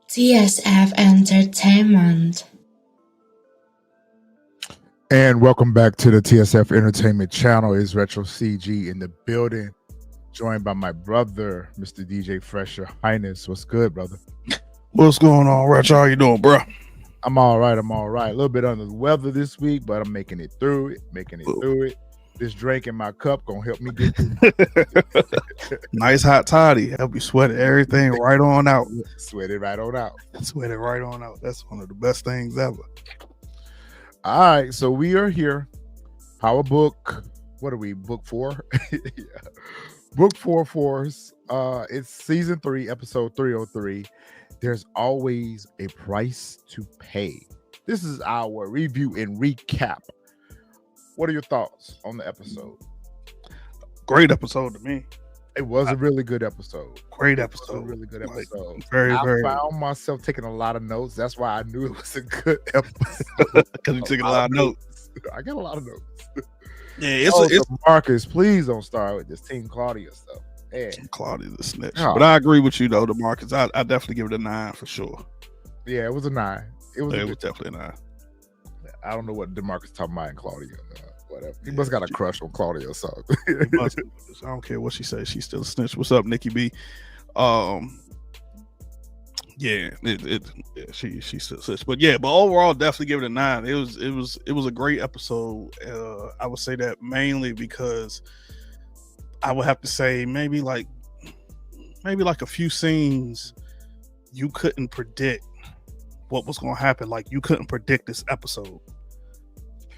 TSF Entertainment. And welcome back to the TSF Entertainment channel. It's Retro CG in the building, joined by my brother, Mr. DJ Fresher Highness. What's good, brother? What's going on, Retro? How you doing, bro? I'm all right. A little bit under the weather this week, but I'm making it through it. This drink in my cup gonna help me get through it. Nice hot toddy. Help you sweat everything right on out. Sweat it right on out. Sweat it right on out. That's one of the best things ever. All right, so we are here. Power book. What are we? Book 4? Yeah. Book 4 for us. It's season 3, episode 303. There's always a price to pay. This is our review and recap. What are your thoughts on the episode? Great episode to me. It was a really good episode. Great episode. A really good episode. Like, very. I found myself taking a lot of notes. That's why I knew it was a good episode. Because you took a lot of notes. I got a lot of notes. Yeah, it's Marcus. Please don't start with this Team Claudia stuff. Yeah. Claudia's a snitch. Oh. But I agree with you though, DeMarcus. I definitely give it a 9 for sure. Yeah, it was a 9. It was definitely a 9. I don't know what DeMarcus talking about in Claudia. Whatever. He must got a crush on Claudia or something. I don't care what she says. She's still a snitch. What's up, Nikki B? Yeah, she's still a snitch. But overall, definitely give it a 9. It was a great episode. I would say that mainly because I would have to say maybe like a few scenes you couldn't predict what was going to happen. Like you couldn't predict this episode.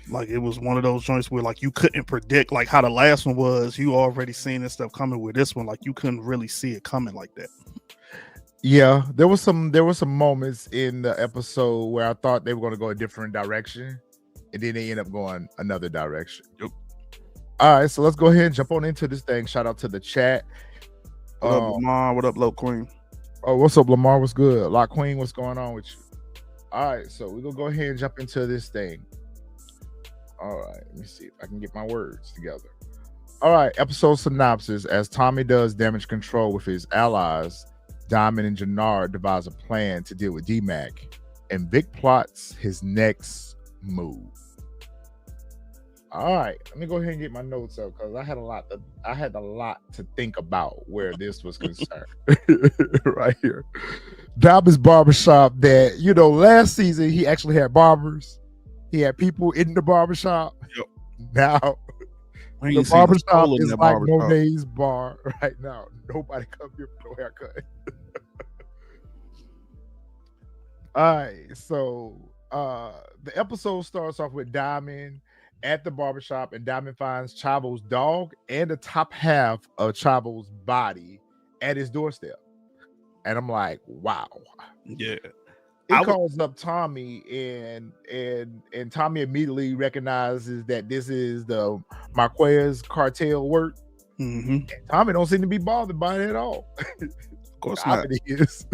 Like it was one of those joints where like you couldn't predict like how the last one was. You already seen this stuff coming with this one. Like you couldn't really see it coming like that. Yeah, there were some moments in the episode where I thought they were going to go a different direction, and then they end up going another direction. Yep. All right, so let's go ahead and jump on into this thing. Shout out to the chat. What up, Lamar? What up, Low Queen? Oh, what's up, Lamar? What's good? Lock Queen, what's going on with you? All right, so we're going to go ahead and jump into this thing. All right, let me see if I can get my words together. All right, episode synopsis. As Tommy does damage control with his allies, Diamond and Jenard devise a plan to deal with D-Mac, and Vic plots his next move. All right, let me go ahead and get my notes up because I had a lot to think about where this was concerned. Right here, Diamond's barbershop. That last season he actually had barbers. He had people in the barbershop. Yep. Now the barbershop is like Monet's bar right now. Nobody come here for no haircut. All right, so the episode starts off with Diamond at the barbershop, and Diamond finds Chavo's dog and the top half of Chavo's body at his doorstep. And I'm like, wow. Yeah. He calls up Tommy, and Tommy immediately recognizes that this is the Marquez cartel work. Mm-hmm. And Tommy don't seem to be bothered by it at all. Of course not. Is.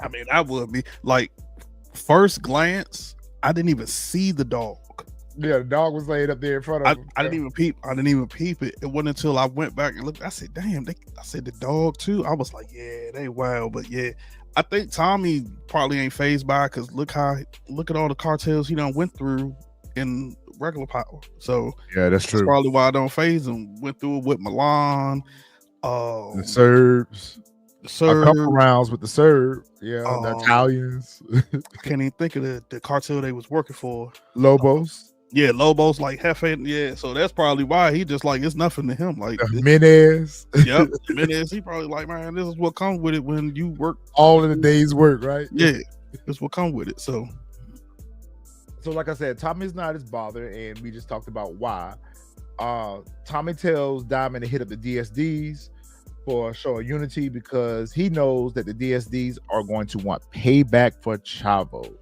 I mean, I would be like, first glance, I didn't even see the dog. Yeah, the dog was laid up there in front of him. I didn't even peep it. It wasn't until I went back and looked. I said, "Damn!" I said the dog too. I was like, "Yeah, they wild." But yeah, I think Tommy probably ain't fazed by it because look at all the cartels he done went through in regular power. So yeah, that's true. Probably why I don't phase him. Went through it with Milan, the Serbs. A couple rounds with the Serb, the Italians. I can't even think of the cartel they was working for. Lobos. Yeah, Lobos, like Hefe. Yeah, so that's probably why he just like it's nothing to him. Like Menez. Yep, Menez. He probably like, man, this is what comes with it when you work all in a day's work, right? Yeah, that's what comes with it. So like I said, Tommy's not as bothered, and we just talked about why. Tommy tells Diamond to hit up the DSDs for a show of unity because he knows that the DSDs are going to want payback for Chavo.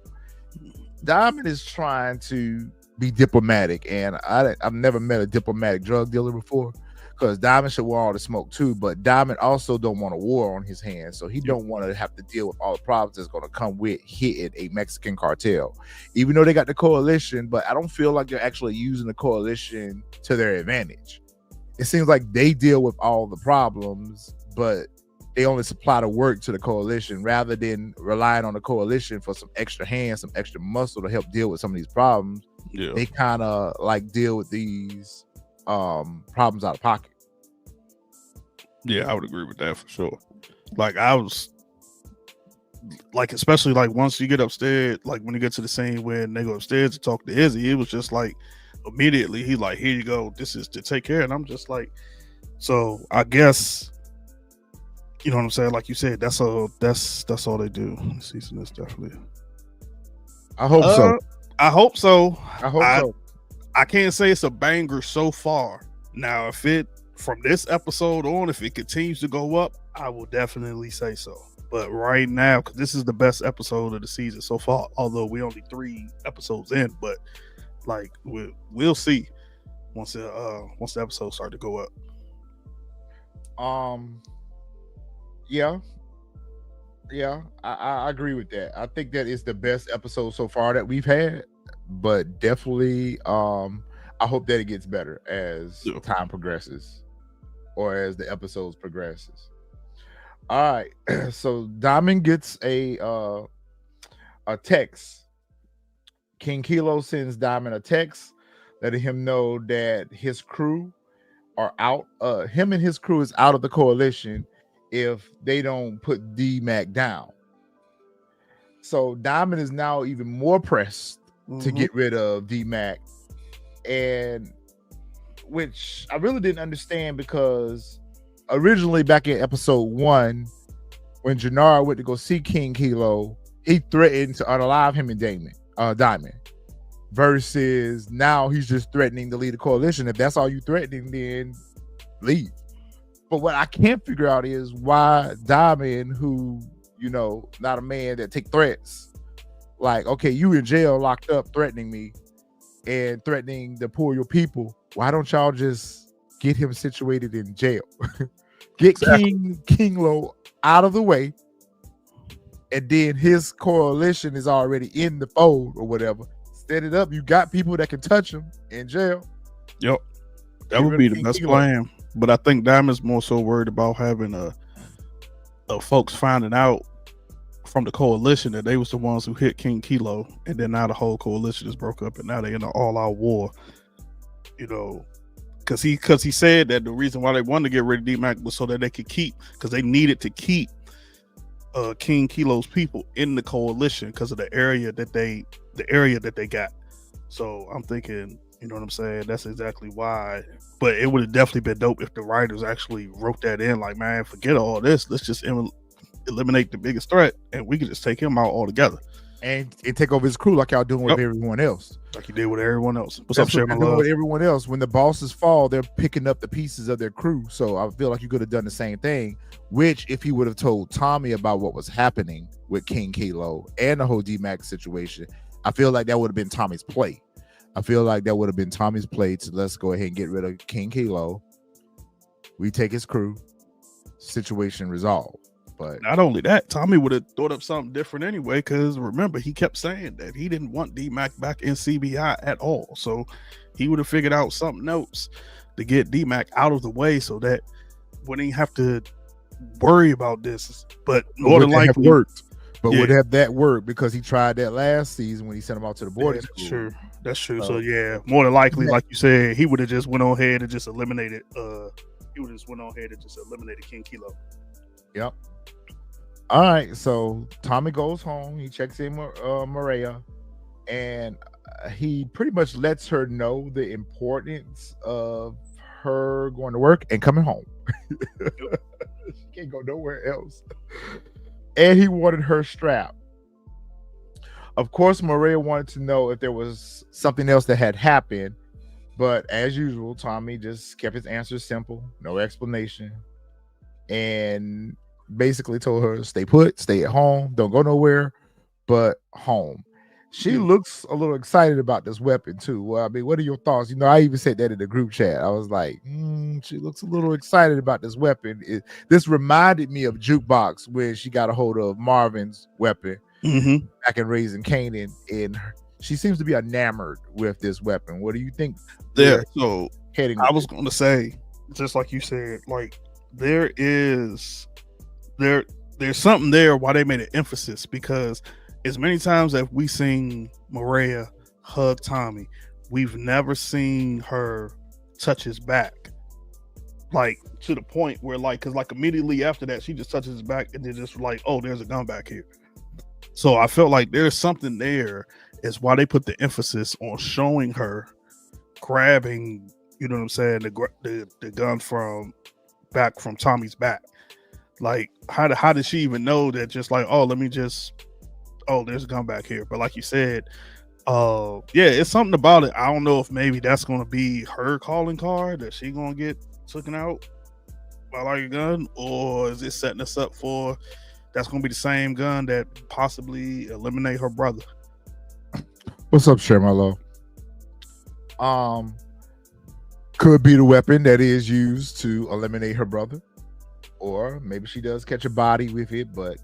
Diamond is trying to be diplomatic, and I've never met a diplomatic drug dealer before because Diamond should want all the smoke too, but Diamond also don't want a war on his hands, so he don't want to have to deal with all the problems that's going to come with hitting a Mexican cartel, even though they got the coalition. But I don't feel like they're actually using the coalition to their advantage. It seems like they deal with all the problems, but they only supply the work to the coalition rather than relying on the coalition for some extra hands, some extra muscle to help deal with some of these problems. Yeah. They kind of like deal with these problems out of pocket. Yeah, I would agree with that for sure. Like I was like, especially like once you get upstairs, like when you get to the scene when they go upstairs to talk to Izzy, it was just like immediately he like, here you go, this is to take care. And I'm just like, so I guess, you know what I'm saying? Like you said, that's all they do. Season is definitely. I hope so. I hope so. I hope so. I can't say it's a banger so far. Now, if it from this episode on, if it continues to go up, I will definitely say so. But right now, because this is the best episode of the season so far, although we only 3 episodes in, but like we'll see once the episodes start to go up. Yeah, I agree with that. I think that is the best episode so far that we've had, but definitely, I hope that it gets better as time progresses, or as the episodes progresses. All right, so Diamond gets a text. King Kilo sends Diamond a text letting him know that his crew are out. Him and his crew is out of the coalition if they don't put D-Mac down. So Diamond is now even more pressed to get rid of D-Mac, and which I really didn't understand, because originally back in episode 1, when Jenard went to go see King Kilo, he threatened to unalive him and Diamond. Versus now he's just threatening to lead the coalition. If that's all you threatening, then leave. But what I can't figure out is why Diamond, who, you know, not a man that take threats, like, okay, you in jail locked up threatening me and threatening to pull your people. Why don't y'all just get him situated in jail? Get King Lo out of the way, and then his coalition is already in the fold or whatever. Set it up. You got people that can touch him in jail. Yep, that would be the best plan. But I think Diamond's more so worried about having folks finding out from the coalition that they was the ones who hit King Kilo, and then now the whole coalition is broke up, and now they're in an all-out war. You know, because he said that the reason why they wanted to get rid of D-Mac was so that they could keep, because they needed to keep King Kilo's people in the coalition because of the area that they got. So I'm thinking, you know what I'm saying, that's exactly why. But it would have definitely been dope if the writers actually wrote that in, like, man, forget all this, let's just eliminate the biggest threat and we can just take him out altogether and take over his crew like y'all doing with everyone else, like you did with everyone else. What's that's up, Sherman? With everyone else, when the bosses fall, they're picking up the pieces of their crew. So I feel like you could have done the same thing, which if he would have told Tommy about what was happening with King Kilo and the whole D-Mac situation, I feel like that would have been Tommy's play. To let's go ahead and get rid of King Kilo. We take his crew, situation resolved. But not only that, Tommy would have thought up something different anyway, because remember, he kept saying that he didn't want D-Mac back in CBI at all. So he would have figured out something else to get D-Mac out of the way so that wouldn't even have to worry about this. But more than likely worked. But would have that worked, because he tried that last season when he sent him out to the boarding school. That's true. So yeah, more than likely, like you said, he would have just went on ahead and just eliminated. King Kilo. Yep. All right. So Tommy goes home. He checks in with Maria, and he pretty much lets her know the importance of her going to work and coming home. She can't go nowhere else. And he wanted her strap. Of course, Maria wanted to know if there was something else that had happened, but as usual, Tommy just kept his answers simple, no explanation, and basically told her, stay put, stay at home, don't go nowhere but home. She looks a little excited about this weapon too. Well, I mean, what are your thoughts? You know, I even said that in the group chat. I was like, she looks a little excited about this weapon. This reminded me of Jukebox when she got a hold of Marvin's weapon back in Raising Kanan, and she seems to be enamored with this weapon. What do you think? I was going to say, just like you said, like there is there's something there why they made an emphasis, because as many times as we seen Maria hug Tommy, we've never seen her touch his back, like to the point where because immediately after that she just touches his back and then just like, oh, there's a gun back here. So I felt like there's something there, is why they put the emphasis on showing her grabbing, you know what I'm saying, the gun from Tommy's back. Like how did she even know that? Just like, oh, there's a gun back here. But like you said, yeah, it's something about it. I don't know if maybe that's gonna be her calling card that she gonna get taken out by like a gun, or is it setting us up for that's gonna be the same gun that possibly eliminate her brother? What's up, Shermalo? Could be the weapon that is used to eliminate her brother, or maybe she does catch a body with it. But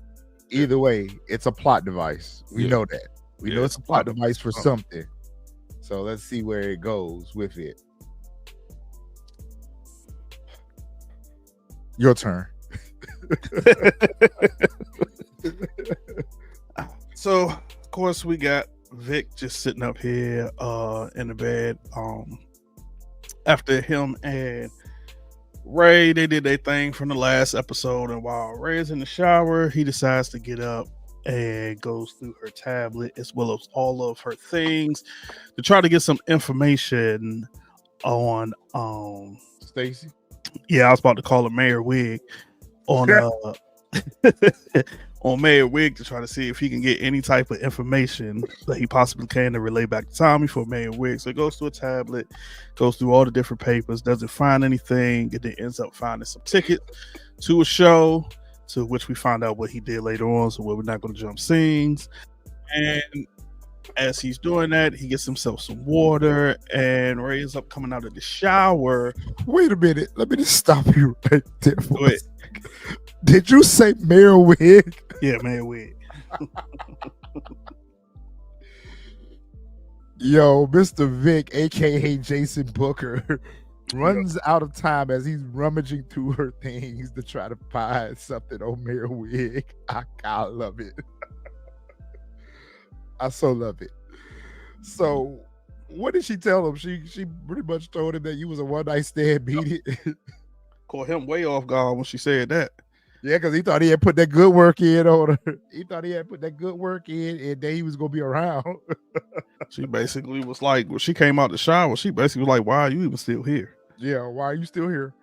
either way, it's a plot device. We know that. We know it's a plot device for something. So let's see where it goes with it. Your turn. So of course we got Vic just sitting up here in the bed. After him and Ray, they did their thing from the last episode, and while Ray's in the shower, he decides to get up and goes through her tablet as well as all of her things to try to get some information on Stacy. Yeah, I was about to call her Mayor Wig on on Mayor Wig to try to see if he can get any type of information that he possibly can to relay back to Tommy for Mayor Wig. So he goes through a tablet, goes through all the different papers, doesn't find anything, and then ends up finding some tickets to a show, to which we find out what he did later on, so we're not going to jump scenes. And as he's doing that, he gets himself some water, and Ray ends up coming out of the shower. Wait a minute, let me just stop you right there. Go ahead. Did you say Mayor Wig? Yeah, Mayor Wig. Yo, Mr. Vic, aka Jason Booker, runs out of time as he's rummaging through her things to try to find something on Mayor Wig. I love it. I so love it. So, what did she tell him? She pretty much told him that you was a one-night stand, beat it. Caught him way off guard when she said that. Yeah, because he thought he had put that good work in on her. He thought he had put that good work in, and then he was gonna be around. She basically was like, when she came out the shower, she basically was like, "Why are you even still here?" Yeah, why are you still here?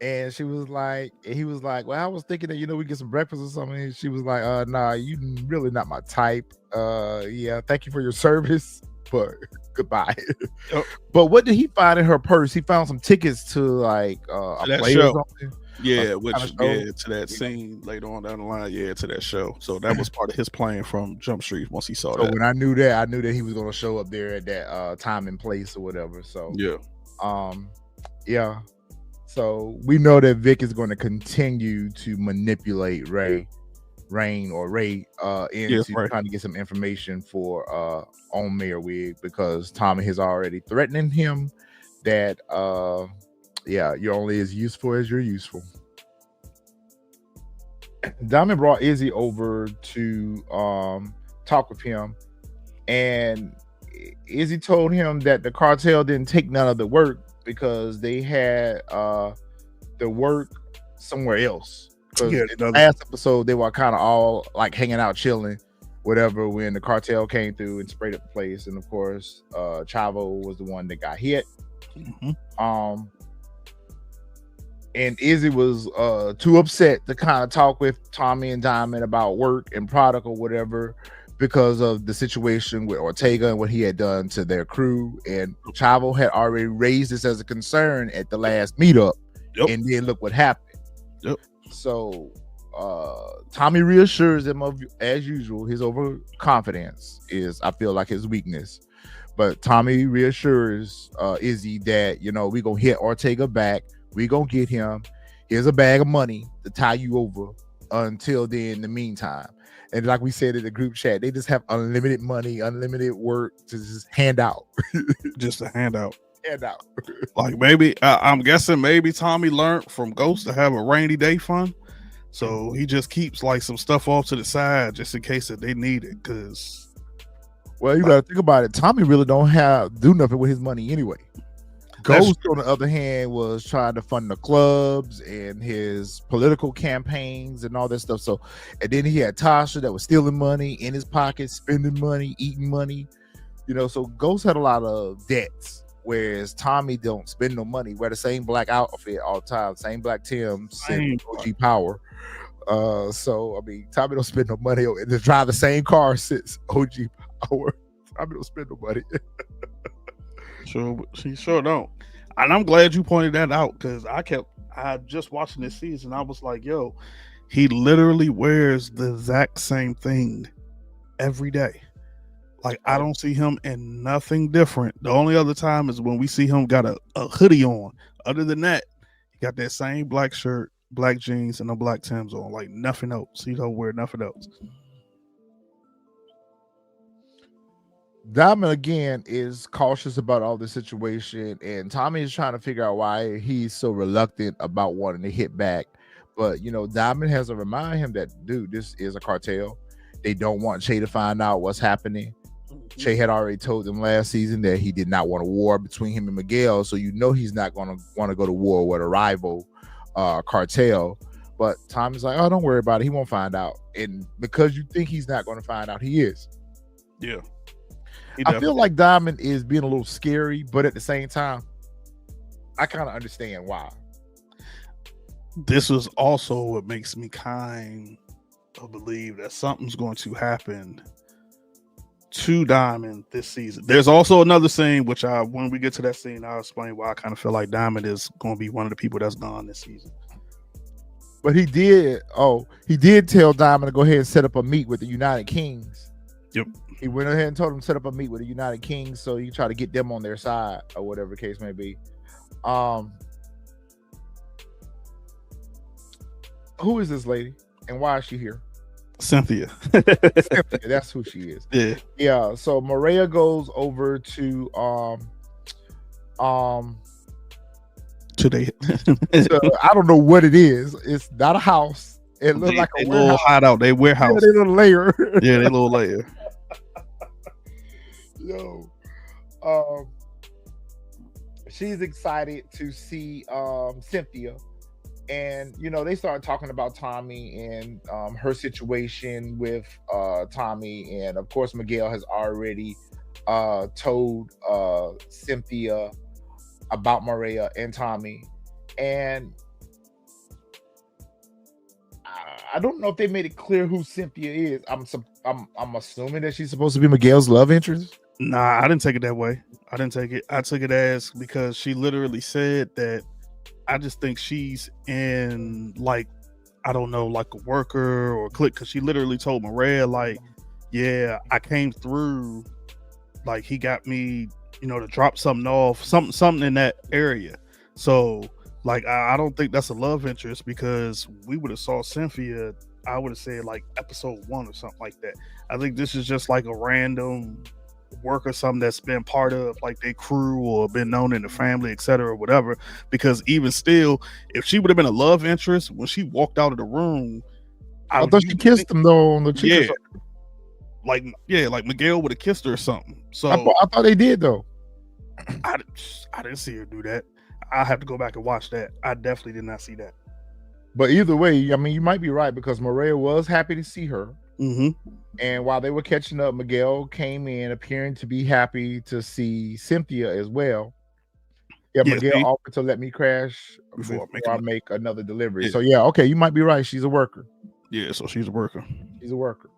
And she was like, and he was like, well, I was thinking that, we get some breakfast or something. And she was like, nah, you really not my type. Yeah, thank you for your service, but goodbye. Yep. But what did he find in her purse? He found some tickets to like a play or something. Yeah, to that scene later on down the line. Yeah, to that show. So that was part of his plan from Jump Street. Once he saw that, when I knew that he was going to show up there at that time and place or whatever. So yeah. So we know that Vic is going to continue to manipulate Ray into trying to get some information for on Mayor Wig, because Tommy has already threatening him that you're only as useful as you're useful. Diamond brought Izzy over to talk with him, and Izzy told him that the cartel didn't take none of the work because they had the work somewhere else. Because in the last episode, they were kind of all like hanging out, chilling, whatever, when the cartel came through and sprayed up the place. And of course, Chavo was the one that got hit. Mm-hmm. And Izzy was too upset to kind of talk with Tommy and Diamond about work and product or whatever, because of the situation with Ortega and what he had done to their crew. And Chavo had already raised this as a concern at the last meetup. Yep. And then look what happened. Yep. So Tommy reassures him of, as usual, his overconfidence is, I feel like, his weakness. But Tommy reassures Izzy that, we gonna hit Ortega back. We gonna get him. Here's a bag of money to tie you over until then, in the meantime. And like we said in the group chat, they just have unlimited money, unlimited work to just hand out. Just a handout. Handout. Like maybe, I'm guessing maybe Tommy learned from Ghost to have a rainy day fund. So he just keeps like some stuff off to the side just in case that they need it. Cause Well, you gotta think about it. Tommy really don't do nothing with his money anyway. Ghost, on the other hand, was trying to fund the clubs and his political campaigns and all that stuff. So, and then he had Tasha that was stealing money in his pocket, spending money, eating money. You know, so Ghost had a lot of debts, whereas Tommy don't spend no money. Wear the same black outfit all the time, same black Tim's, same OG Power. So I mean, Tommy don't spend no money to drive the same car since OG Power. Tommy don't spend no money. She sure don't. And I'm glad you pointed that out because I just watching this season. I was like, yo, he literally wears the exact same thing every day. Like, I don't see him in nothing different. The only other time is when we see him got a hoodie on. Other than that, he got that same black shirt, black jeans, and the black Timbs on. Like, nothing else. He don't wear nothing else. Diamond again is cautious about all the situation, and Tommy is trying to figure out why he's so reluctant about wanting to hit back. But you know, Diamond has to remind him that, dude, this is a cartel. They don't want Che to find out what's happening. Che had already told them last season that he did not want a war between him and Miguel, so you know he's not going to want to go to war with a rival cartel. But Tommy's like, oh, don't worry about it. He won't find out. And because you think he's not going to find out, he is. Yeah. I feel like Diamond is being a little scary, but at the same time, I kind of understand why. This is also what makes me kind of believe that something's going to happen to Diamond this season. There's also another scene, which when we get to that scene, I'll explain why I kind of feel like Diamond is going to be one of the people that's gone this season. But he did tell Diamond to go ahead and set up a meet with the United Kings. Yep. He went ahead and told him to set up a meet with the United Kings so you try to get them on their side or whatever the case may be. Who is this lady and why is she here? Cynthia. Cynthia, that's who she is. Yeah. Yeah. So Maria goes over to today. I don't know what it is. It's not a house. It looks like a little hideout. They warehouse. Yeah, they little layer. Yeah, they little layer. Yo, she's excited to see Cynthia, and you know they started talking about Tommy and her situation with Tommy, and of course Miguel has already told Cynthia about Maria and Tommy, and I don't know if they made it clear who Cynthia is. I'm assuming that she's supposed to be Miguel's love interest. Nah, I didn't take it that way. I didn't take it. I took it as because she literally said that. I just think she's in like, I don't know, like a worker or a clique. Because she literally told Maria like, yeah, I came through. Like he got me, you know, to drop something off, something in that area. So like, I don't think that's a love interest because we would have saw Cynthia. I would have said like episode 1 or something like that. I think this is just like a random work or something that's been part of like their crew or been known in the family, etc., whatever. Because even still, if she would have been a love interest when she walked out of the room, I thought she kissed him though on the cheek. Yeah, like Miguel would have kissed her or something. So I thought they did though. I didn't see her do that. I have to go back and watch that. I definitely did not see that. But either way, I mean, you might be right because Maria was happy to see her. Mm-hmm. And while they were catching up, Miguel came in appearing to be happy to see Cynthia as well. Yeah, Miguel offered to let me crash before I make another delivery. Yeah. So yeah, okay, you might be right. She's a worker. Yeah, so she's a worker. She's a worker.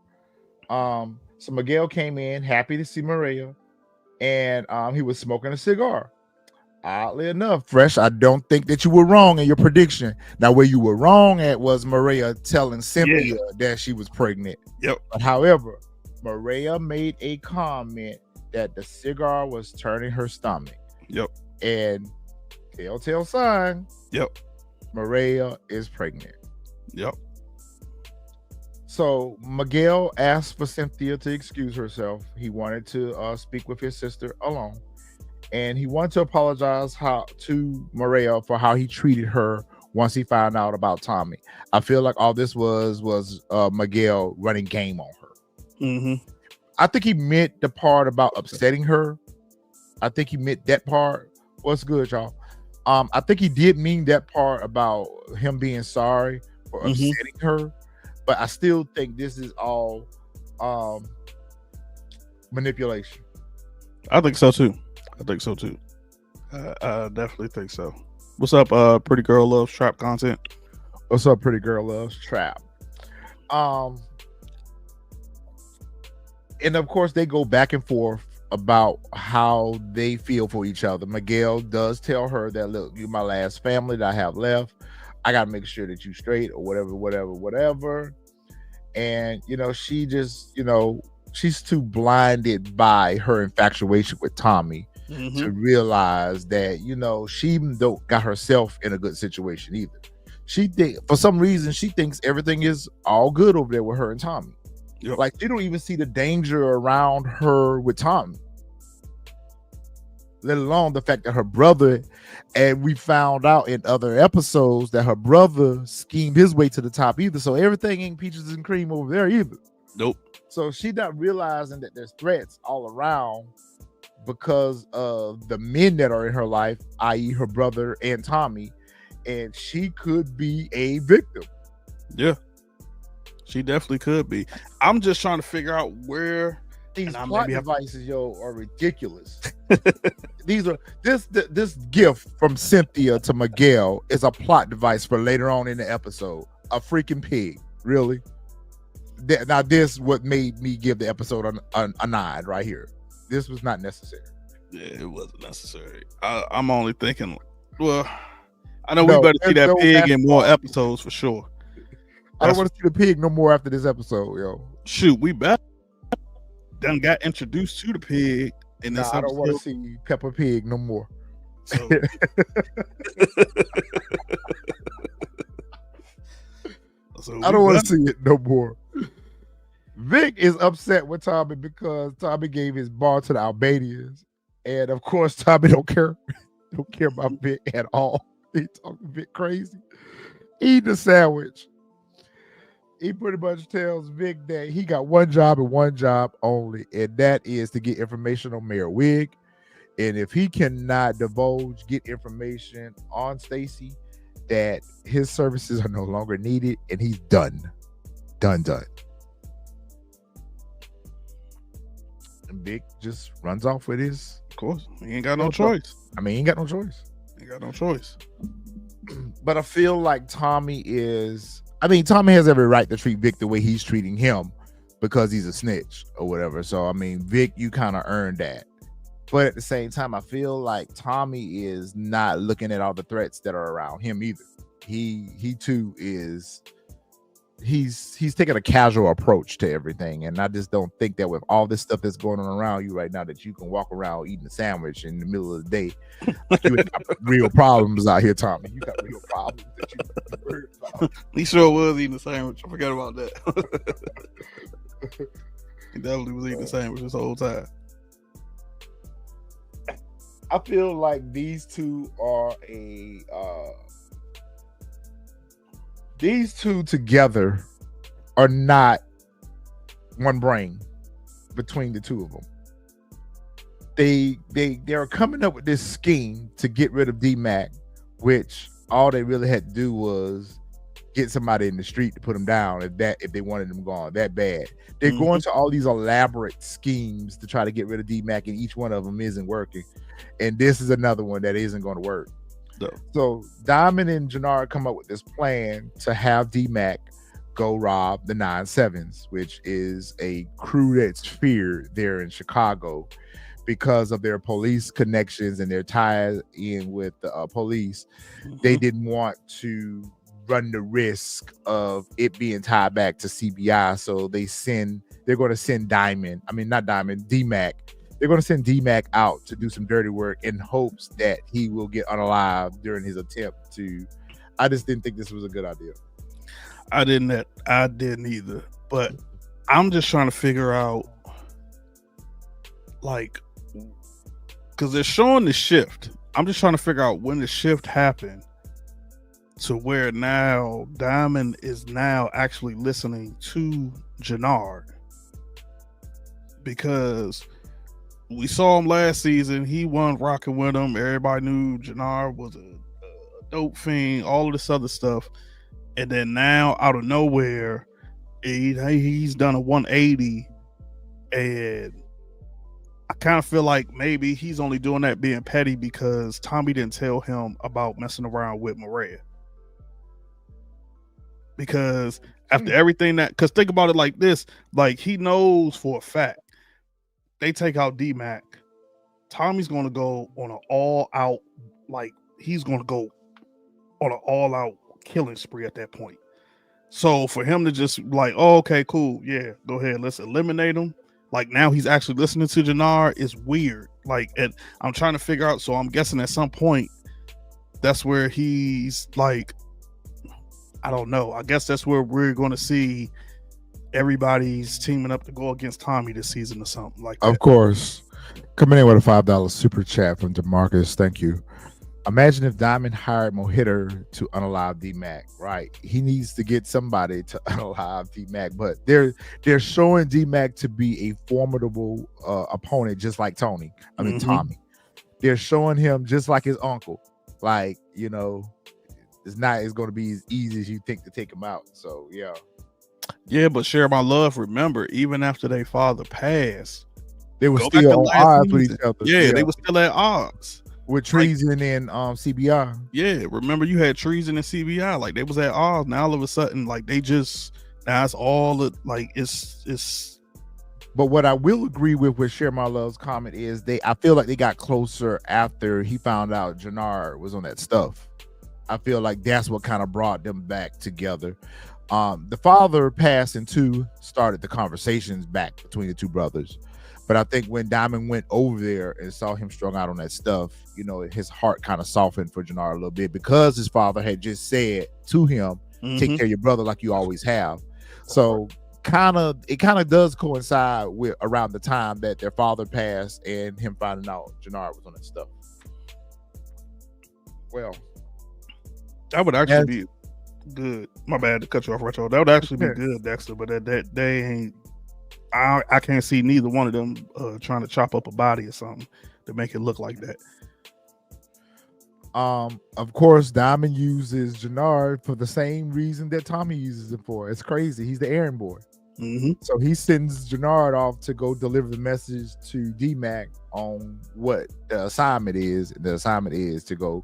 So Miguel came in happy to see Maria, and he was smoking a cigar. Oddly enough, Fresh, I don't think that you were wrong in your prediction. Now, where you were wrong at was Maria telling Cynthia that she was pregnant. Yep. But however, Maria made a comment that the cigar was turning her stomach. Yep. And telltale sign. Yep. Maria is pregnant. Yep. So Miguel asked for Cynthia to excuse herself. He wanted to speak with his sister alone. And he wanted to apologize to Maria for how he treated her once he found out about Tommy. I feel like all this was Miguel running game on her. Mm-hmm. I think he meant the part about upsetting her. I think he meant that part. What's good, y'all? I think he did mean that part about him being sorry for upsetting her, but I still think this is all manipulation. I think so too. I definitely think so. What's up, Pretty Girl Loves Trap content? What's up, Pretty Girl Loves Trap? And of course they go back and forth about how they feel for each other. Miguel does tell her that, look, you're my last family that I have left. I gotta make sure that you straight or whatever. And she just, she's too blinded by her infatuation with Tommy to realize that, she don't got herself in a good situation either. For some reason she thinks everything is all good over there with her and Tommy. Yep. Like, she don't even see the danger around her with Tommy, let alone the fact that her brother, and we found out in other episodes that her brother schemed his way to the top either. So everything ain't peaches and cream over there either. Nope. So she not realizing that there's threats all around because of the men that are in her life, i.e. her brother and Tommy, and she could be a victim. Yeah. She definitely could be. I'm just trying to figure out where these plot devices, are ridiculous. These are this gift from Cynthia to Miguel is a plot device for later on in the episode. A freaking pig, really? Now this what made me give the episode a nod right here. This was not necessary. Yeah, it wasn't necessary. I'm only thinking. Well, I know we better see that pig in more episodes for sure. I don't want to see the pig no more after this episode, yo. Shoot, we better done got introduced to the pig in this episode. I don't want to see Peppa Pig no more. So. I don't want to see it no more. Vic is upset with Tommy because Tommy gave his bar to the Albanians, and of course Tommy don't care about Vic at all. He talking Vic crazy. Eating a sandwich. He pretty much tells Vic that he got one job and one job only, and that is to get information on Mayor Wig. And if he cannot get information on Stacy, that his services are no longer needed, and he's done. And Vic just runs off with his. Of course, he ain't got no choice. He ain't got no choice. But I feel like Tommy has every right to treat Vic the way he's treating him because he's a snitch or whatever. So, Vic, you kind of earned that. But at the same time, I feel like Tommy is not looking at all the threats that are around him either. He too is, he's taking a casual approach to everything. And I just don't think that with all this stuff that's going on around you right now, that you can walk around eating a sandwich in the middle of the day. You got real problems out here, Tommy. You got real problems that you worried about. He sure was eating a sandwich. I forgot about that. He definitely was eating a sandwich this whole time. I feel like these two are these two together are not one brain between the two of them. They're coming up with this scheme to get rid of D-Mac, which all they really had to do was get somebody in the street to put him down if they wanted him gone that bad. They're going to all these elaborate schemes to try to get rid of D-Mac, and each one of them isn't working. And this is another one that isn't going to work. No. So Diamond and Jenard come up with this plan to have D-Mac go rob the 9-7s, which is a crew that's feared there in Chicago because of their police connections and their ties in with the police. They didn't want to run the risk of it being tied back to CBI, so they're going to send D-Mac. They're going to send D-Mac out to do some dirty work in hopes that he will get unalived during his attempt to. I just didn't think this was a good idea. I didn't either. But I'm just trying to figure out, like, because they're showing the shift. I'm just trying to figure out when the shift happened to where now Diamond is now actually listening to Jenard, because we saw him last season. He won rocking with him. Everybody knew Jenard was a dope fiend, all of this other stuff. And then now, out of nowhere, he's done a 180. And I kind of feel like maybe he's only doing that being petty because Tommy didn't tell him about messing around with Maria. Because after everything because think about it like this, like he knows for a fact they take out D-Mac, Tommy's going to go on an all-out, like he's going to go on an all-out killing spree at that point. So for him to just like, oh, okay, cool, yeah, go ahead, let's eliminate him. Like now he's actually listening to Jenard is weird. Like, and I'm trying to figure out. So I'm guessing at some point that's where he's like, I don't know. I guess that's where we're going to see everybody's teaming up to go against Tommy this season or something like that. Of course. Coming in with a $5 super chat from DeMarcus. Thank you. Imagine if Diamond hired Mohitter to unalive D-Mac, right? He needs to get somebody to unalive D-Mac, but they're showing D-Mac to be a formidable opponent, just like Tommy. They're showing him just like his uncle. Like, you know, it's going to be as easy as you think to take him out. So, yeah. Yeah, but Share My Love, remember, even after their father passed, they were still at odds with each other. Yeah, they were still at odds. With treason and CBI. Yeah, remember you had treason and CBI. Like they was at odds. Now all of a sudden, like they just now it's all like it's. But what I will agree with Share My Love's comment is I feel like they got closer after he found out Jenard was on that stuff. I feel like that's what kind of brought them back together. The father passing too started the conversations back between the two brothers. But I think when Diamond went over there and saw him strung out on that stuff, you know, his heart kind of softened for Jenard a little bit because his father had just said to him, take care of your brother like you always have. So it kind of does coincide with around the time that their father passed and him finding out Jenard was on that stuff. Well, that would actually be good. My bad to cut you off, Retro. That would actually be good, Dexter, but that they ain't. I can't see neither one of them trying to chop up a body or something to make it look like that. Of course, Diamond uses Jenard for the same reason that Tommy uses him for. It's crazy. He's the errand boy. So he sends Jenard off to go deliver the message to D-Mac on what the assignment is. And the assignment is to go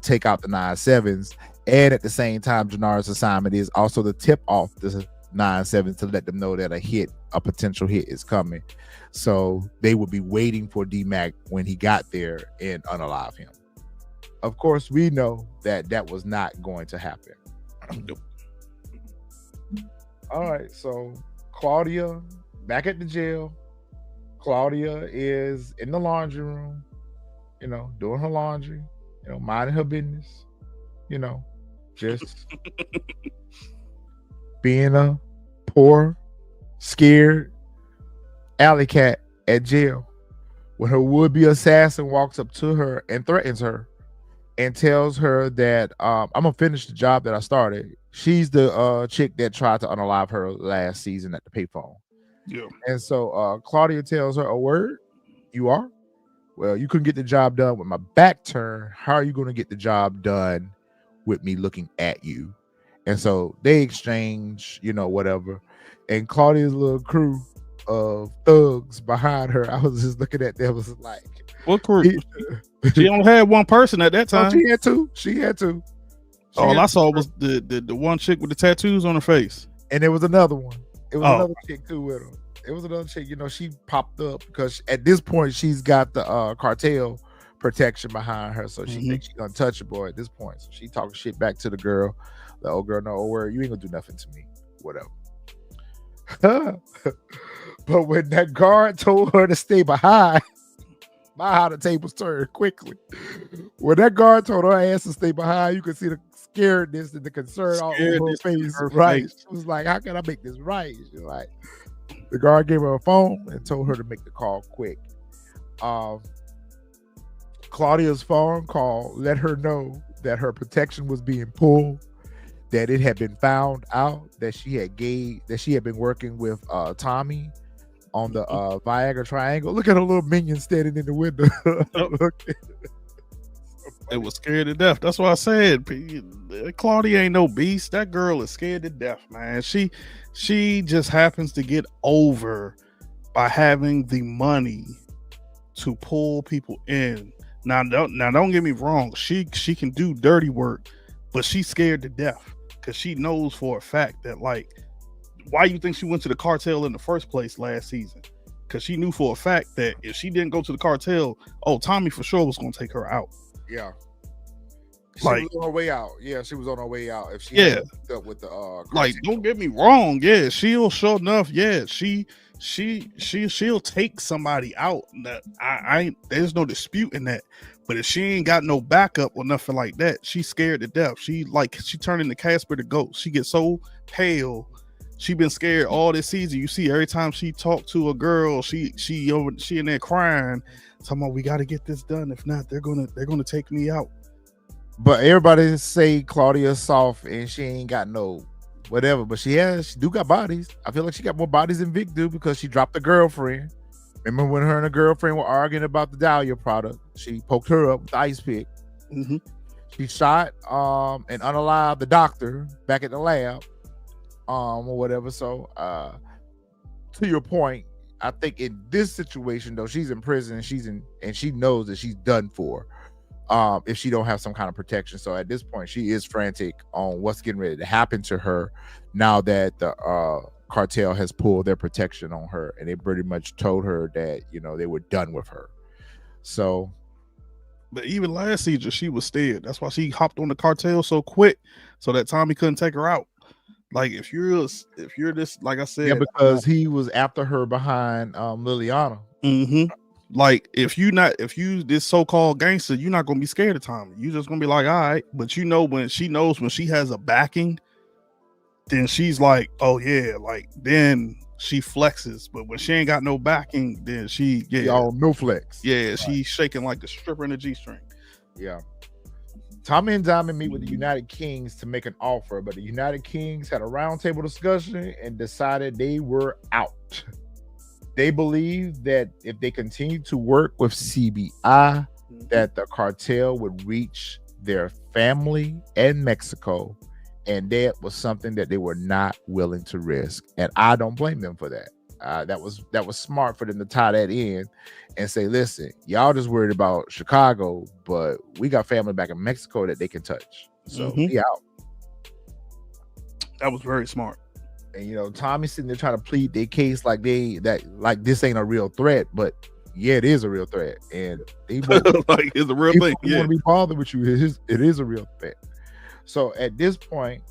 take out the 9-7s. And at the same time, Jenard's assignment is also to tip off the 9-7 to let them know that a potential hit is coming. So they would be waiting for D-Mac when he got there and unalive him. Of course, we know that was not going to happen. All right, so Claudia back at the jail. Claudia is in the laundry room, you know, doing her laundry, you know, minding her business, you know, just being a poor, scared alley cat at jail when her would-be assassin walks up to her and threatens her and tells her that I'm gonna finish the job that I started. She's the chick that tried to unalive her last season at the payphone. Yeah. And so Claudia tells her, "A word? You are? Well, you couldn't get the job done with my back turned. How are you going to get the job done with me looking at you?" And so they exchange, you know, whatever. And Claudia's little crew of thugs behind her, I was just looking at them, was like, what crew? She only had one person at that time. Oh, she had two. All I saw was the one chick with the tattoos on her face. And there was another one. It was another chick too with her. It was another chick, you know, she popped up because at this point she's got the cartel protection behind her, so she thinks she's untouchable at this point. So she talking shit back to the girl. The old girl, no, word, you ain't gonna do nothing to me. Whatever. But when that guard told her to stay behind, my how the tables turned quickly. When that guard told her ass to stay behind, you could see the scaredness and the concern all over her face. Right. She was like, how can I make this right? She's like, the guard gave her a phone and told her to make the call quick. Claudia's phone call let her know that her protection was being pulled, that it had been found out that she had been working with Tommy on the Viagra triangle. Look at her little minion standing in the window. Look at it. It was scared to death. That's why I said Claudia ain't no beast. That girl is scared to death, man. She just happens to get over by having the money to pull people in. Now don't get me wrong. She can do dirty work, but she's scared to death because she knows for a fact that, like, why you think she went to the cartel in the first place last season? Because she knew for a fact that if she didn't go to the cartel, Tommy for sure was going to take her out. Yeah. She was on her way out. Yeah, she was on her way out. If she had up with the like, don't get me wrong. Yeah, she'll sure enough. Yeah, she'll take somebody out. That there's no dispute in that. But if she ain't got no backup or nothing like that, she's scared to death. She turned into Casper the ghost. She gets so pale. She been scared all this season. You see, every time she talked to a girl, she in there crying, talking about, we got to get this done. If not, they're gonna take me out. But everybody say Claudia's soft and she ain't got no whatever. But she do got bodies. I feel like she got more bodies than Vic do because she dropped a girlfriend. Remember when her and her girlfriend were arguing about the Dahlia product? She poked her up with the ice pick. Mm-hmm. She shot and unalived the doctor back at the lab, or whatever. So to your point, I think in this situation though, she's in prison and she knows that she's done for. If she don't have some kind of protection. So at this point, she is frantic on what's getting ready to happen to her now that the cartel has pulled their protection on her, and they pretty much told her that, you know, they were done with her. So, but even last season, she was scared. That's why she hopped on the cartel so quick, so that Tommy couldn't take her out. Like, if you're this, like I said, because he was after her behind Liliana. Mm-hmm. Like, if you this so-called gangster, you're not gonna be scared of Tommy. You're just gonna be like, all right. But you know, when she has a backing, then she's like, oh yeah, like then she flexes. But when she ain't got no backing, then no flex. Yeah, right. She's shaking like the stripper in a G-string. Yeah. Tommy and Diamond meet with the United Kings to make an offer, but the United Kings had a roundtable discussion and decided they were out. They believed that if they continued to work with CBI, that the cartel would reach their family in Mexico, and that was something that they were not willing to risk. And I don't blame them for that. That was smart for them to tie that in and say, listen, y'all just worried about Chicago, but we got family back in Mexico that they can touch. So we out. That was very smart. And you know, Tommy's sitting there trying to plead their case like this ain't a real threat, but yeah, it is a real threat, and they like it's a real thing. Yeah, want to be bothered with you. It is a real threat. So at this point,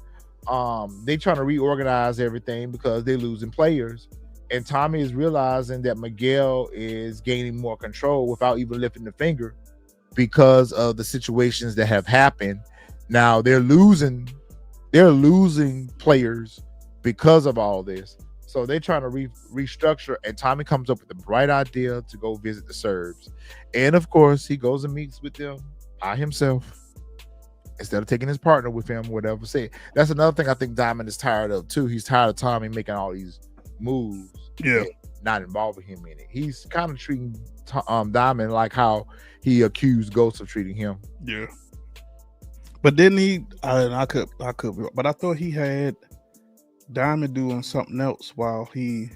they trying to reorganize everything because they're losing players, and Tommy is realizing that Miguel is gaining more control without even lifting the finger because of the situations that have happened. Now they're losing players because of all this. So they're trying to restructure, and Tommy comes up with a bright idea to go visit the Serbs. And of course, he goes and meets with them by himself instead of taking his partner with him, whatever. Say, that's another thing I think Diamond is tired of too. He's tired of Tommy making all these moves, not involving him in it. He's kind of treating Diamond like how he accused Ghost of treating him. Yeah. But didn't he? I could, but I thought he had Diamond doing something else while he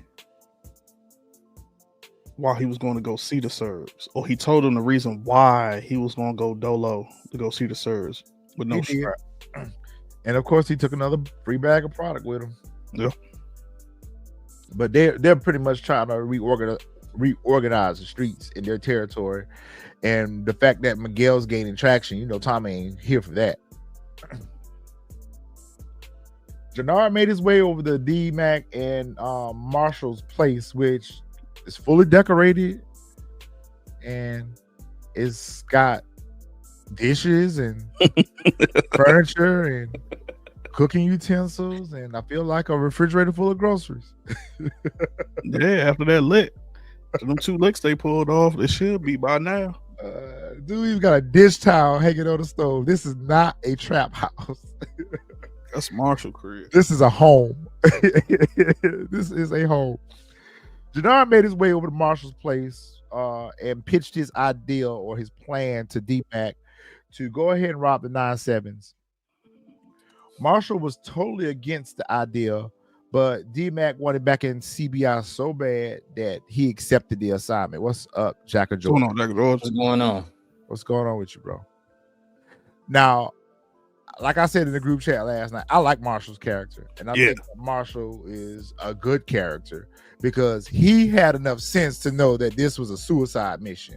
was going to go see the Serbs, or he told him the reason why he was going to go dolo to go see the Serbs with no strap. And of course, he took another free bag of product with him. Yeah, but they're pretty much trying to reorganize the streets in their territory, and the fact that Miguel's gaining traction, you know, Tommy ain't here for that. Jenard made his way over to D-Mac and Marshall's place, which is fully decorated, and it's got dishes and furniture and cooking utensils, and I feel like a refrigerator full of groceries. Yeah, after that lick, them 2 licks they pulled off, they should be by now. Dude, you got a dish towel hanging on the stove. This is not a trap house. That's Marshall crib. This is a home. This is a home. Jenard made his way over to Marshall's place and pitched his idea or his plan to D-Mac to go ahead and rob the 9-7s. Marshall was totally against the idea, but D-Mac wanted back in CBI so bad that he accepted the assignment. What's up, Jack of Georgia? What's going on? What's going on with you, bro? Now, like I said in the group chat last night, I like Marshall's character. And I think Marshall is a good character because he had enough sense to know that this was a suicide mission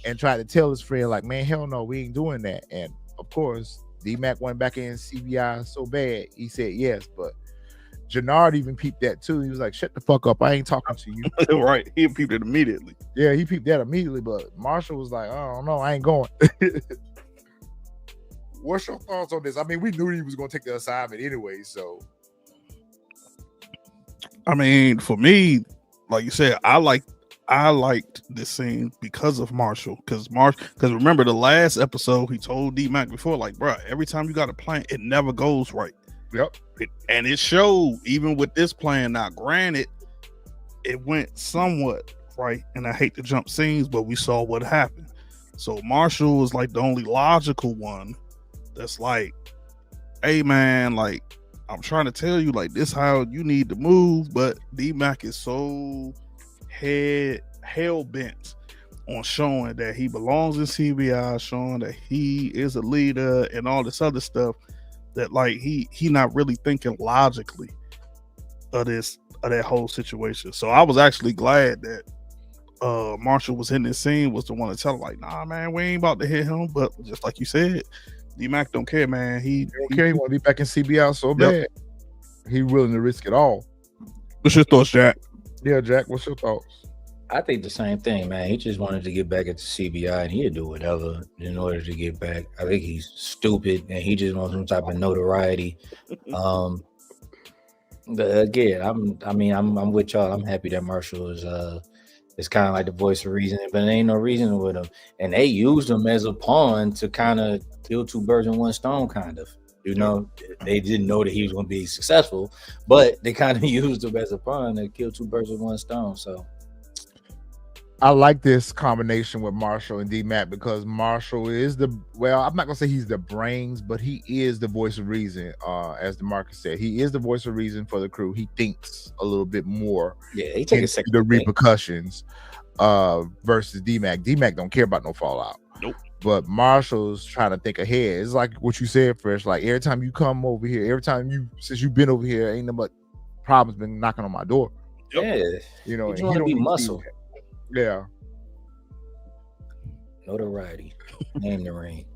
and tried to tell his friend, like, man, hell no, we ain't doing that. And of course, D-Mac went back in CBI so bad, he said yes. But Jenard even peeped that too. He was like, shut the fuck up. I ain't talking to you. Right. He peeped it immediately. Yeah, he peeped that immediately. But Marshall was like, I don't know. I ain't going. What's your thoughts on this? I mean, we knew he was going to take the assignment anyway, so. I mean, for me, like you said, I liked this scene because of Marshall. Because remember the last episode, he told D-Mac before, like, bro, every time you got a plan, it never goes right. Yep. And it showed even with this plan. Now, granted, it went somewhat right, and I hate to jump scenes, but we saw what happened. So Marshall was like the only logical one that's like, hey man, like I'm trying to tell you, like this how you need to move, but D-Mac is so hell bent on showing that he belongs in CBI, showing that he is a leader and all this other stuff, that like he not really thinking logically of that whole situation. So I was actually glad that Marshall was in this scene, was the one to tell him, like, nah man, we ain't about to hit him. But just like you said, D-Mac don't care, man. He don't care. He want to be back in CBI so bad. He willing to risk it all. What's your thoughts, Jack? Yeah, Jack, what's your thoughts? I think the same thing, man. He just wanted to get back into CBI, and he'd do whatever in order to get back. I think he's stupid, and he just wants some type of notoriety. But again, I'm with y'all. I'm happy that Marshall is kind of like the voice of reason, but there ain't no reason with him. And they used him as a pawn to kind of kill two birds with one stone, kind of. You know, they didn't know that he was going to be successful, but they kind of used him as a pawn to kill two birds with one stone. So I like this combination with Marshall and D-Mac because Marshall is I'm not going to say he's the brains, but he is the voice of reason. As DeMarcus said, he is the voice of reason for the crew. He thinks a little bit more. Yeah, he takes a second the repercussions versus D-Mac. D-Mac don't care about no fallout. Nope. But Marshall's trying to think ahead. It's like what you said, Fresh. Like every time you come over here, since you've been over here, ain't no but problems been knocking on my door. Yeah, you know, he want to be muscle. Yeah. Notoriety. Name the ring.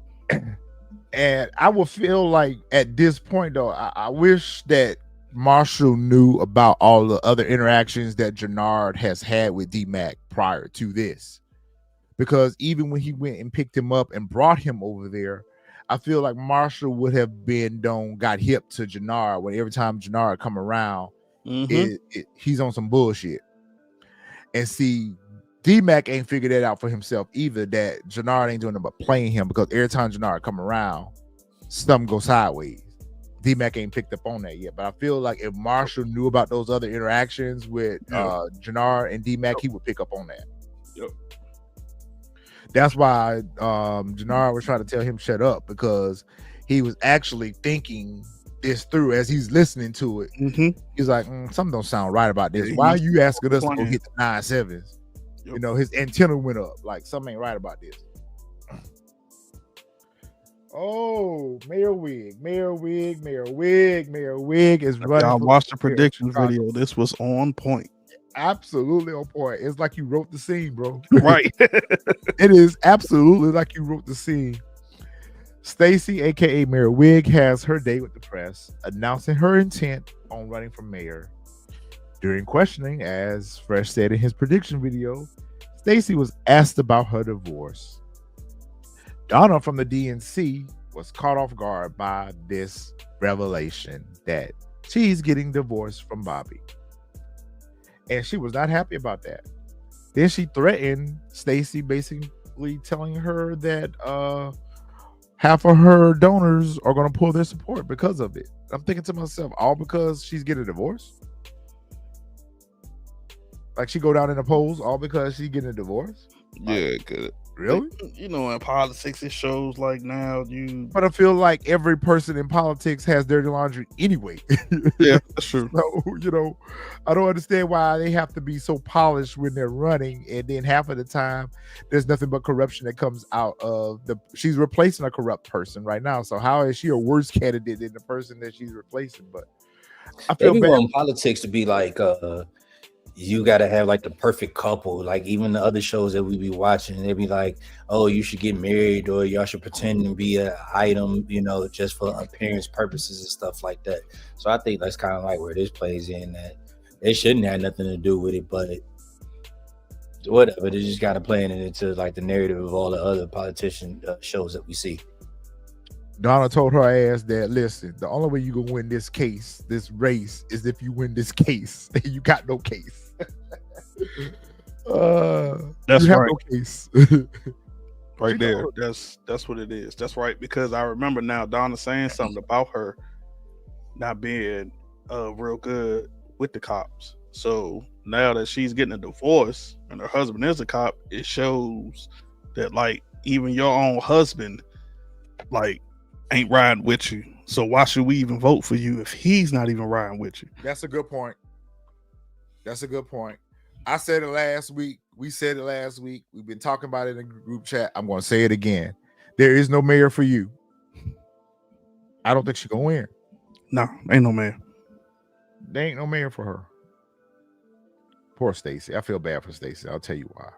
And I would feel like at this point, though, I wish that Marshall knew about all the other interactions that Jenard has had with D-Mac prior to this. Because even when he went and picked him up and brought him over there, I feel like Marshall would have got hip to Jenard when every time Jenard come around, he's on some bullshit. And see, D-Mac ain't figured that out for himself either, that Jenard ain't doing nothing but playing him, because every time Jenard come around, something goes sideways. D-Mac ain't picked up on that yet, but I feel like if Marshall knew about those other interactions with Jenard and D-Mac, he would pick up on that. Yep. That's why Jenard was trying to tell him shut up, because he was actually thinking this through as he's listening to it. He's like, something don't sound right about this. Why are you asking us to go get the 9-7s? Yep. You know, his antenna went up. Like, something ain't right about this. Oh, Mayor Wig is running. I watched the prediction video. This was on point. Absolutely on point. It's like you wrote the scene, bro. Right. It is absolutely like you wrote the scene. Stacy, aka Mayor Wig, has her day with the press, announcing her intent on running for mayor. During questioning, as Fresh said in his prediction video, Stacy was asked about her divorce. Donna from the DNC was caught off guard by this revelation that she's getting divorced from Bobby. And she was not happy about that. Then she threatened Stacy, basically basically telling her that half of her donors are going to pull their support because of it. I'm thinking to myself, all because she's getting a divorce? Like she go down in the polls all because she's getting a divorce? Yeah, good. Really? You know, in politics, it shows like now you. But I feel like every person in politics has dirty laundry anyway. Yeah, that's true. So, you know, I don't understand why they have to be so polished when they're running, and then half of the time there's nothing but corruption that comes out of the. She's replacing a corrupt person right now. So how is she a worse candidate than the person that she's replacing? But I feel They bad. want politics to be like you got to have like the perfect couple. Like even the other shows that we be watching, they be like, oh, you should get married, or y'all should pretend to be an item, you know, just for appearance purposes and stuff like that. So I think that's kind of like where this plays in, that they shouldn't have nothing to do with it, but whatever, they just got to play it into like the narrative of all the other politician shows that we see. Donna told her ass that, listen, the only way you gonna win this case, this race, is if you win this case. You got no case. That's you have right. no case. Right You there. know- That's what it is. That's right. Because I remember now Donna saying something about her not being real good with the cops. So now that she's getting a divorce and her husband is a cop, it shows that like even your own husband like ain't riding with you. So why should we even vote for you if he's not even riding with you? That's a good point. That's a good point. I said it last week. We said it last week. We've been talking about it in the group chat. I'm going to say it again. There is no mayor for you. I don't think she's going to win. No, ain't no man. There ain't no mayor for her. Poor Stacey. I feel bad for Stacey. I'll tell you why.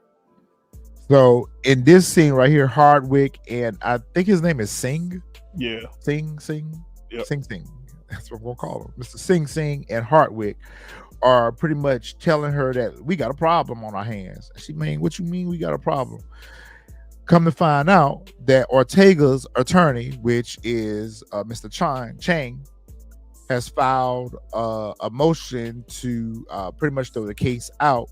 So in this scene right here, Hardwick and I think his name is Singh. Yeah. Singh. Yep. Singh. That's what I'm gonna call him. Mr. Singh and Hardwick are pretty much telling her that we got a problem on our hands. She mean, what you mean we got a problem? Come to find out that Ortega's attorney, which is Mr. Chang, has filed a motion to pretty much throw the case out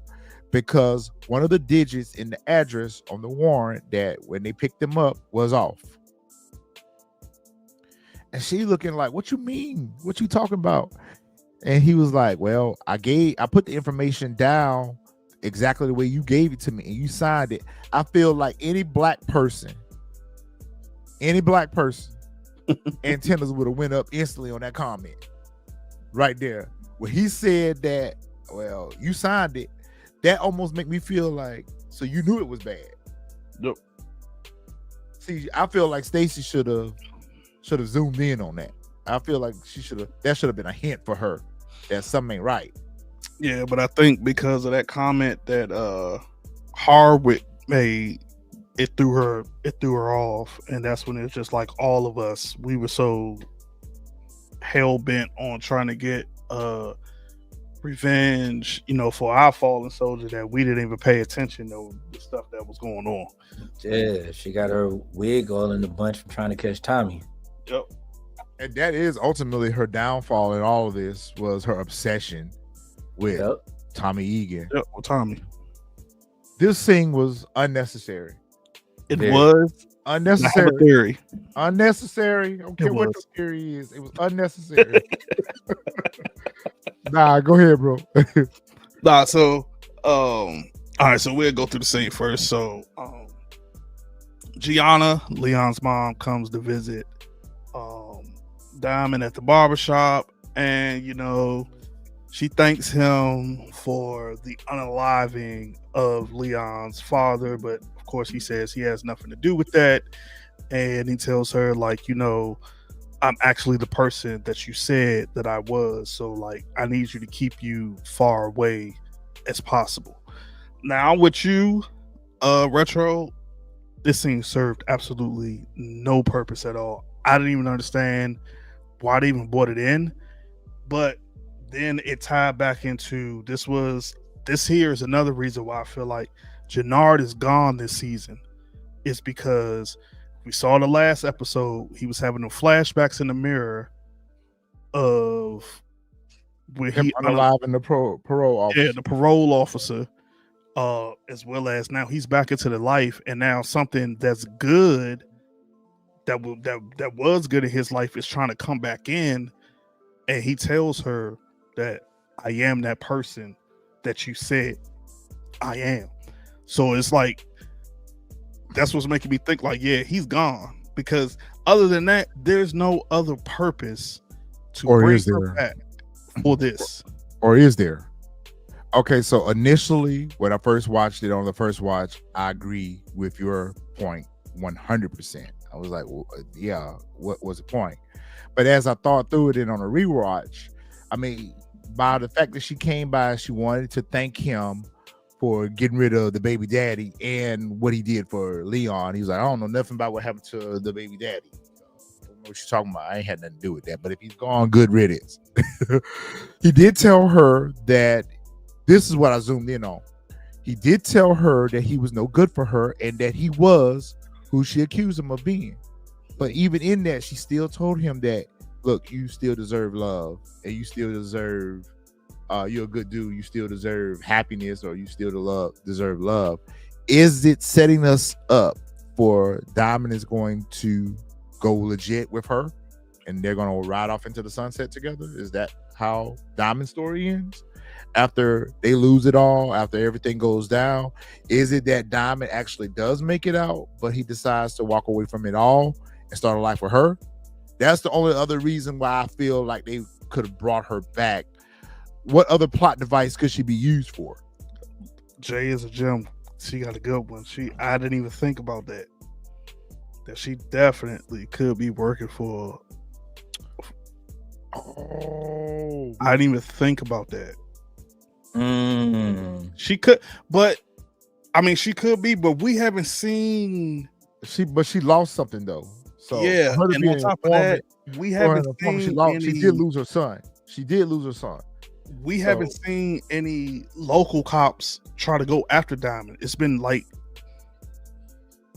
because one of the digits in the address on the warrant that when they picked him up was off. And she looking like, what you mean? What you talking about? And he was like, well, I put the information down exactly the way you gave it to me and you signed it. I feel like any black person antennas would have went up instantly on that comment right there. When he said that, well, you signed it, that almost make me feel like, so you knew it was bad. Yep. See, I feel like Stacey should have zoomed in on that. I feel like that should have been a hint for her that something ain't right. Yeah, but I think because of that comment that Hardwick made, it threw her off, and that's when it's just like all of us, we were so hell bent on trying to get revenge, you know, for our fallen soldier that we didn't even pay attention to the stuff that was going on. Yeah, she got her wig all in the bunch from trying to catch Tommy. Yep. And that is ultimately her downfall in all of this, was her obsession with Tommy Egan. Yep, with Tommy. This thing was unnecessary. It Yeah. was Unnecessary. I have a theory. Unnecessary. I don't care what the was. theory is. It was unnecessary. Nah, go ahead, bro. Nah, so all right, so we'll go through the scene first. So Gianna, Leon's mom, comes to visit Diamond at the barbershop, and you know, she thanks him for the unaliving of Leon's father, but of course he says he has nothing to do with that. And he tells her, like, you know, I'm actually the person that you said that I was, so like I need you to keep you far away as possible. Now with you, Retro, this scene served absolutely no purpose at all. I didn't even understand why they even brought it in, but then it tied back into this here is another reason why I feel like Jenard is gone this season, is because we saw the last episode, he was having the flashbacks in the mirror of when Him he unaliving the parole officer. yeah, the parole officer as well as now he's back into the life, and now something that's good that was good in his life is trying to come back in, and he tells her that I am that person that you said I am. So it's like that's what's making me think like, yeah, he's gone, because other than that, there's no other purpose to bring her back for this. Or is there? Okay, so initially, when I first watched it on the first watch, I agree with your point 100%. I was like, well, yeah, what was the point? But as I thought through it and on a rewatch, I mean, by the fact that she came by, she wanted to thank him for getting rid of the baby daddy and what he did for Leon. He was like, I don't know nothing about what happened to the baby daddy. I don't know what you're talking about. I ain't had nothing to do with that. But if he's gone, good riddance. He did tell her that, this is what I zoomed in on. He did tell her that he was no good for her and that he was who she accused him of being. But even in that, she still told him that, look, you still deserve love, and you still deserve, you're a good dude, you still deserve happiness, or you still deserve love. Is it setting us up for Diamond is going to go legit with her and they're going to ride off into the sunset together? Is that how Diamond's story ends? After they lose it all, after everything goes down, is it that Diamond actually does make it out, but he decides to walk away from it all and start a life with her? That's the only other reason why I feel like they could have brought her back. What other plot device could she be used for? Jay is a gem. She got a good one. I didn't even think about that. That she definitely could be working for. Oh, I didn't even think about that. Mm. She could, but I mean, she could be, but we haven't seen. she lost something though. So Yeah, for her to and be on an top of that, informant, we for her haven't to inform, seen she did lose her son. She did lose her son. We So- haven't seen any local cops try to go after Diamond. It's been like,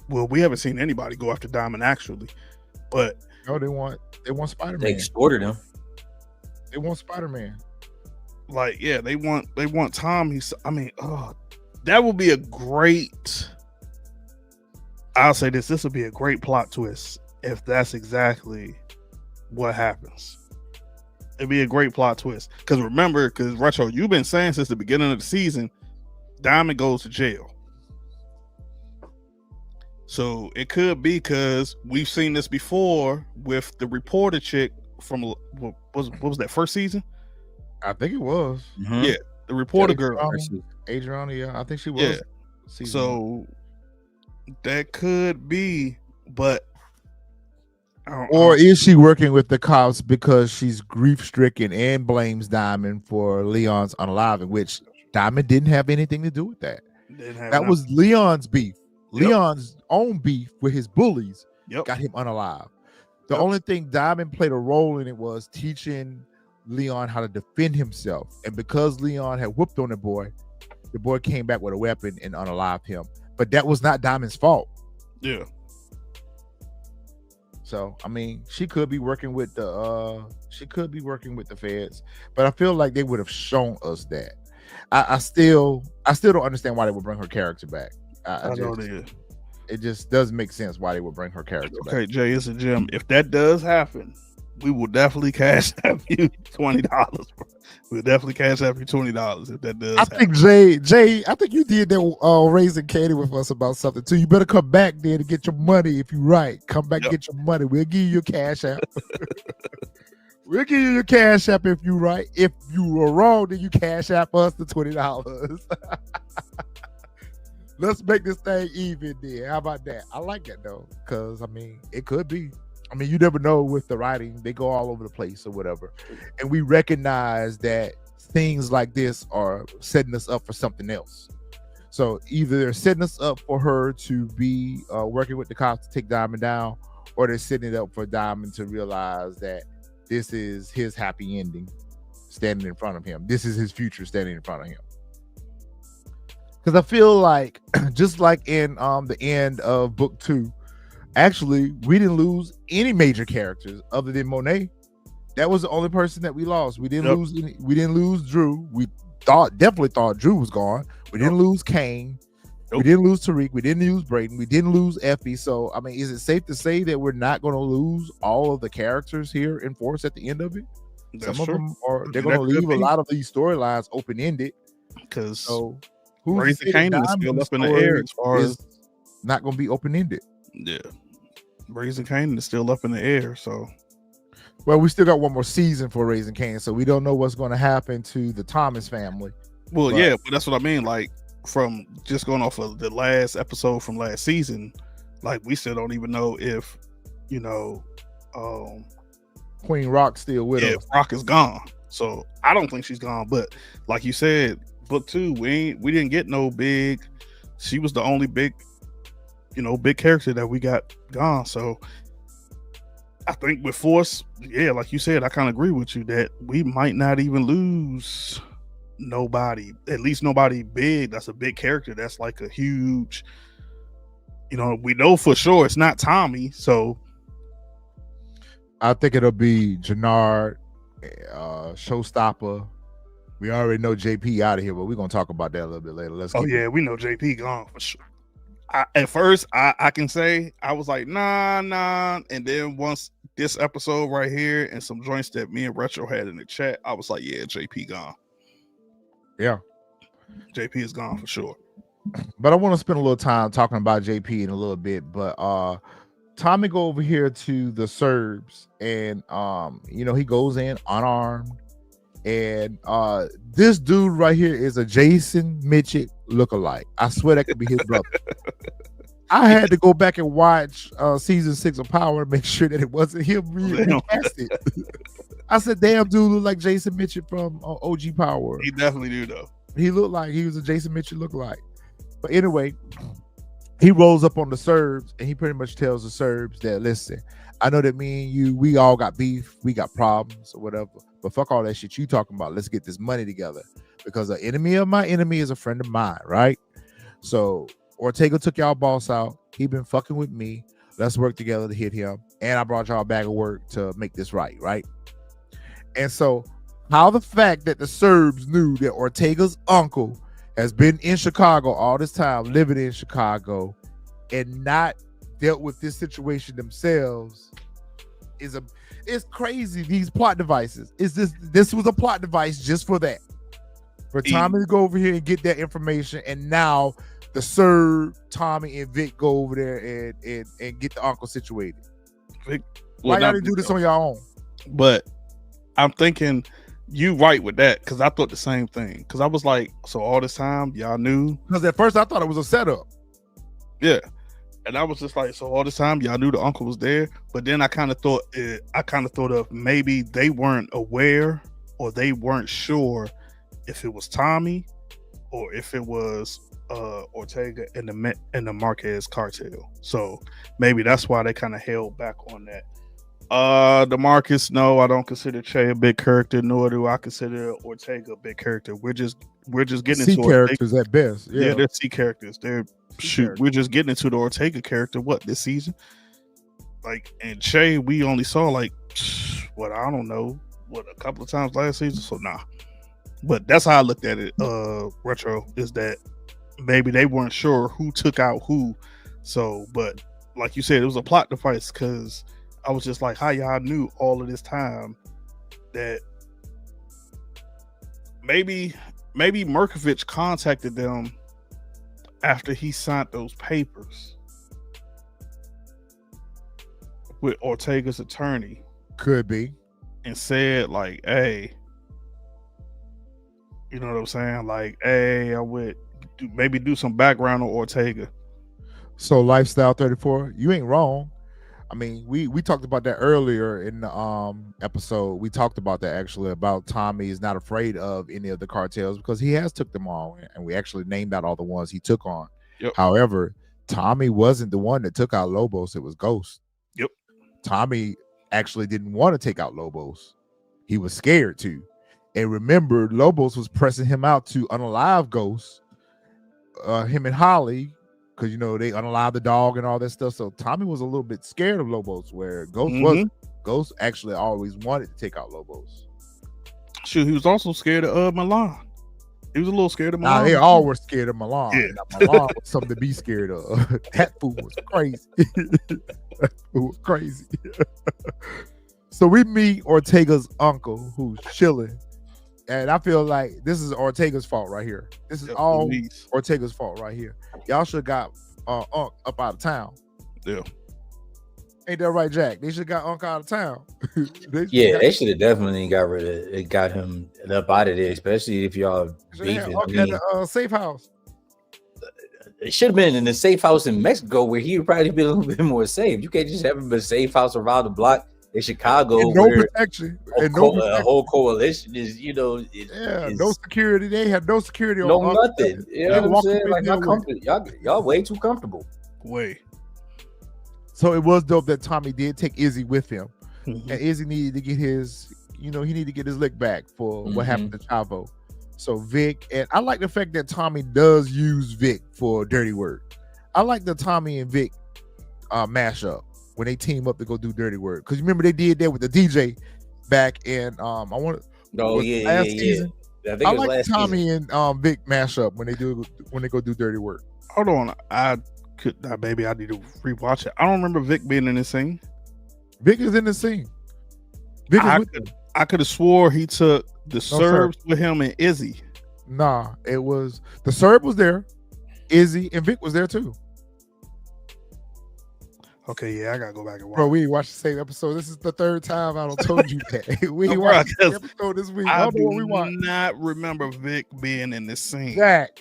well, we haven't seen anybody go after Diamond actually, but No, they want Spider-Man. They extorted him. They want Spider-Man. like, yeah, they want Tom. That would be a great. I'll say this will be a great plot twist if that's exactly what happens. It'd be a great plot twist. Because Retro, you've been saying since the beginning of the season, Diamond goes to jail. So it could be because we've seen this before with the reporter chick from what was that, first season? I think it was. Mhm. Yeah, the reporter girl. Adriana, yeah, I think she was. Yeah. Season So that could be, but or is she working with the cops because she's grief-stricken and blames Diamond for Leon's unaliving, which Diamond didn't have anything to do with that. That was Leon's beef. Yep. Leon's own beef with his bullies Yep. got him unalive. The Yep. only thing Diamond played a role in it was teaching Leon how to defend himself. And because Leon had whooped on the boy came back with a weapon and unalived him. But that was not Diamond's fault. Yeah. So I mean, she could be working with the feds, but I feel like they would have shown us that. I still don't understand why they would bring her character back. It just doesn't make sense why they would bring her character back. Okay, Jay, it's a gem. If that does happen, we will definitely cash out you $20. We'll definitely cash out you $20 if that does happen. think Jay, I think you did that raising candy with us about something too. You better come back there to get your money if you're right. Come back, Yep. Get your money. We'll give you your cash app. We'll give you your cash app if you're right. If you are wrong, then you cash app us the $20. Let's make this thing even then. How about that? I like that though, because I mean, it could be. I mean, you never know with the writing, they go all over the place or whatever. And we recognize that things like this are setting us up for something else. So either they're setting us up for her to be working with the cops to take Diamond down, or they're setting it up for Diamond to realize that this is his happy ending standing in front of him. This is his future standing in front of him. Because I feel like, just like in the end of book 2, actually, we didn't lose any major characters other than Monet. That was the only person that we lost. We didn't lose any. We didn't lose Drew. We definitely thought Drew was gone. We didn't lose Kane. Nope. We didn't lose Tariq. We didn't lose Brayden. We didn't lose Effie. So, I mean, is it safe to say that we're not going to lose all of the characters here in Force at the end of it? That's Some true. of them are. They're That going to could leave a be. lot of these storylines open ended. Because So, who's to Raising say that Kanan is still Diamond's up in the air story as far as is not going to be open ended? yeah, Raising Kanan is still up in the air. So Well, we still got one more season for Raising Cain, so we don't know what's going to happen to the Thomas family. well, But- yeah, but that's what I mean. Like from just going off of the last episode from last season, like we still don't even know if Queen Rock's still with us. Rock is gone. So I don't think she's gone. But like you said, book 2, we didn't get no big. She was the only big character that we got gone. So I think with Force, yeah, like you said, I kind of agree with you that we might not even lose nobody, at least nobody big. That's a big character. That's like a huge, we know for sure it's not Tommy. So I think it'll be Jenard, Showstopper. We already know JP out of here, but we're gonna talk about that a little bit later. Let's. oh keep yeah, we know JP gone for sure. At first, I can say I was like nah, and then once this episode right here and some joints that me and Retro had in the chat, I was like, yeah, JP gone. Yeah, JP is gone for sure. But I want to spend a little time talking about JP in a little bit. But Tommy go over here to the Serbs, and he goes in unarmed, and this dude right here is a Jason Mitchell lookalike. I swear that could be his brother. I had to go back and watch season 6 of Power and make sure that it wasn't him recasted. I said, damn, dude look like Jason Mitchell from OG Power. He definitely do though. He looked like he was a Jason Mitchell lookalike. But anyway, he rolls up on the Serbs and he pretty much tells the Serbs that, listen, I know that me and you, we all got beef, we got problems or whatever, but fuck all that shit you talking about. Let's get this money together, because the enemy of my enemy is a friend of mine, right? So Ortega took y'all boss out. He been fucking with me. Let's work together to hit him. And I brought y'all a bag of work to make this right? And so how the fact that the Serbs knew that Ortega's uncle has been in Chicago all this time, living in Chicago, and not dealt with this situation themselves it's crazy. These plot devices. This was a plot device just for that. For Tommy to go over here and get that information, and now the Serb, Tommy, and Vic go over there and get the uncle situated. Vic, why y'all didn't do this on your own? But I'm thinking you right with that, because I thought the same thing. Because I was like, so all this time y'all knew? Because at first I thought it was a setup. Yeah. And I was just like, so all this time y'all knew the uncle was there, but then I kind of thought of maybe they weren't aware or they weren't sure if it was Tommy or if it was Ortega and the Marquez cartel. So maybe that's why they kind of held back on that. The Marcus, no, I don't consider Che a big character, nor do I consider Ortega a big character. We're just getting C into characters at best. Yeah, they're C characters. We're just getting into the Ortega character. What, this season? Like, and Che, we only saw like I don't know, a couple of times last season. So nah. But that's how I looked at it. Retro is that maybe they weren't sure who took out who. So, but like you said, it was a plot device, because I was just like, how y'all knew all of this time that maybe Merkovich contacted them after he signed those papers with Ortega's attorney. Could be. And said like, hey, you know what I'm saying? Like, hey, I would maybe do some background on Ortega. So Lifestyle 34, you ain't wrong. I mean, we talked about that earlier in the episode. We talked about that actually, about Tommy is not afraid of any of the cartels because he has took them all, and we actually named out all the ones he took on. Yep. However, Tommy wasn't the one that took out Lobos. It was Ghost. Yep. Tommy actually didn't want to take out Lobos. He was scared to. And remember, Lobos was pressing him out to unalive Ghost, him and Holly, because they unalive the dog and all that stuff. So Tommy was a little bit scared of Lobos, where Ghost wasn't. Ghost actually always wanted to take out Lobos. Shoot, he was also scared of Milan. He was a little scared of Nah, Milan. they all were scared of Milan. Yeah. Now, Milan was something to be scared of. That fool was crazy. That fool was crazy. So we meet Ortega's uncle, who's chilling, and I feel like this is Ortega's fault right here. This is Yeah, all Luis. Ortega's fault right here. Y'all should have got Unc up out of town. Yeah. Ain't that right, Jack? They should have got Unc out of town. They should have definitely got him up out of there, especially if y'all beefing. Unc at the safe house. It should have been in the safe house in Mexico where he would probably be a little bit more safe. You can't just have him in a safe house around the block in Chicago. And no where protection. a And no protection. whole coalition is, No security. They had no security. no on nothing. You know what I'm saying? Like y'all way too comfortable. Way. So it was dope that Tommy did take Izzy with him, Mhm. and Izzy needed to get his, he needed to get his lick back for what happened to Chavo. So Vic, and I like the fact that Tommy does use Vic for dirty work. I like the Tommy and Vic mashup when they team up to go do dirty work. Because remember they did that with the DJ back in last season. I think I it was like last Tommy season. and Vic mashup when they go do dirty work. Hold on. Baby, I need to rewatch it. I don't remember Vic being in this scene. Vic is in the scene. Vic is with them. I could have swore he took the sir. Serbs with him and Izzy. Nah, it was the Serb was there, Izzy and Vic was there too. Okay, yeah, I gotta go back and watch. Bro, we watched the same episode. This is the third time I don't told you that. We No, watched bro, the episode this week. I I don't know what we do watched. not remember Vic being in this scene. Jack.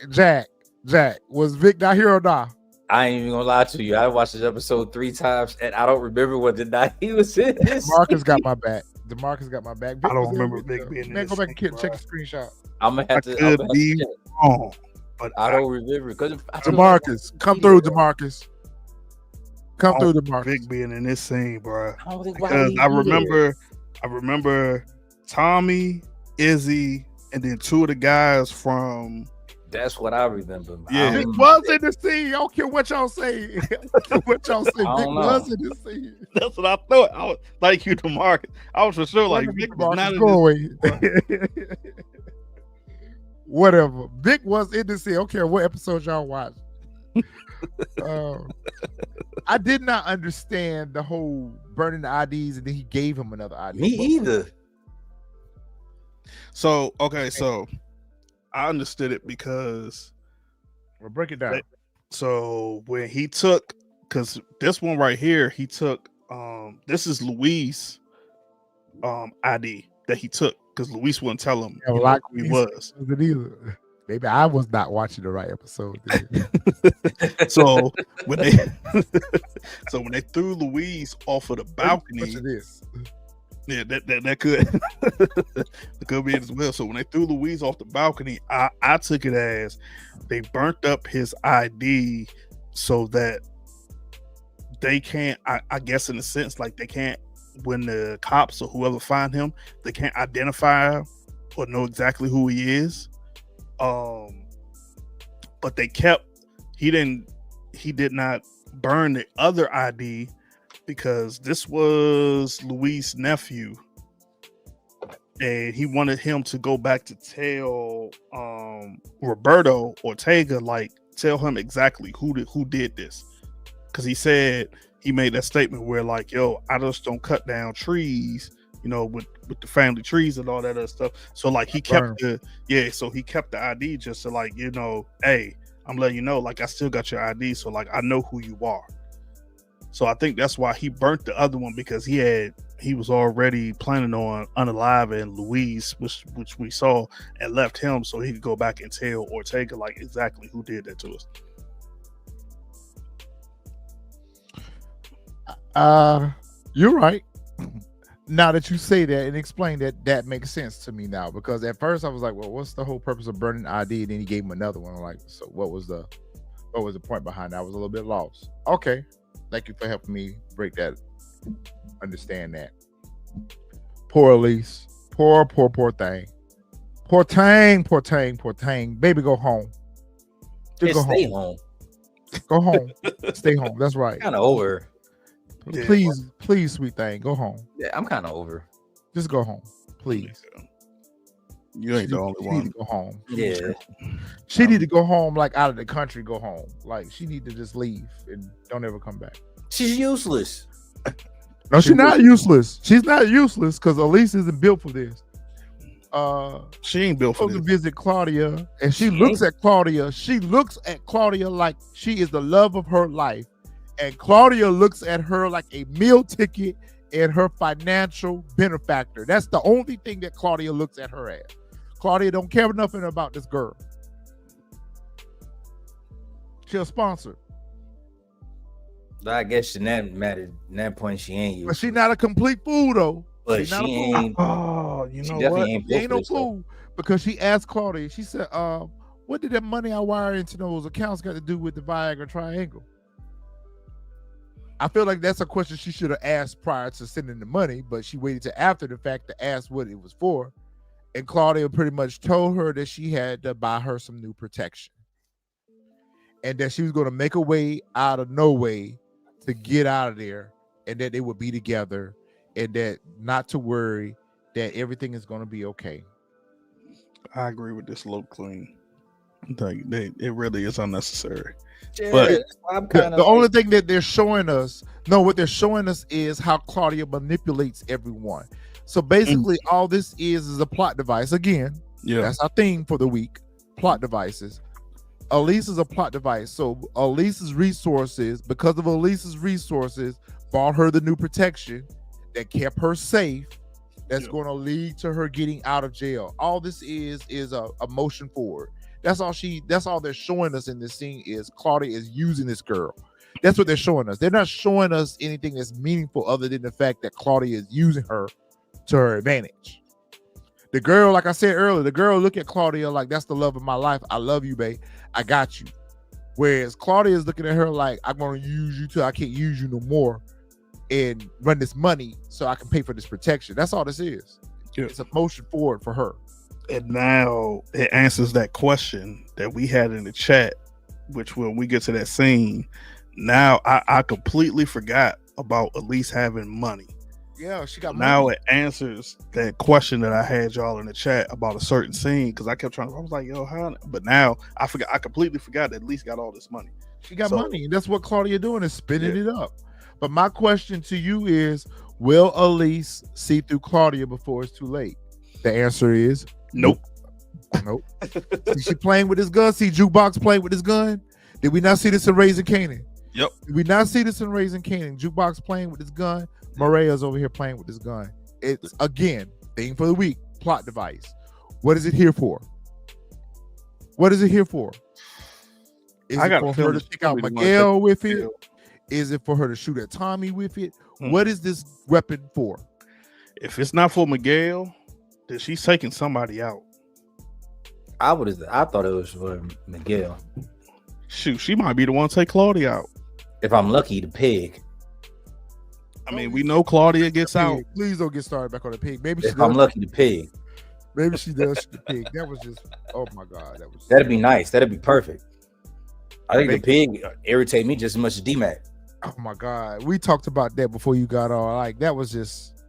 Was Vic not here or not? I ain't even gonna lie to you. I watched this episode 3 times and I don't remember what the night he was in this. Marcus got my back. DeMarcus got my back. Vic I don't was there remember with Vic them. being in Man, this go back and scene, check bro. the screenshot. I'm gonna I have to. could be wrong, but I don't remember because DeMarcus, come through, DeMarcus. Come through, DeMarcus. Vic being in this scene, bro. I don't think why Because he I here. remember Tommy, Izzy, and then 2 of the guys from. That's what I remember. Yeah. Vic was in the scene. I don't care what y'all say. I don't care what y'all say. I Vic don't know. was in the scene. That's what I thought. I was like you, DeMarcus. I was for sure like Vic was not in Go this. away. Whatever. Vic was in the scene. I don't care what episode y'all watch. I did not understand the whole burning the IDs and then he gave him another ID. Me either. So I understood it because Well, break it down. so when he took, because this one right here, he took this is Luis ID that he took because Luis wouldn't tell him Yeah, who like he Luis was. wasn't either. Maybe I was not watching the right episode. So when they threw Luis off of the balcony, Much of this. yeah, that could it could be it as well. So when they threw Luis off the balcony, I took it as they burnt up his ID so that they can't. I guess in a sense, like they can't, when the cops or whoever find him, they can't identify or know exactly who he is. But they kept. He did not burn the other ID because this was Luis' nephew, and he wanted him to go back to tell Roberto Ortega, like tell him exactly who did this, because he said he made that statement where like, yo, I just don't cut down trees, with the family trees and all that other stuff. So like he kept he kept the ID just to like, hey, I'm letting you know, like I still got your ID, so like I know who you are. So I think that's why he burnt the other one, because he was already planning on unaliving Luis, which we saw, and left him so he could go back and tell Ortega like exactly who did that to us. You're right. Now that you say that and explain that, that makes sense to me now, because at first I was like, well, what's the whole purpose of burning ID? And then he gave him another one. I'm like, so what was the point behind that? I was a little bit lost. Okay. Thank you for helping me understand that. Poor Elise. Poor thing. Poor thing. Baby, go home. Just Stay home. Go home. Stay home. That's right. Kind of over. Yeah. Please, sweet thing, go home. Yeah, I'm kind of over. Just go home, please. You ain't the only She need one. to go home. Yeah. She need to go home, like out of the country. Go home, like she need to just leave and don't ever come back. She's useless. No, she's not useless. She's not useless because Elise isn't built for this. She ain't built for To this. visit Claudia, and she looks at Claudia. She looks at Claudia like she is the love of her life, and Claudia looks at her like a meal ticket and her financial benefactor. That's the only thing that Claudia looks at her as. Claudia don't care nothing about this girl. She'll sponsor, I guess in that point she ain't but useless. she's not a complete fool though. But She's she not a fool. ain't. Oh, you She know definitely what? ain't She built ain't for no this stuff. fool because she asked Claudia. She said, "What did that money I wired into those accounts got to do with the Viagra triangle?" I feel like that's a question she should have asked prior to sending the money, but she waited to after the fact to ask what it was for. And Claudia pretty much told her that she had to buy her some new protection, and that she was going to make a way out of no way to get out of there, and that they would be together, and that not to worry, that everything is going to be okay. I agree with this low clean. Like it really is unnecessary. Yeah, But- I'm The, kind the of only thing that they're showing us, no, what they're showing us is how Claudia manipulates everyone. So basically, all this is a plot device. Again, Yeah. that's our theme for the week: plot devices. Elise is a plot device. So Elise's resources, because of Elise's resources, bought her the new protection that kept her safe. That's Yeah. going to lead to her getting out of jail. All this is a motion forward. That's all they're showing us in this scene is Claudia is using this girl. That's what they're showing us. They're not showing us anything that's meaningful other than the fact that Claudia is using her to her advantage. The girl, like I said earlier, the girl look at Claudia like that's the love of my life. I love you, babe. I got you. Whereas Claudia is looking at her like I'm going to use you till I can't use you no more and run this money so I can pay for this protection. That's all this is. Yeah. It's a motion forward for her. And now it answers that question that we had in the chat, which when we get to that scene, now I completely forgot about Elise having money. Yeah, she got Now money. it answers that question that I had y'all in the chat about a certain scene because I kept trying. I was like, "Yo, how?" But now I forgot. I completely forgot that Elise got all this money. She got So- money, and that's what Claudia doing is spinning it up. But my question to you is, will Elise see through Claudia before it's too late? The answer is Nope. nope. See, she playing with his gun. See Jukebox playing with his gun. Did we not see this in Raising Canaan? Yep. Did we not see this in Raising Canaan? Jukebox playing with his gun. Maria's over here playing with his gun. It's again thing for the week. Plot device. What is it here for? What is it here for? Is I it got for a her feeling to she's take out gonna be the one Miguel with take- it? Is it for her to shoot at Tommy with it? Hmm. What is this weapon for? If it's not for Miguel, then she's taking somebody out. I thought it was for Miguel. Shoot, she might be the one to take Claudia out. If I'm lucky, the pig. I mean, we know Claudia gets out. Pig. Please don't get started back on the pig. Maybe she If I'm does. lucky, the pig. Maybe she does shoot the pig. That was just, oh my god, that was. That'd be nice. That'd be perfect. I think the Make- pig irritate me just as much as D-Mac. Oh my god, we talked about that before you got on. Like that was just,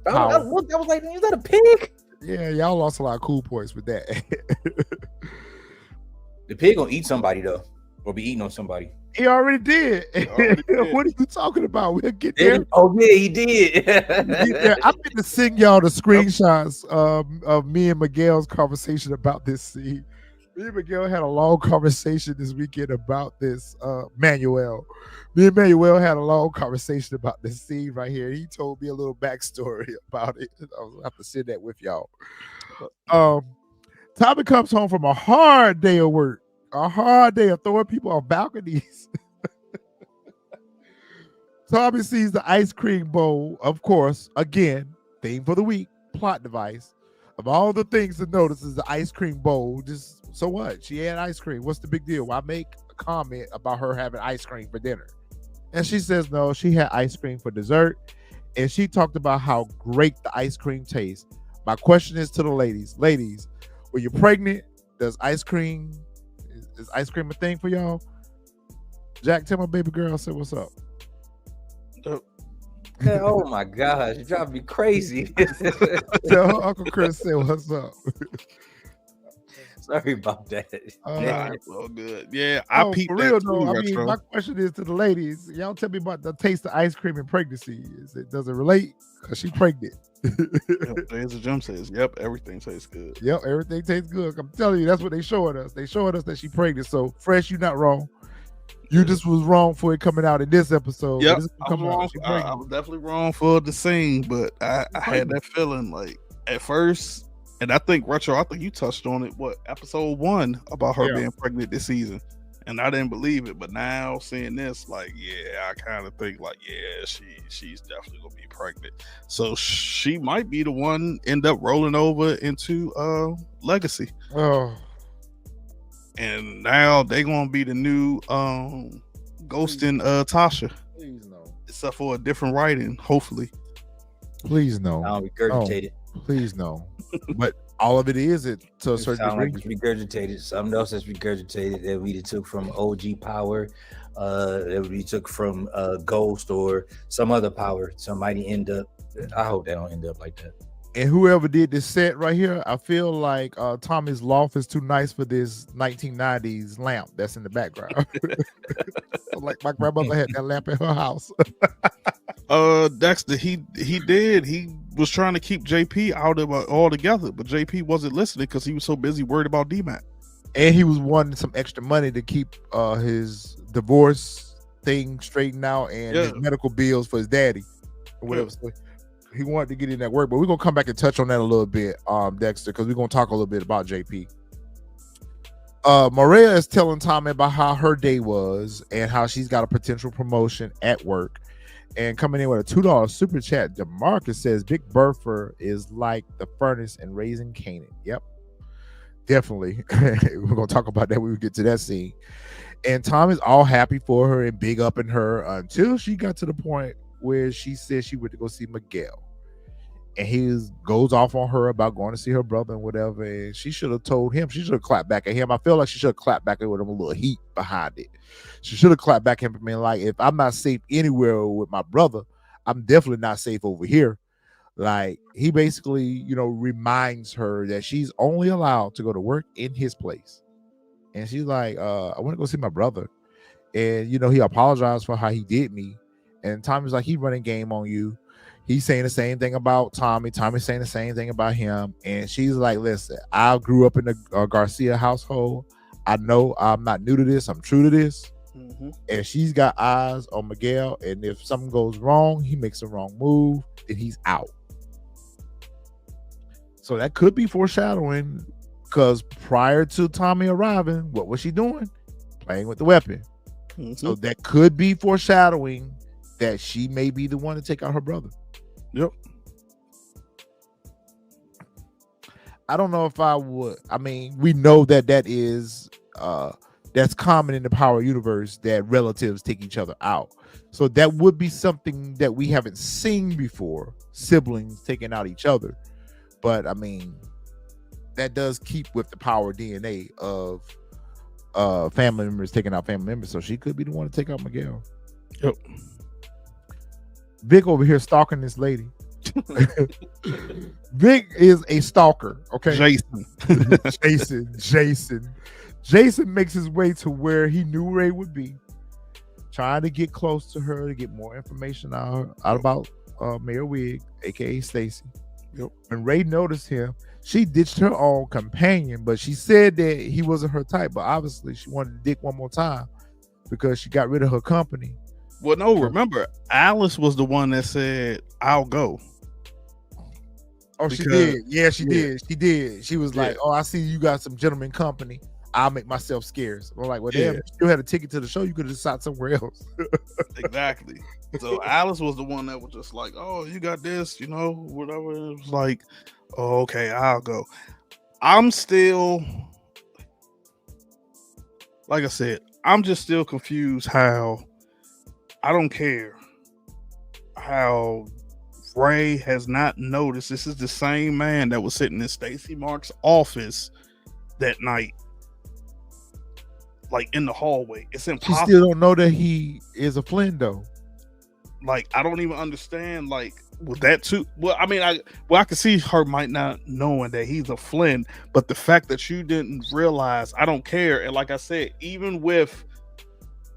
I was like, is that a pig? yeah, y'all lost a lot of cool points with that. The pig gonna eat somebody though, or be eating on somebody. He already did. already did. What are you talking about? We'll get there. Oh yeah, he did. Yeah, I'm going to sing y'all the screenshots of me and Miguel's conversation about this scene. Me and Miguel had a long conversation this weekend about this. Manuel. Me and Manuel had a long conversation about this scene right here. He told me a little backstory about it. I'll have to share that with y'all. Tommy comes home from a hard day of work, a hard day of throwing people off balconies. Tommy sees the ice cream bowl, of course, again, theme for the week, plot device. Of all the things to notice is the ice cream bowl. Just so what? She had ice cream. What's the big deal? Why make a comment about her having ice cream for dinner? And she says no, she had ice cream for dessert. And she talked about how great the ice cream tastes. My question is to the ladies. Ladies, when you're pregnant, is ice cream a thing for y'all? Jack, tell my baby girl, say what's up. Oh my gosh, you drive me crazy. Tell Uncle Chris say what's up. Sorry about that. Nah, it's all good. Yeah, I Oh, peeped for that real too, though. I mean, Retro. my question is to the ladies: y'all tell me about the taste of ice cream in pregnancy. Does it relate? Cause she pregnant. There's a Jim says, "Yep, everything tastes good." Yep, everything tastes good. I'm telling you, that's what they showing us. They showing us that she pregnant. So Fresh, you're not wrong. You just was wrong for it coming out in this episode. Yep, But it's I was coming out. wrong. She I pregnant. was definitely wrong for the scene, but I had that feeling like at first, and I think Retro. I think you touched on it. What episode 1 about her being pregnant this season, and I didn't believe it. But now seeing this, like, yeah, I kind of think like, yeah, she's definitely gonna be pregnant. So she might be the one end up rolling over into Legacy. Oh, And now they're gonna be the new Ghost and Tasha, please no. except for a different writing, hopefully. Please no. I'll regurgitate it. Please no. But all of it is it to a It certain sound like degree. it's regurgitated. Something else that's regurgitated that we took from OG power, that we took from Ghost or some other power. Somebody end up. I hope they don't end up like that. And whoever did this set right here, I feel like Tommy's loft is too nice for this 1990s lamp that's in the background. Like my grandmother had that lamp in her house. Dexter, he was trying to keep JP out of all together, but JP wasn't listening because he was so busy worried about DMAT. And he was wanting some extra money to keep his divorce thing straightened out and his medical bills for his daddy or whatever. So he wanted to get in that work, but we're gonna come back and touch on that a little bit, Dexter, because we're gonna talk a little bit about JP. Maria is telling Tommy about how her day was and how she's got a potential promotion at work. And coming in with a $2 super chat, DeMarcus says Big Bertha is like the furnace in Raising Canaan. Yep, definitely. We're gonna talk about that when we get to that scene. And Tom is all happy for her and big up in her until she got to the point where she said she went to go see Miguel. And he goes off on her about going to see her brother and whatever. And she should have told him. She should have clapped back at him. I feel like she should have clapped back with him a little heat behind it. She should have clapped back at him and been like, if I'm not safe anywhere with my brother, I'm definitely not safe over here. Like, he basically, reminds her that she's only allowed to go to work in his place. And she's like, I want to go see my brother. And, he apologized for how he did me. And Tommy's like, he running game on you. He's saying the same thing about Tommy. Tommy's saying the same thing about him. And she's like, listen, I grew up in the Garcia household. I know I'm not new to this. I'm true to this. Mm-hmm. And she's got eyes on Miguel. And if something goes wrong, he makes a wrong move, then he's out. So that could be foreshadowing, because prior to Tommy arriving, what was she doing? Playing with the weapon. Mm-hmm. So that could be foreshadowing that she may be the one to take out her brother. Yep. I don't know if I would. I mean, we know that is that's common in the Power universe, that relatives take each other out. So that would be something that we haven't seen before, siblings taking out each other. But I mean, that does keep with the Power DNA of family members taking out family members. So she could be the one to take out Miguel. Yep. Vic over here stalking this lady. Vic is a stalker. Okay. Jason makes his way to where he knew Ray would be, trying to get close to her to get more information out about Mayor Wig, aka Stacy. Yep. When Ray noticed him, she ditched her own companion, but she said that he wasn't her type. But obviously, she wanted to dick one more time because she got rid of her company. Well, no, remember, Alice was the one that said, I'll go. Oh, she did. Yeah, she did. She did. She was like, oh, I see you got some gentleman company. I'll make myself scarce. I'm like, well, damn, you still had a ticket to the show. You could have decided somewhere else. Exactly. So Alice was the one that was just like, oh, you got this, whatever. It was like, oh, okay, I'll go. I'm still, like I said, I'm just still confused how, I don't care how Ray has not noticed this is the same man that was sitting in Stacey Mark's office that night, like in the hallway. It's impossible. She still don't know that he is a Flynn, though. Like, I don't even understand, like, with that too. Well, I mean, I can see her might not knowing that he's a Flynn, but the fact that you didn't realize, I don't care. And like I said, even with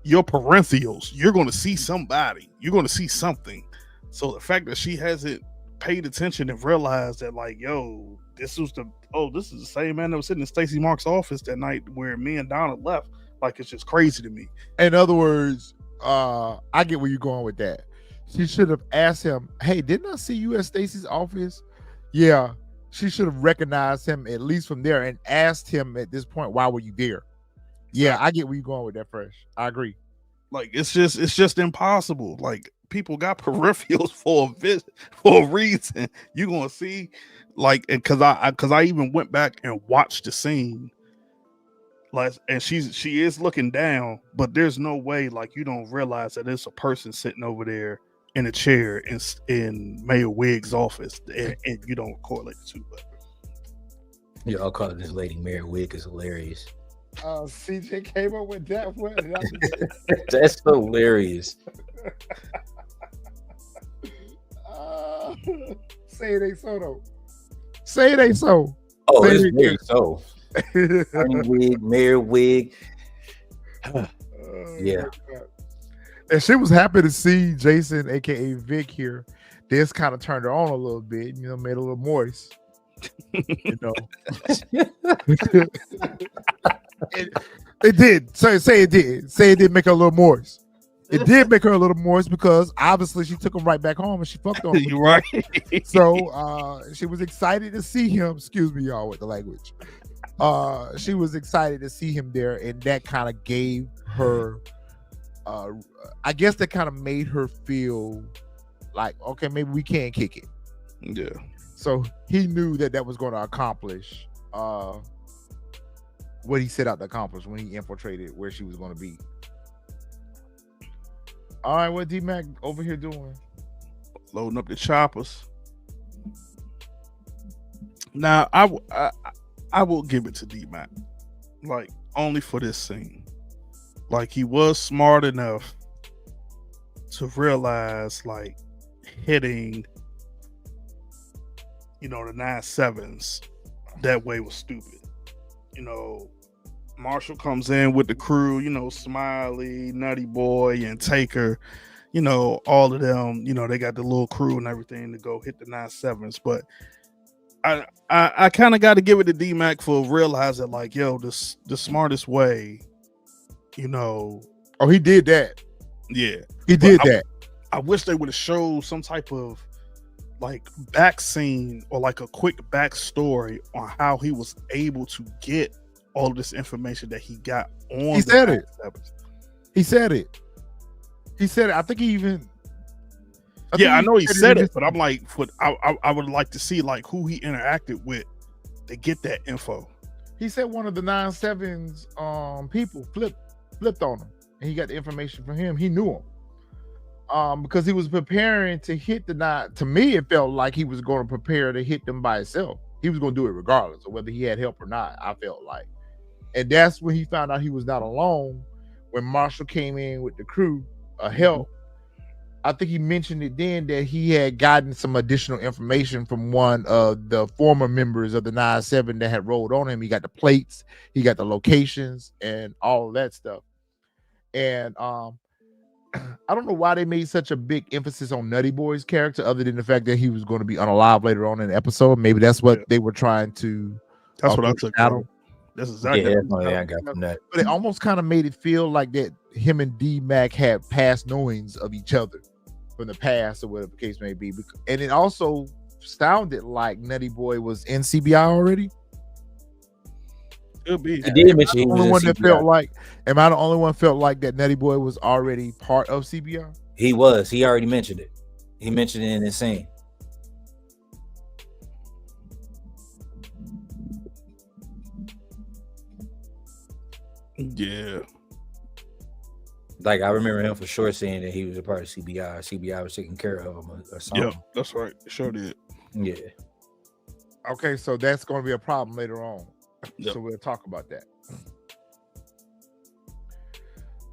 your parentheals, you're going to see somebody, you're going to see something. So the fact that she hasn't paid attention and realized that, like, yo, this is the same man that was sitting in Stacey Mark's office that night where me and Donna left. Like, it's just crazy to me. In other words, I get where you're going with that. She should have asked him, hey, didn't I see you at Stacey's office? Yeah. She should have recognized him at least from there and asked him at this point, why were you there? Yeah, I get where you're going with that, Fresh. I agree. Like, it's just impossible. Like, people got peripherals for a reason. You're gonna see, like, and because I even went back and watched the scene. Like, and she is looking down, but there's no way, like, you don't realize that it's a person sitting over there in a chair in Mayor Wigg's office, and you don't correlate the two. But yeah, I'll call this lady Mayor Wig is hilarious. CJ came up with that one. That's hilarious. Say it ain't so though. Say it ain't so. Oh, Say it's it very so. Wig, Mayor Wig. Yeah. And she was happy to see Jason, aka Vic, here. This kind of turned her on a little bit, you know, made her a little moist. You know. It did. Say it did. Say it did make her a little moist. It did make her a little moist because obviously she took him right back home and she fucked on him. You're right. So she was excited to see him. Excuse me, y'all, with the language. She was excited to see him there, and that kind of gave her I guess that kind of made her feel like, okay, maybe we can kick it. Yeah. So he knew that was going to accomplish what he set out to accomplish when he infiltrated where she was going to be. All right, what D-Mac over here doing? Loading up the choppers. Now, I will give it to D-Mac, like, only for this scene. Like, he was smart enough to realize, like, hitting, you know, the 9/7s that way was stupid. You know, Marshall comes in with the crew, you know, Smiley, Nutty Boy, and Taker, you know, all of them, you know, they got the little crew and everything to go hit the 9/7s. But I kind of got to give it to D-Mac for realizing, like, yo, the smartest way, you know. Oh, he did that. Yeah. He did that. I wish they would have showed some type of, like, back scene or like a quick backstory on how he was able to get all of this information that he got on. He said it. He said it. He said it. I think he even. I know he said it, but I'm like, I would like to see, like, who he interacted with to get that info. He said one of the 9/7s people flipped on him, and he got the information from him. He knew him because he was preparing to hit the 9. To me, it felt like he was going to prepare to hit them by himself. He was going to do it regardless of whether he had help or not. I felt like, and that's when he found out he was not alone. When Marshall came in with the crew help. I think he mentioned it then that he had gotten some additional information from one of the former members of the 9/7 that had rolled on him. He got the plates, he got the locations, and all of that stuff. And I don't know why they made such a big emphasis on Nutty Boy's character, other than the fact that he was going to be unalive later on in the episode. Maybe that's what they were trying to. That's what I took out of. That's exactly what I got from that. But it almost kind of made it feel like that him and D-Mac had past knowings of each other from the past or whatever the case may be. And it also sounded like Nutty Boy was in CBI already. Could be. He did mention he was Am I the only one felt like that Nutty Boy was already part of CBI? He was. He already mentioned it. He mentioned it in his scene. Yeah. Like, I remember him for sure saying that he was a part of CBI. CBI was taking care of him or something. Yeah, that's right. Sure did. Yeah. Okay, so that's going to be a problem later on. Yep. So we'll talk about that.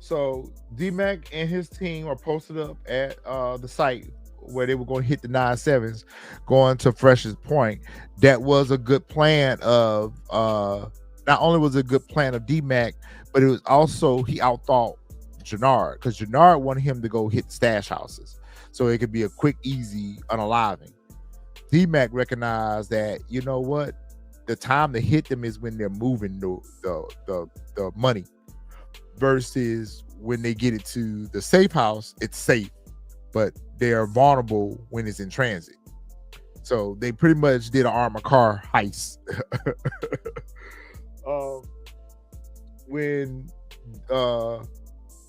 So D-Mac and his team are posted up at the site where they were going to hit the 9-7s, going to Fresh's point. That was a good plan of not only was it a good plan of D-Mac, but it was also he outthought Jenard, because Jenard wanted him to go hit stash houses so it could be a quick, easy unaliving. D-Mac recognized that, you know what, the time to hit them is when they're moving the money, versus when they get it to the safe house, it's safe, but they are vulnerable when it's in transit. So they pretty much did an armored car heist. When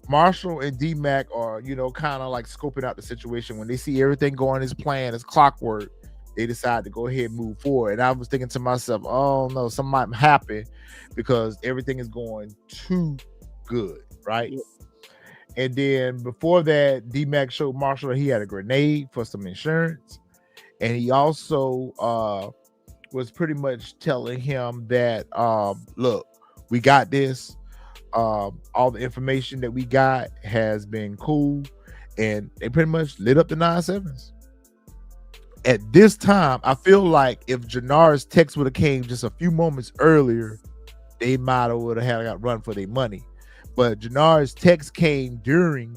Marshall and D-Mac are, kind of like scoping out the situation, when they see everything going as planned, as clockwork, they decide to go ahead and move forward. And I was thinking to myself, oh no, something might happen because everything is going too good, right? Yep. And then before that, D-Mac showed Marshall that he had a grenade for some insurance. And he also was pretty much telling him that, look, we got this. All the information that we got has been cool. And they pretty much lit up the 9-7s. At this time, I feel like if Jenard's text would have came just a few moments earlier, they might have would have got run for their money. But Jenard's text came during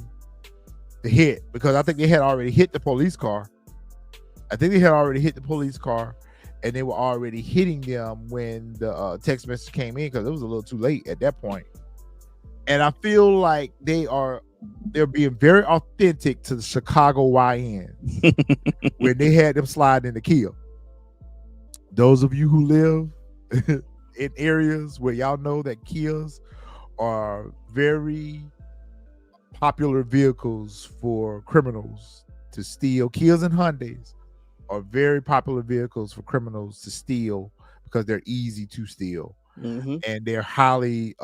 the hit, because I think they had already hit the police car. And they were already hitting them when the text message came in, because it was a little too late at that point. And I feel like they're being very authentic to the Chicago YN when they had them slide in the kill. Those of you who live in areas where y'all know that Kias are very popular vehicles for criminals to steal. Kias and Hyundais are very popular vehicles for criminals to steal because they're easy to steal. Mm-hmm. And they're highly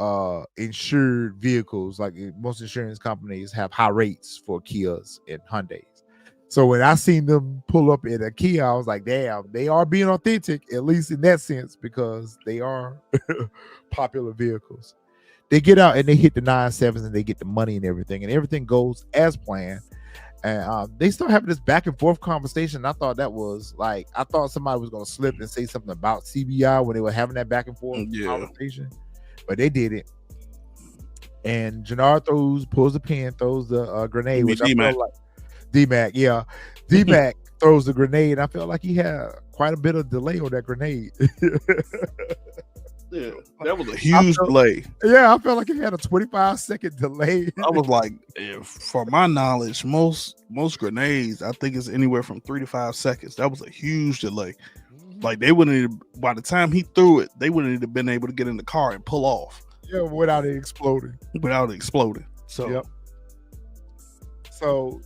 insured vehicles. Like most insurance companies have high rates for Kias and Hyundais. So when I seen them pull up in a Kia, I was like, damn, they are being authentic, at least in that sense, because they are popular vehicles. They get out and they hit the 9-7s and they get the money and everything goes as planned. And they start having this back and forth conversation. I thought somebody was going to slip and say something about CBI when they were having that back and forth conversation, but they didn't. And Jenard pulls the pin, throws the grenade, which I feel like D-Mac, D-Mac throws the grenade. And I felt like he had quite a bit of delay on that grenade. Yeah, that was a huge delay. Yeah, I felt like it had a 25-second delay. I was like, for my knowledge, most grenades, I think it's anywhere from 3 to 5 seconds. That was a huge delay. Like they wouldn't, by the time he threw it, they wouldn't have been able to get in the car and pull off. Yeah, without it exploding. So, yep. So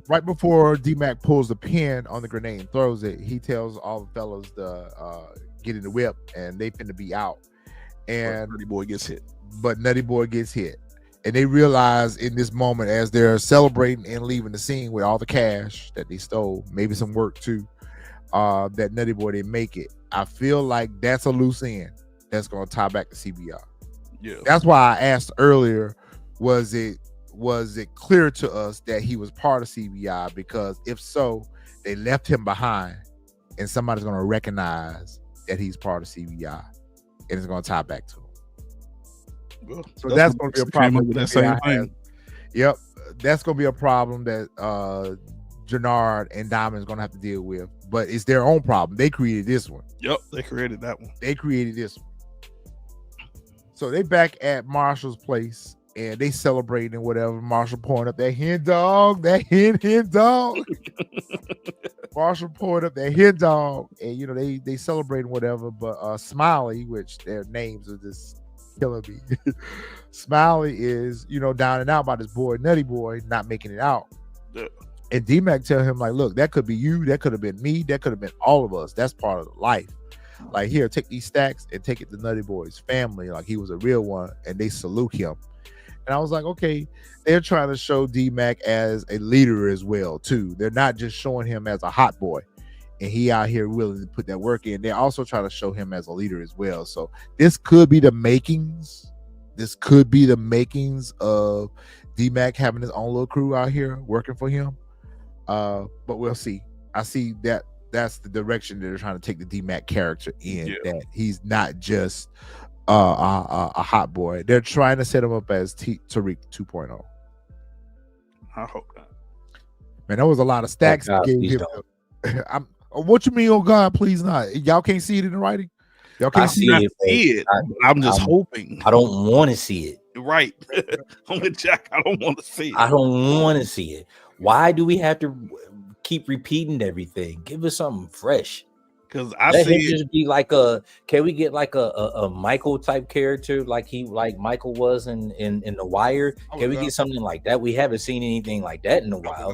right before D-Mac pulls the pin on the grenade and throws it, he tells all the fellas to get in the whip and they finna be out. And Nutty Boy gets hit. And they realize in this moment, as they're celebrating and leaving the scene with all the cash that they stole, maybe some work too, that Nutty Boy didn't make it. I feel like that's a loose end that's going to tie back to CBI. Yeah, that's why I asked earlier, was it clear to us that he was part of CBI? Because if so, they left him behind and somebody's going to recognize that he's part of CBI and it's going to tie back to him. Well, so that's going to be a problem. With that same thing. Yep, that's going to be a problem that Jenard and Diamond's going to have to deal with. But it's their own problem. They created this one. Yep, they created that one. They created this one. So they back at Marshall's place and they celebrating and whatever. Marshall pouring up that hen dog. Marshall poured up that hen dog, and they celebrating whatever. But Smiley, which their names are just killing me. Smiley is down and out by this boy, Nutty Boy, not making it out. Yeah. And D-Mac tell him like, look, that could be you, that could have been me, that could have been all of us. That's part of life. Like, here, take these stacks and take it to Nutty Boy's family. Like, he was a real one, and they salute him. And I was like, okay, they're trying to show D-Mac as a leader as well, too. They're not just showing him as a hot boy, and he out here willing to put that work in. They're also trying to show him as a leader as well. So this could be the makings this could be the makings of D-Mac having his own little crew out here working for him. But we'll see. I see that that's the direction that they're trying to take the D-Mac character in. Yeah. That he's not just a hot boy. They're trying to set him up as Tariq 2.0. I hope not. Man, that was a lot of stacks. God, Gave please him what you mean, oh God, please not. Y'all can't see it in the writing. Y'all can't see I it. see it. I'm just hoping. I don't want to see it. Right. I'm with Jack. I don't want to see it. I don't want to see it. Why do we have to keep repeating everything? Give us something fresh. Because I Let see him it. just be like can we get like a Michael type character like Michael was in The Wire? Can we get something like that? We haven't seen anything like that in a while.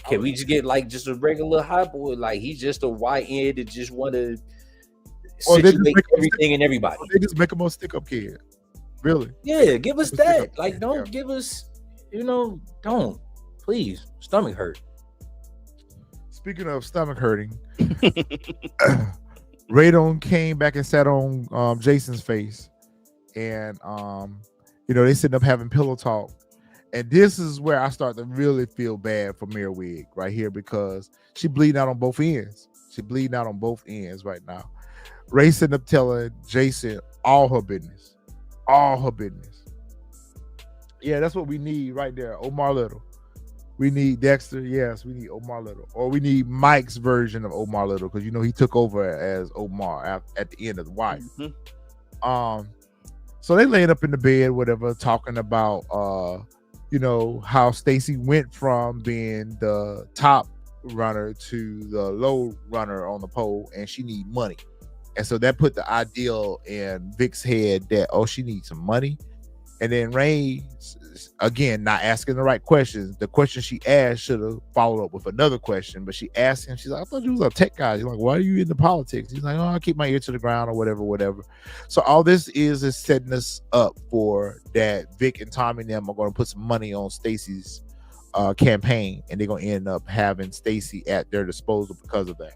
Can we just get like just a regular hot boy? Like he's just a YN that just want to situate everything and everybody. They just make him a stick-up kid. Really? Yeah, give us that. Like, don't give us, don't. Please. Stomach hurt. Speaking of stomach hurting, Radon came back and sat on Jason's face. And they sitting up having pillow talk. And this is where I start to really feel bad for Mira Wig right here, because she bleeding out on both ends. She bleeding out on both ends right now. Ray sitting up telling Jason all her business. All her business. Yeah, that's what we need right there. Omar Little. We need Dexter. Yes, we need Omar Little. Or we need Mike's version of Omar Little, because he took over as Omar at the end of The Wire. Mm-hmm. So they laying up in the bed, whatever, talking about how Stacy went from being the top runner to the low runner on the pole, and she need money. And so that put the ideal in Vic's head that, she needs some money. And then Ray, again, not asking the right questions. The question she asked should have followed up with another question, but she asked him, she's like, I thought you was a tech guy. He's like, why are you into politics? He's like, I keep my ear to the ground or whatever. So all this is setting us up for that Vic and Tommy and them are going to put some money on Stacy's campaign, and they're going to end up having Stacy at their disposal because of that.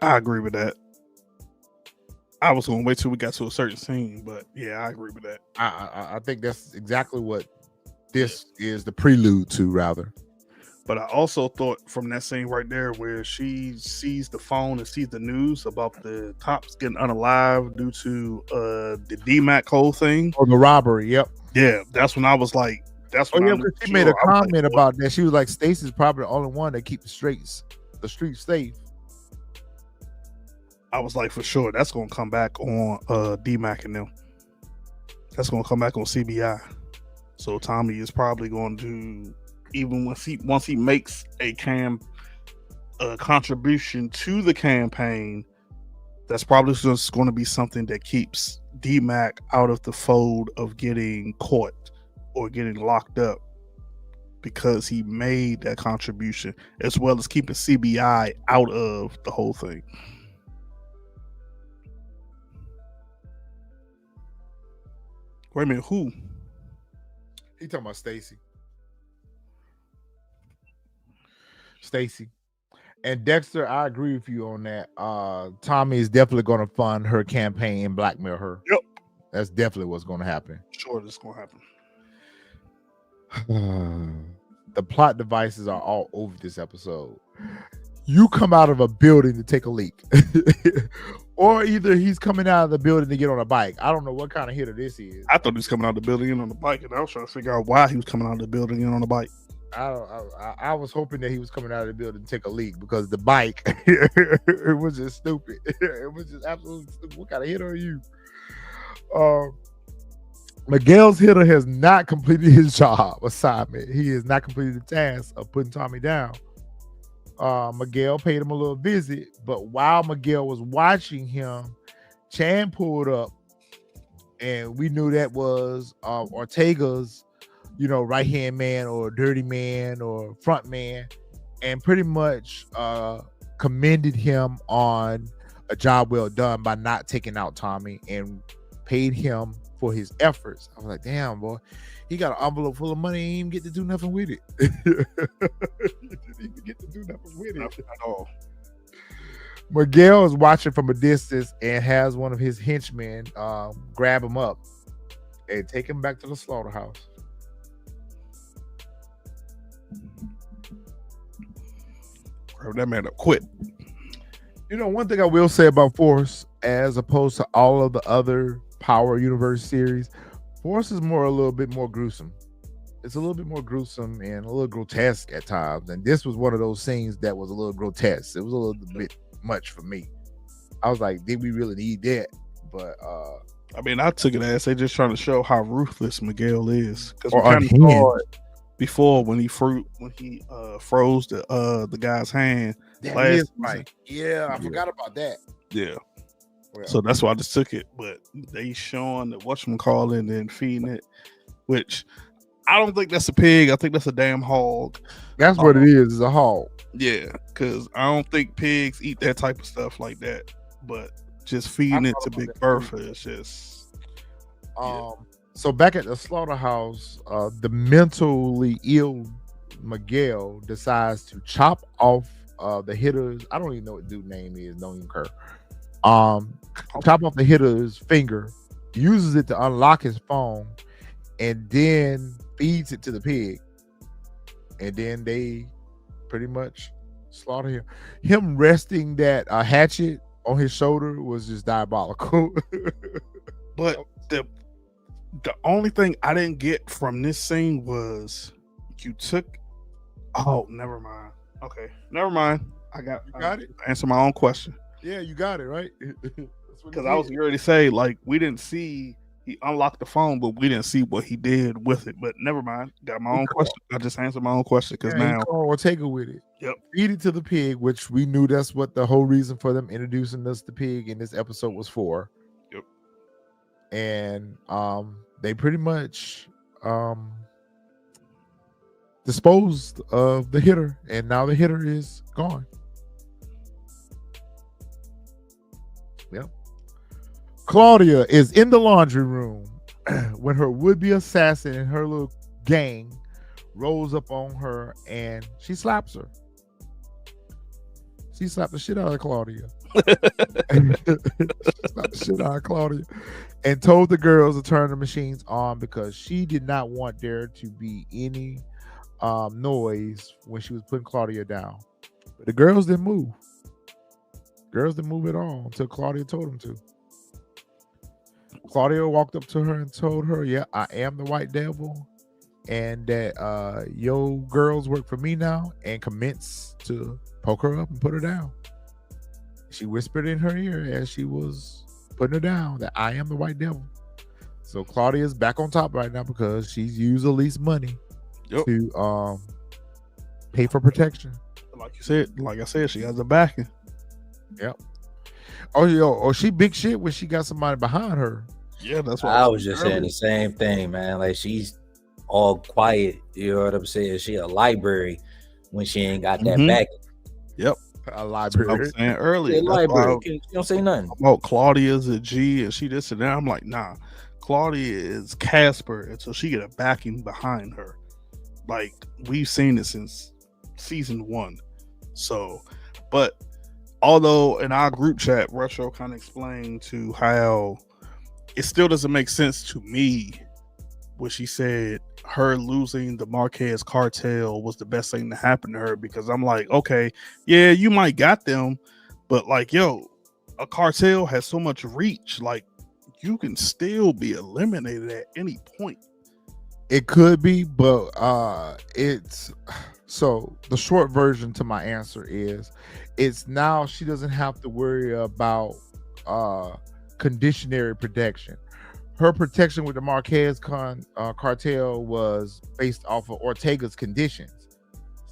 I agree with that. I was going to wait till we got to a certain scene, but yeah, I agree with that. I think that's exactly what this is the prelude to, rather. But I also thought from that scene right there where she sees the phone and sees the news about the cops getting unalive due to the D-Mac whole thing. Or the robbery, yep. Yeah, that's when I was like, that's when she made a comment about that. She was like, Stacey's probably the only one that keep the streets safe. I was like, for sure, that's going to come back on D-Mac and them. That's going to come back on CBI. So Tommy is probably going to, even once he makes a contribution to the campaign, that's probably just going to be something that keeps D-Mac out of the fold of getting caught or getting locked up, because he made that contribution, as well as keeping CBI out of the whole thing. Wait a minute, who? He talking about Stacy. And Dexter, I agree with you on that. Tommy is definitely going to fund her campaign and blackmail her. Yep. That's definitely what's going to happen. Sure, that's going to happen. The plot devices are all over this episode. You come out of a building to take a leak. Or either he's coming out of the building to get on a bike. I don't know what kind of hitter this is. I thought he was coming out of the building and on the bike, and I was trying to figure out why he was coming out of the building and on the bike. I was hoping that he was coming out of the building to take a leak, because the bike, it was just stupid. It was just absolutely stupid. What kind of hitter are you? Miguel's hitter has not completed his job assignment. He has not completed the task of putting Tommy down. Miguel paid him a little visit, but while Miguel was watching him, Chan pulled up, and we knew that was Ortega's, right-hand man or dirty man or front man, and pretty much commended him on a job well done by not taking out Tommy, and paid him for his efforts. I was like, damn, boy, he got an envelope full of money. He didn't even get to do nothing with it. He didn't even get to do nothing with it at all. Miguel is watching from a distance and has one of his henchmen grab him up and take him back to the slaughterhouse. Bro, that man quit. You know, one thing I will say about Force, as opposed to all of the other Power Universe series, Force is a little bit more gruesome. It's a little bit more gruesome and a little grotesque at times. And this was one of those scenes that was a little grotesque. It was a little bit much for me. I was like, did we really need that? But I mean, I took it as they just trying to show how ruthless Miguel is. Because we or kind of saw unhinged. it before when he froze the guy's hand. That last is season. right. Yeah, I forgot about that. Yeah. Well, So that's why I just took it. But they showing the whatchamacallit and then feeding it, which I don't think that's a pig. I think that's a damn hog. that's what it is a hog. Yeah, because I don't think pigs eat that type of stuff like that. But just feeding it thought to about Big that Bertha too. is just So back at the slaughterhouse, the mentally ill Miguel decides to chop off the hitter's. I don't even know what dude's name is. Don't even care. Chop off the hitter's finger, uses it to unlock his phone, and then feeds it to the pig. And then they pretty much slaughter him. Him resting that hatchet on his shoulder was just diabolical. But the only thing I didn't get from this scene was you took. Oh, never mind. Okay, never mind. I got it? Answer my own question Yeah, you got it right. because I was getting ready to say like we didn't see he unlocked the phone, but we didn't see what he did with it. But never mind. Got my own question. I just answered my own question because now Ortega with it. Yep. Feed it to the pig, which we knew that's what the whole reason for them introducing us the pig in this episode was for. Yep. And they pretty much disposed of the hitter, and now the hitter is gone. Yep. Claudia is in the laundry room when her would-be assassin and her little gang rolls up on her and she slaps her. She slapped the shit out of Claudia. Slapped the shit out of Claudia and told the girls to turn the machines on because she did not want there to be any noise when she was putting Claudia down. But the girls didn't move. Girls didn't move at all until Claudia told them to. Claudia walked up to her and told her, yeah, I am the white devil and that yo girls work for me now, and commenced to poke her up and put her down. She whispered in her ear as she was putting her down that I am the white devil. So Claudia's back on top right now because she's used Elite's money to pay for protection. like I said, she has the backing. Yep. Oh, she big shit when she got somebody behind her. Yeah, that's what I was just saying the same thing, man. Like she's all quiet. You know what I'm saying? She a library when she ain't got that backing. Yep. A That's what I library. was saying earlier. Yeah, That's why library. You don't say nothing. about Claudia's a G and she this and that. I'm like, nah. Claudia is Casper, and so she get a backing behind her. Like we've seen it since season 1. So, but although in our group chat, Retro kind of explained to how it still doesn't make sense to me when she said her losing the Marquez cartel was the best thing to happen to her, because I'm like, okay, yeah, you might got them, but like, yo, a cartel has so much reach, like you can still be eliminated at any point. It could be, but it's so the short version to my answer is it's now she doesn't have to worry about conditionary protection. Her protection with the Marquez cartel was based off of Ortega's conditions.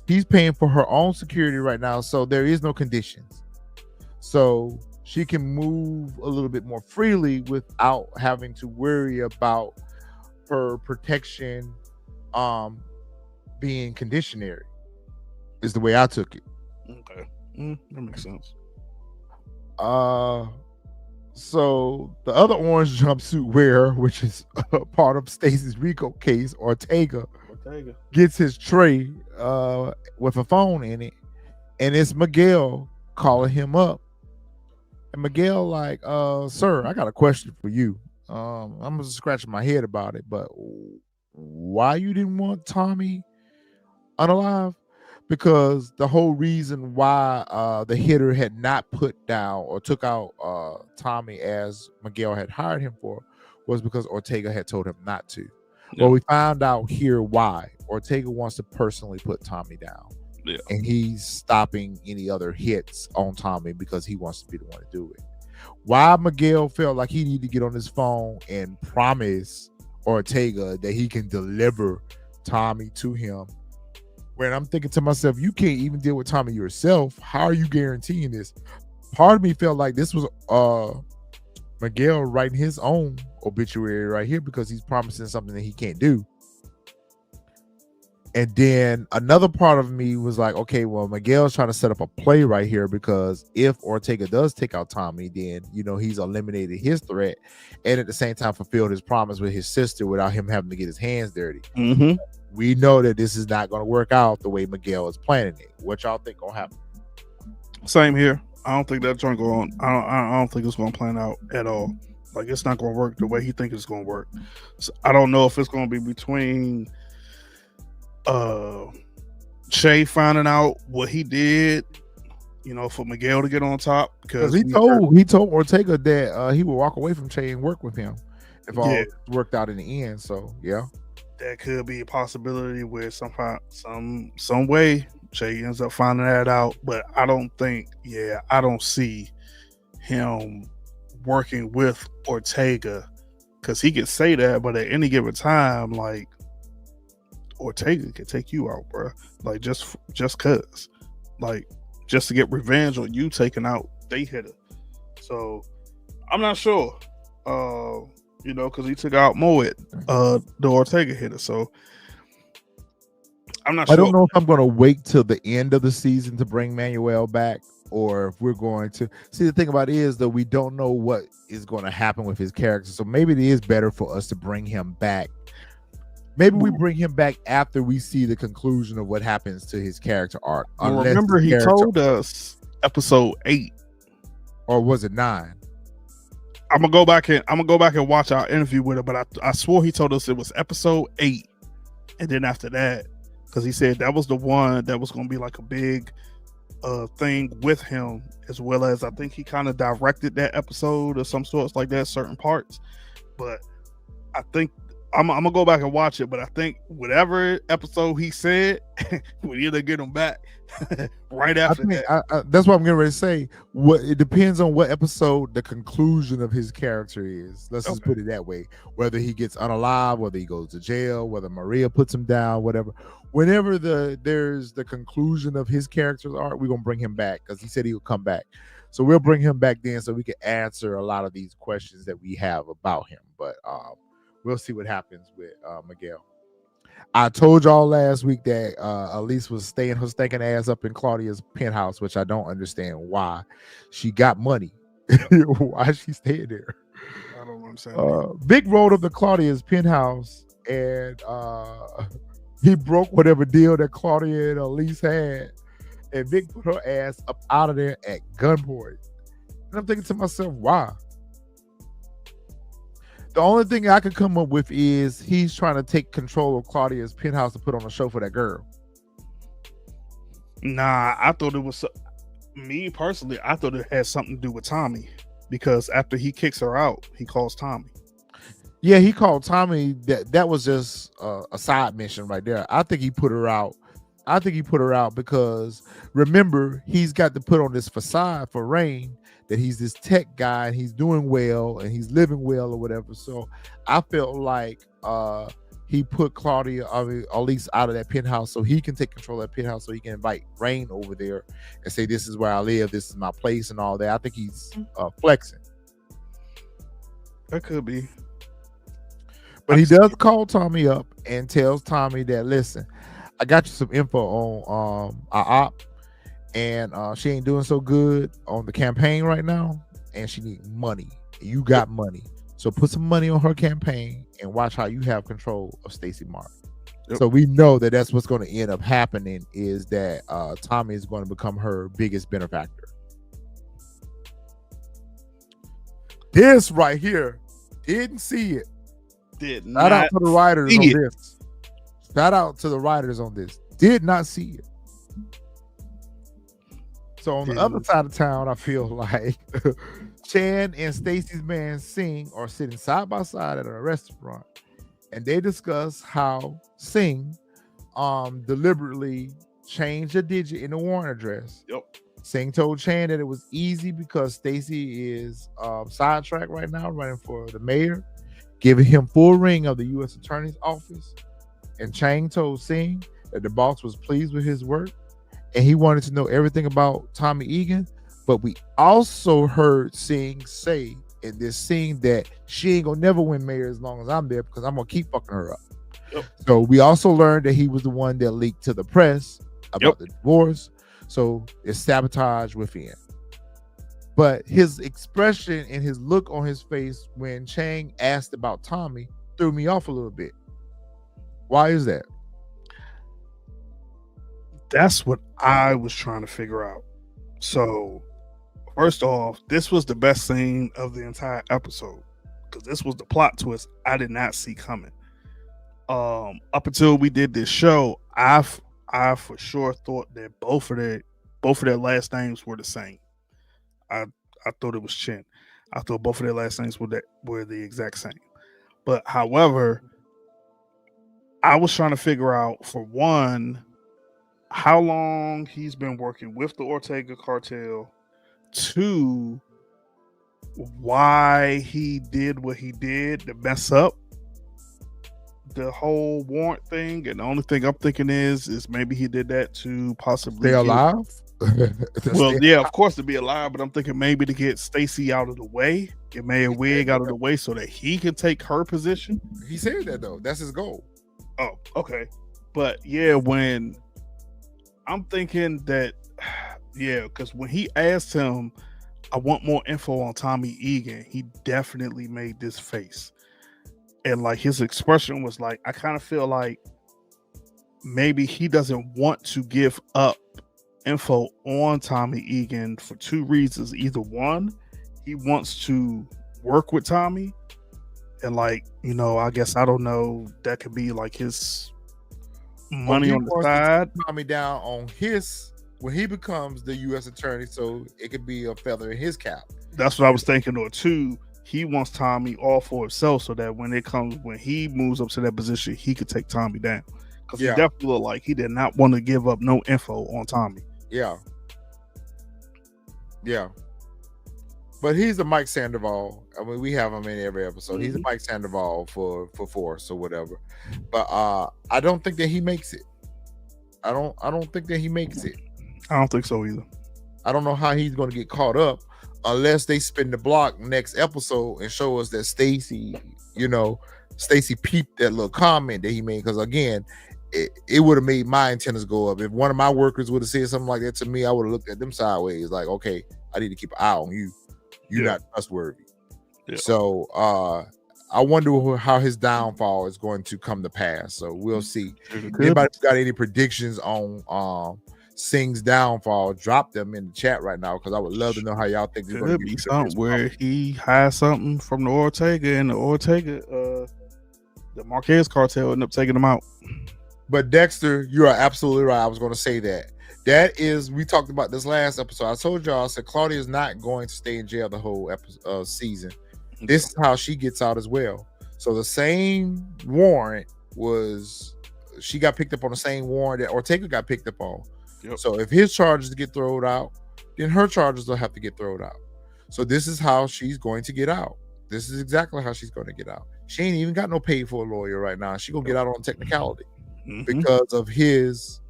She's paying for her own security right now, so there is no conditions. So she can move a little bit more freely without having to worry about her protection being conditionary, is the way I took it. Okay. That makes sense. So the other orange jumpsuit wearer, which is part of Stacy's Rico case, Ortega, gets his tray with a phone in it, and it's Miguel calling him up And Miguel like, sir, I got a question for you. I'm just scratching my head about it, but why you didn't want Tommy unalive? Because the whole reason why the hitter had not put down or took out Tommy as Miguel had hired him for was because Ortega had told him not to. Yeah. Well, we found out here why. Ortega wants to personally put Tommy down. Yeah. And he's stopping any other hits on Tommy because he wants to be the one to do it. Why Miguel felt like he needed to get on his phone and promise Ortega that he can deliver Tommy to him, when I'm thinking to myself, you can't even deal with Tommy yourself. How are you guaranteeing this? Part of me felt like this was Miguel writing his own obituary right here because he's promising something that he can't do. And then another part of me was like, okay, well, Miguel's trying to set up a play right here because if Ortega does take out Tommy, then, you know, he's eliminated his threat and at the same time fulfilled his promise with his sister without him having to get his hands dirty. Mm-hmm. We know that this is not going to work out the way Miguel is planning it. What y'all think gonna happen? Same here. I don't think that joint going. I don't think it's going to plan out at all. Like, it's not going to work the way he thinks it's going to work. So I don't know if it's going to be between Shay finding out what he did, you know, for Miguel to get on top, because he told Ortega that he would walk away from Shay and work with him if all worked out in the end. So yeah, that could be a possibility where somehow, some way Shay ends up finding that out. But I don't see him working with Ortega, because he could say that, but at any given time, like, Ortega can take you out, bro. Like, just cause, like, just to get revenge on you taking out they hitter. So I'm not sure, you know, because he took out Moet, the Ortega hitter. So I'm not sure. I don't know if I'm going to wait till the end of the season to bring Manuel back, or if we're going to see. The thing about it is that we don't know what is going to happen with his character. So maybe it is better for us to bring him back. Maybe we bring him back after we see the conclusion of what happens to his character arc. Well, remember, he told us episode 8, or was it 9? I'm gonna go back and watch our interview with him, but I swore he told us it was episode 8, and then after that, because he said that was the one that was gonna be like a big thing with him, as well as I think he kind of directed that episode or some sorts like that, certain parts. But I think I'm gonna go back and watch it, but I think whatever episode he said, we either get him back right after that. That's what I'm getting ready to say. It depends on what episode the conclusion of his character is. Let's just put it that way. Whether he gets unalive, whether he goes to jail, whether Maria puts him down, whatever. Whenever there's the conclusion of his character's arc, we're gonna bring him back because he said he would come back. So we'll bring him back then so we can answer a lot of these questions that we have about him. But we'll see what happens with Miguel. I told y'all last week that Elise was staying her stinking ass up in Claudia's penthouse, which I don't understand why. She got money. Why is she staying there? I don't understand. Vic rolled up to Claudia's penthouse and he broke whatever deal that Claudia and Elise had. And Vic put her ass up out of there at gunpoint. And I'm thinking to myself, why? The only thing I could come up with is he's trying to take control of Claudia's penthouse to put on a show for that girl. Nah, I thought it was, me personally, I thought it had something to do with Tommy, because after he kicks her out, he calls Tommy. Yeah, he called Tommy. That was just a side mission right there. I think he put her out. Because remember, he's got to put on this facade for Rain that he's this tech guy and he's doing well and he's living well or whatever. So I felt like he put Claudia, at least out of that penthouse, so he can take control of that penthouse, so he can invite Rain over there and say, this is where I live, this is my place and all that. I think he's flexing. That could be. But he does call Tommy up and tells Tommy that, listen, I got you some info on our op, and she ain't doing so good on the campaign right now, and she needs money. You got money, so put some money on her campaign and watch how you have control of Stacey Mark. Yep. So we know that that's what's going to end up happening, is that Tommy is going to become her biggest benefactor. This right here, didn't see it. Did Shout not out to the writers see on it. this. Shout out to the writers on this. Did not see it. So on the other side of town, I feel like Chan and Stacy's man Singh are sitting side by side at a restaurant, and they discuss how Singh deliberately changed a digit in the warrant address. Yep. Singh told Chan that it was easy because Stacy is sidetracked right now, running for the mayor, giving him full ring of the U.S. Attorney's Office. And Chang told Singh that the boss was pleased with his work and he wanted to know everything about Tommy Egan. But we also heard Singh say in this scene that she ain't gonna never win mayor as long as I'm there because I'm gonna keep fucking her up. Yep. So we also learned that he was the one that leaked to the press about the divorce. So it's sabotage within. But his expression and his look on his face when Chang asked about Tommy threw me off a little bit. Why is that? That's what I was trying to figure out. So, first off, this was the best scene of the entire episode because this was the plot twist I did not see coming. Up until we did this show, I for sure thought that both of their last names were the same. I thought it was Chin. I thought both of their last names were the exact same. But however, I was trying to figure out, for one, how long he's been working with the Ortega cartel. Two, why he did what he did to mess up the whole warrant thing. And the only thing I'm thinking is maybe he did that to possibly Stay alive? Well, yeah, of course, to be alive, but I'm thinking maybe to get Stacy out of the way, get Mayor Wig out of the way so that he can take her position. He said that though. That's his goal. Oh, okay. But yeah, when I'm thinking that, yeah, because when he asked him, I want more info on Tommy Egan, he definitely made this face. And like his expression was like, I kind of feel like maybe he doesn't want to give up info on Tommy Egan for two reasons. Either one, he wants to work with Tommy, and like, you know, I guess, I don't know, that could be like his money on the side. Tommy down on his when he becomes the U.S. attorney, so it could be a feather in his cap. That's what I was thinking. Or two, he wants Tommy all for himself so that when he moves up to that position, he could take Tommy down. Because he definitely looked like he did not want to give up no info on Tommy. Yeah. But he's a Mike Sandoval. I mean, we have him in every episode. Mm-hmm. He's a Mike Sandoval for Force or whatever. But I don't think that he makes it. I don't think that he makes it. I don't think so either. I don't know how he's going to get caught up unless they spin the block next episode and show us that Stacy peeped that little comment that he made. Because again, it would have made my antennas go up. If one of my workers would have said something like that to me, I would have looked at them sideways like, okay, I need to keep an eye on you. You're not trustworthy. Yeah. So I wonder how his downfall is going to come to pass. So we'll see. Anybody got any predictions on Singh's downfall? Drop them in the chat right now because I would love to know how y'all think it's going to be. Something where he hides something from the Ortega, and the Marquez cartel end up taking him out. But Dexter, you are absolutely right. I was going to say that. That is, we talked about this last episode. I told y'all, I said Claudia is not going to stay in jail the whole season. This is how she gets out as well. So the same warrant she got picked up on the same warrant that Ortega got picked up on. Yep. So if his charges get thrown out, then her charges will have to get thrown out. So this is how she's going to get out. This is exactly how she's going to get out. She ain't even got no pay for a lawyer right now. She gonna get out on technicality because of his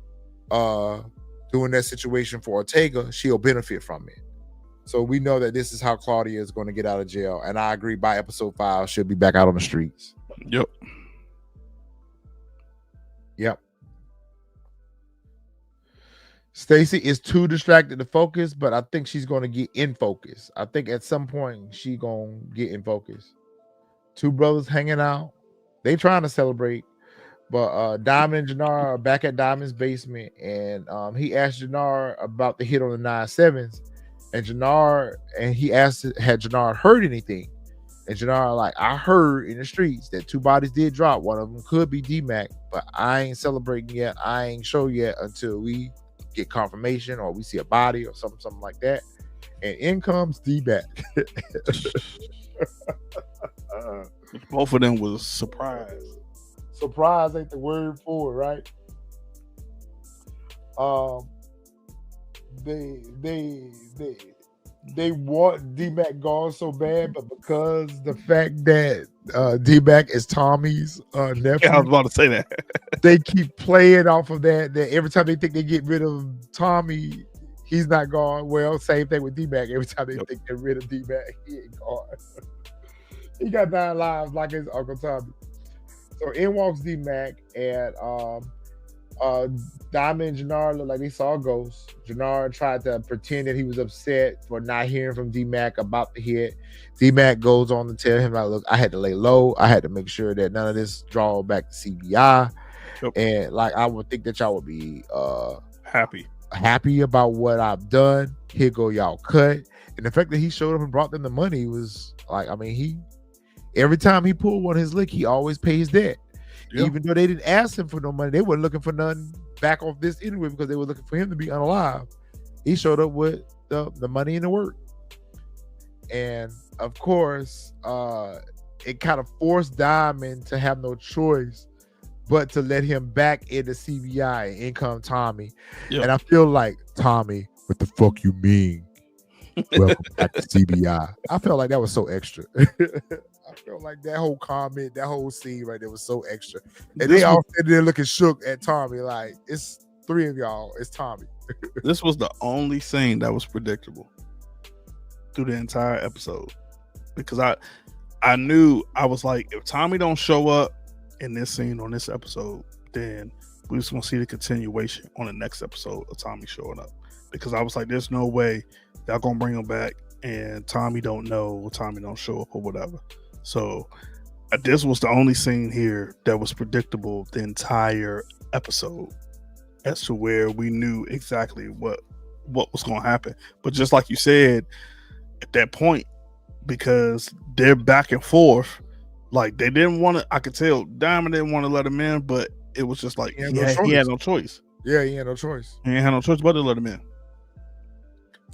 doing that situation for Ortega. She'll benefit from it. So we know that this is how Claudia is going to get out of jail. And I agree, by episode 5, she'll be back out on the streets. Yep. Stacy is too distracted to focus, but I think she's going to get in focus. I think at some point she going to get in focus. Two brothers hanging out. They trying to celebrate. But Diamond and Jenard are back at Diamond's basement, and he asked Jenard about the hit on the 9-7s, and he asked, had Jenard heard anything? And Jenard like, I heard in the streets that 2 bodies did drop. One of them could be D-Mac, but I ain't celebrating yet. I ain't show yet until we get confirmation or we see a body or something like that. And in comes D-Mac. Both of them was surprised. Surprise ain't the word for it, right? They want D-Mac gone so bad, but because the fact that D-Mac is Tommy's nephew, Yeah, I was about to say that. they keep playing off of that. That every time they think they get rid of Tommy, he's not gone. Well, same thing with D-Mac. Every time they think they're rid of D-Mac, he ain't gone. He got 9 lives like his Uncle Tommy. So in walks D-Mac, and Diamond and Jenard looked like they saw a ghost. Jenard tried to pretend that he was upset for not hearing from D-Mac about the hit. D-Mac goes on to tell him, like, look, I had to lay low. I had to make sure that none of this draw back to CBI. Yep. And like, I would think that y'all would be happy about what I've done. Here go y'all cut. And the fact that he showed up and brought them the money was like, I mean, every time he pulled one of his lick, he always pays debt. Yep. Even though they didn't ask him for no money, they weren't looking for nothing back off this anyway because they were looking for him to be unalive. He showed up with the money and the work. And of course, it kind of forced Diamond to have no choice but to let him back into CBI and in come Tommy. Yep. And I feel like, Tommy, what the fuck you mean? Welcome back to CBI. I felt like that was so extra. I felt like that whole comment, that whole scene right there was so extra. And they all sitting there looking shook at Tommy like, it's 3 of y'all. It's Tommy. This was the only scene that was predictable through the entire episode. Because I knew, I was like, if Tommy don't show up in this scene on this episode, then we're just going to see the continuation on the next episode of Tommy showing up. Because I was like, there's no way y'all going to bring him back and Tommy don't know or Tommy don't show up or whatever. So this was the only scene here that was predictable the entire episode as to where we knew exactly what was going to happen. But just like you said, at that point, because they're back and forth, like they didn't want to, I could tell Diamond didn't want to let him in, but it was just like he had no choice. Yeah, he had no choice. He had no choice but to let him in.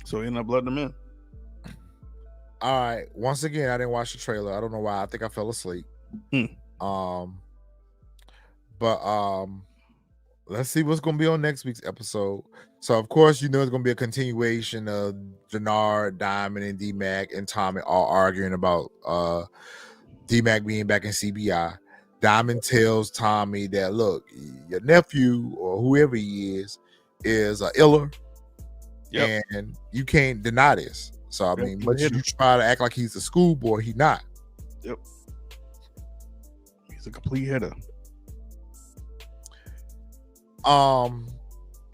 So he ended up letting him in. All right. Once again, I didn't watch the trailer. I don't know why. I think I fell asleep. But let's see what's gonna be on next week's episode. So of course, you know, it's gonna be a continuation of Jenard, Diamond, and D-Mac and Tommy all arguing about D-Mac being back in CBI. Diamond tells Tommy that, look, your nephew or whoever he is a iller, and you can't deny this. So I mean, much you try to act like he's a schoolboy, he not. Yep, he's a complete hitter.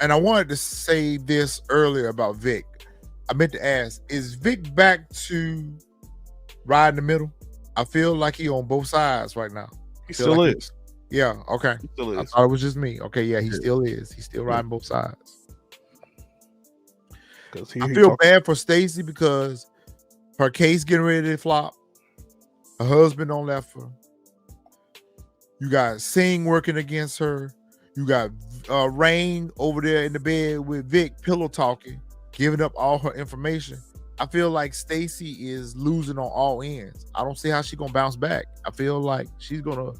And I wanted to say this earlier about Vic. I meant to ask: is Vic back to ride in the middle? I feel like he on both sides right now. He still like is. Yeah. Okay. He still is. I thought it was just me. Okay. Yeah. He still is. He's still riding both sides. I feel bad for Stacy because her case getting ready to flop. Her husband don't left her. You got Singh working against her. You got Rain over there in the bed with Vic pillow talking, giving up all her information. I feel like Stacy is losing on all ends. I don't see how she's gonna bounce back. I feel like she's gonna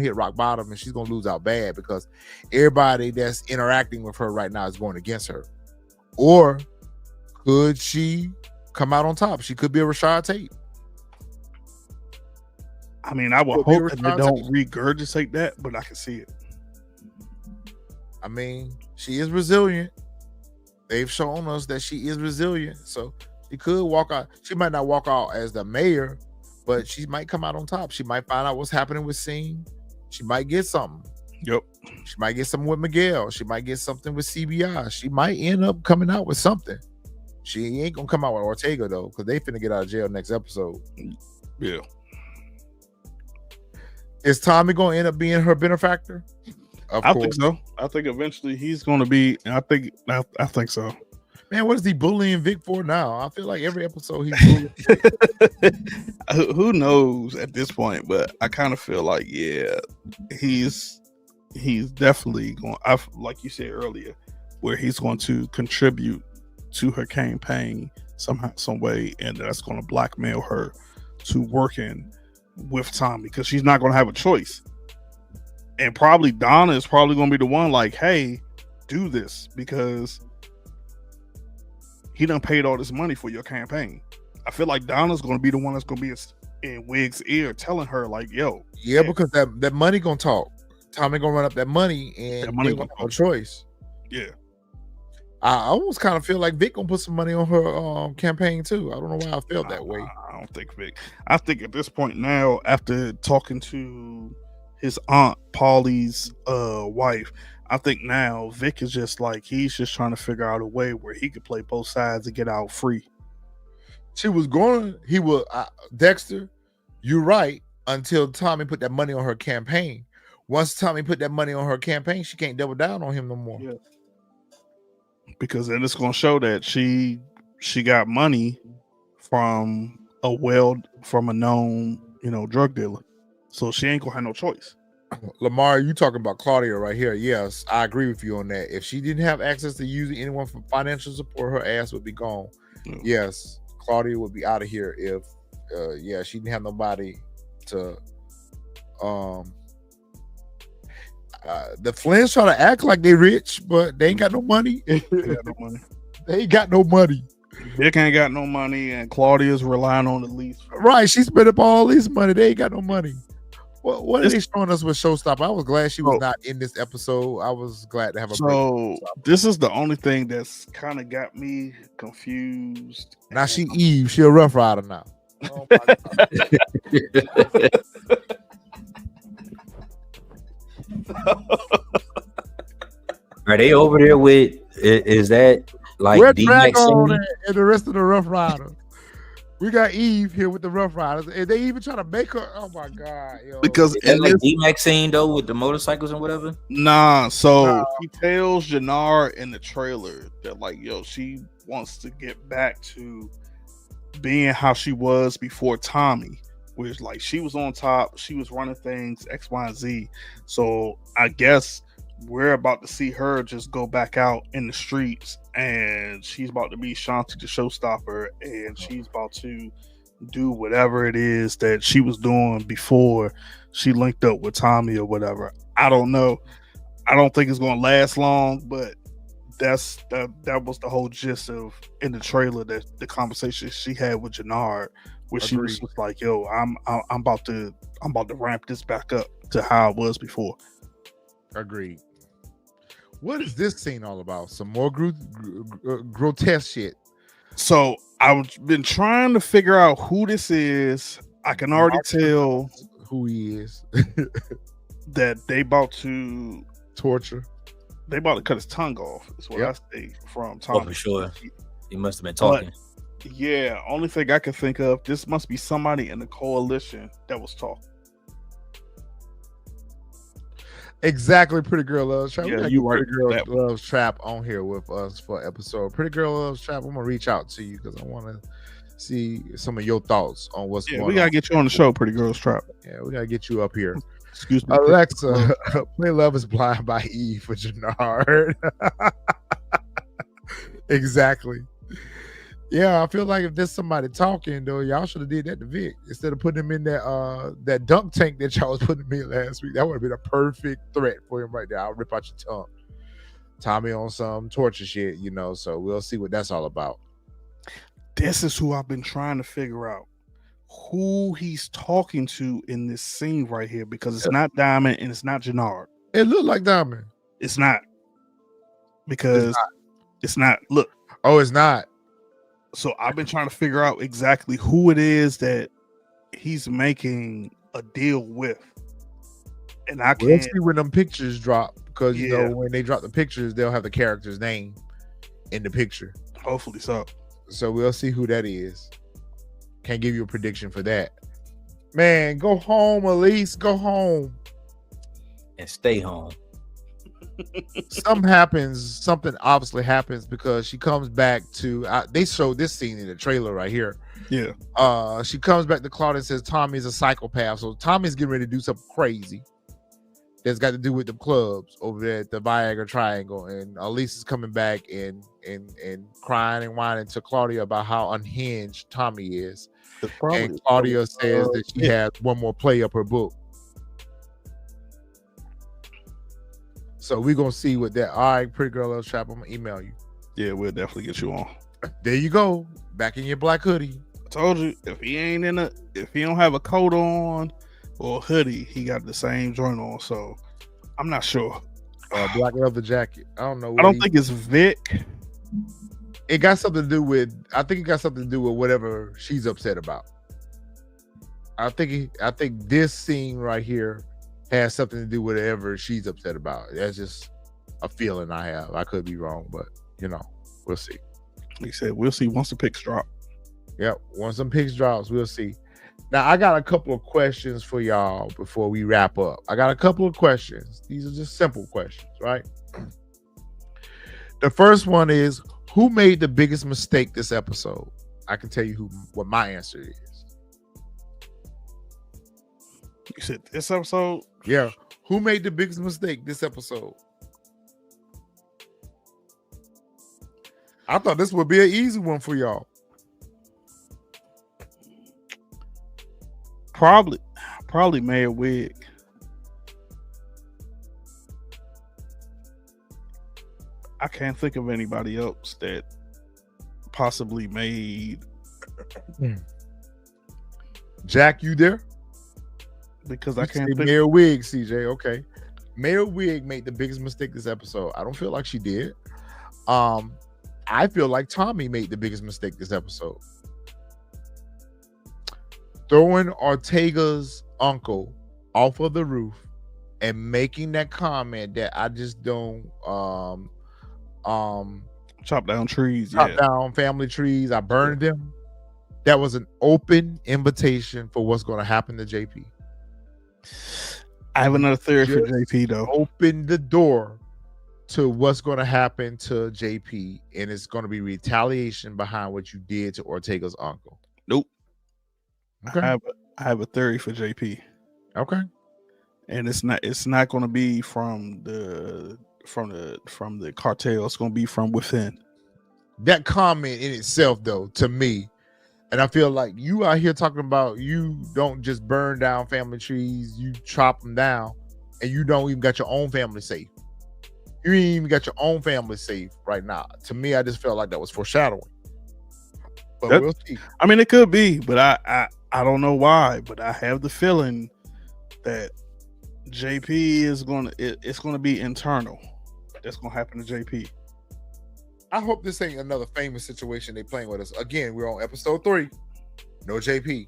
hit rock bottom and she's gonna lose out bad because everybody that's interacting with her right now is going against her. Or could she come out on top? She could be a Rashad Tate. I mean, I would hope that they don't regurgitate that, but I can see it. I mean, she is resilient. They've shown us that she is resilient. So she could walk out. She might not walk out as the mayor, but she might come out on top. She might find out what's happening with Singh. She might get something. Yep. She might get something with Miguel. She might get something with CBI. She might end up coming out with something. She ain't gonna come out with Ortega though, because they finna get out of jail next episode. Yeah. Is Tommy gonna end up being her benefactor? I think so. I think eventually he's gonna be. I think so. Man, what is he bullying Vic for now? I feel like every episode he's bullying. who knows at this point? But I kind of feel like, yeah, he's definitely going. Like you said earlier, where he's going to contribute to her campaign somehow, some way, and that's going to blackmail her to working with Tommy because she's not going to have a choice. And probably Donna is probably going to be the one like, hey, do this because he done paid all this money for your campaign. I feel like Donna's going to be the one that's going to be in Wig's ear telling her like, yo. Yeah, because that money going to talk. Tommy going to run up that money and they going to have a choice. Yeah. I almost kind of feel like Vic going to put some money on her campaign too. I don't know why I felt that way. I don't think Vic. I think at this point now, after talking to his aunt Paulie's wife, I think now Vic is just like he's just trying to figure out a way where he could play both sides and get out free. He was Dexter, you're right, until Tommy put that money on her campaign. Once Tommy put that money on her campaign, she can't double down on him no more. Yeah. Because then it's gonna show that she got money from a known, drug dealer. So she ain't gonna have no choice. Lamar, you talking about Claudia right here. Yes, I agree with you on that. If she didn't have access to using anyone for financial support, her ass would be gone. Yeah. Yes, Claudia would be out of here if she didn't have nobody to the Flynn's try to act like they rich, but they ain't got no money. They got no money. They ain't got no money. Vic ain't got no money, and Claudia's relying on the lease. Right, she spent up all this money. They ain't got no money. What are they showing us with Showstopper? I was glad she was not in this episode. I was glad to have her. So this is the only thing that's kind of got me confused. Now she Eve. She a Rough Rider now. Oh my God. Are they over there with? Is that like we're Dragon and the rest of the Rough Riders? We got Eve here with the Rough Riders. And they even try to make her. Oh my God, yo. Because is that like D-Maxine though with the motorcycles and whatever? Nah, so he tells Jenard in the trailer that like, yo, she wants to get back to being how she was before Tommy, which like she was on top, she was running things X, Y, and Z. So I guess we're about to see her just go back out in the streets, and she's about to be Shanti the Showstopper, and she's about to do whatever it is that she was doing before she linked up with Tommy or whatever. I don't know. I don't think it's going to last long, but that was the whole gist of in the trailer, that the conversation she had with Jenard, where she was just like, "Yo, I'm about to ramp this back up to how it was before." Agreed. What is this scene all about? Some more grotesque shit. So I've been trying to figure out who this is. I can already tell who he is. That they about to torture. They about to cut his tongue off. Is what I say from Tom. Oh, for sure. He must have been talking. But, yeah, only thing I can think of, this must be somebody in the coalition that was talking. Exactly, Pretty Girl Loves Trap. Yeah, you right. Pretty Girl Loves Trap on here with us for episode. Pretty Girl Loves Trap. I'm gonna reach out to you because I want to see some of your thoughts on what's going on. We gotta get you on the show, Pretty Girls Trap. Yeah, we gotta get you up here. Excuse me, Alexa. Play "Love Is Blind" by Eve for Jenard. Exactly. Yeah, I feel like if there's somebody talking though, y'all should have did that to Vic instead of putting him in that dunk tank that y'all was putting him in last week. That would have been a perfect threat for him right there. I'll rip out your tongue. Tommy on some torture shit, so we'll see what that's all about. This is who I've been trying to figure out. Who he's talking to in this scene right here, because it's not Diamond and it's not Jenard. It looked like Diamond. It's not. Because it's not. Look. Oh, it's not. So I've been trying to figure out exactly who it is that he's making a deal with. And I can't see when them pictures drop, because when they drop the pictures, they'll have the character's name in the picture. Hopefully so. So we'll see who that is. Can't give you a prediction for that. Man, go home, Elise. Go home. And stay home. Something obviously happens because she comes back to they showed this scene in the trailer right here Yeah. She comes back to Claudia and says Tommy's a psychopath. So Tommy's getting ready to do something crazy that's got to do with the clubs over there at the Viagra Triangle. And Elise is coming back and crying and whining to Claudia about how unhinged Tommy is. And Claudia says that she has one more play up her book. So we're going to see what that. All right, pretty girl, let's trap. I'm going to email you. Yeah, we'll definitely get you on. There you go. Back in your black hoodie. I told you, if he don't have a coat on or a hoodie, he got the same joint on. So I'm not sure. Black leather jacket. I don't know. I don't think it's Vic. It got something to do with. I think it got something to do with whatever she's upset about. I think this scene right here has something to do with whatever she's upset about. That's just a feeling I have. I could be wrong, but we'll see. He said we'll see once the picks drop. Yep, once some picks drops, we'll see. Now I got a couple of questions for y'all before we wrap up. I got a couple of questions. These are just simple questions, right? The first one is, who made the biggest mistake this episode? I can tell you what my answer is. You said this episode? Yeah. Who made the biggest mistake this episode? I thought this would be an easy one for y'all. Probably Mayor Wig. I can't think of anybody else that possibly made. Jack, you there? Because I can't think. Mayor Wig, CJ. Okay, Mayor Wig made the biggest mistake this episode. I don't feel like she did. I feel like Tommy made the biggest mistake this episode. Throwing Ortega's uncle off of the roof and making that comment that I just don't chop down trees. Chop down family trees. I burned them. That was an open invitation for what's going to happen to JP. I have another theory for JP though. Open the door to what's going to happen to JP, and it's going to be retaliation behind what you did to Ortega's uncle. Nope. Okay. I have a theory for JP. Okay. And it's not going to be from the cartel. It's going to be from within. That comment in itself, though, to me, and I feel like you out here talking about you don't just burn down family trees, you chop them down, and you don't even got your own family safe. You ain't even got your own family safe right now. To me, I just felt like that was foreshadowing. But we'll see. I mean, it could be, but I don't know why, but I have the feeling that JP is it's gonna be internal. That's gonna happen to JP. I hope this ain't another famous situation they playing with us. Again, we're on episode 3. No JP.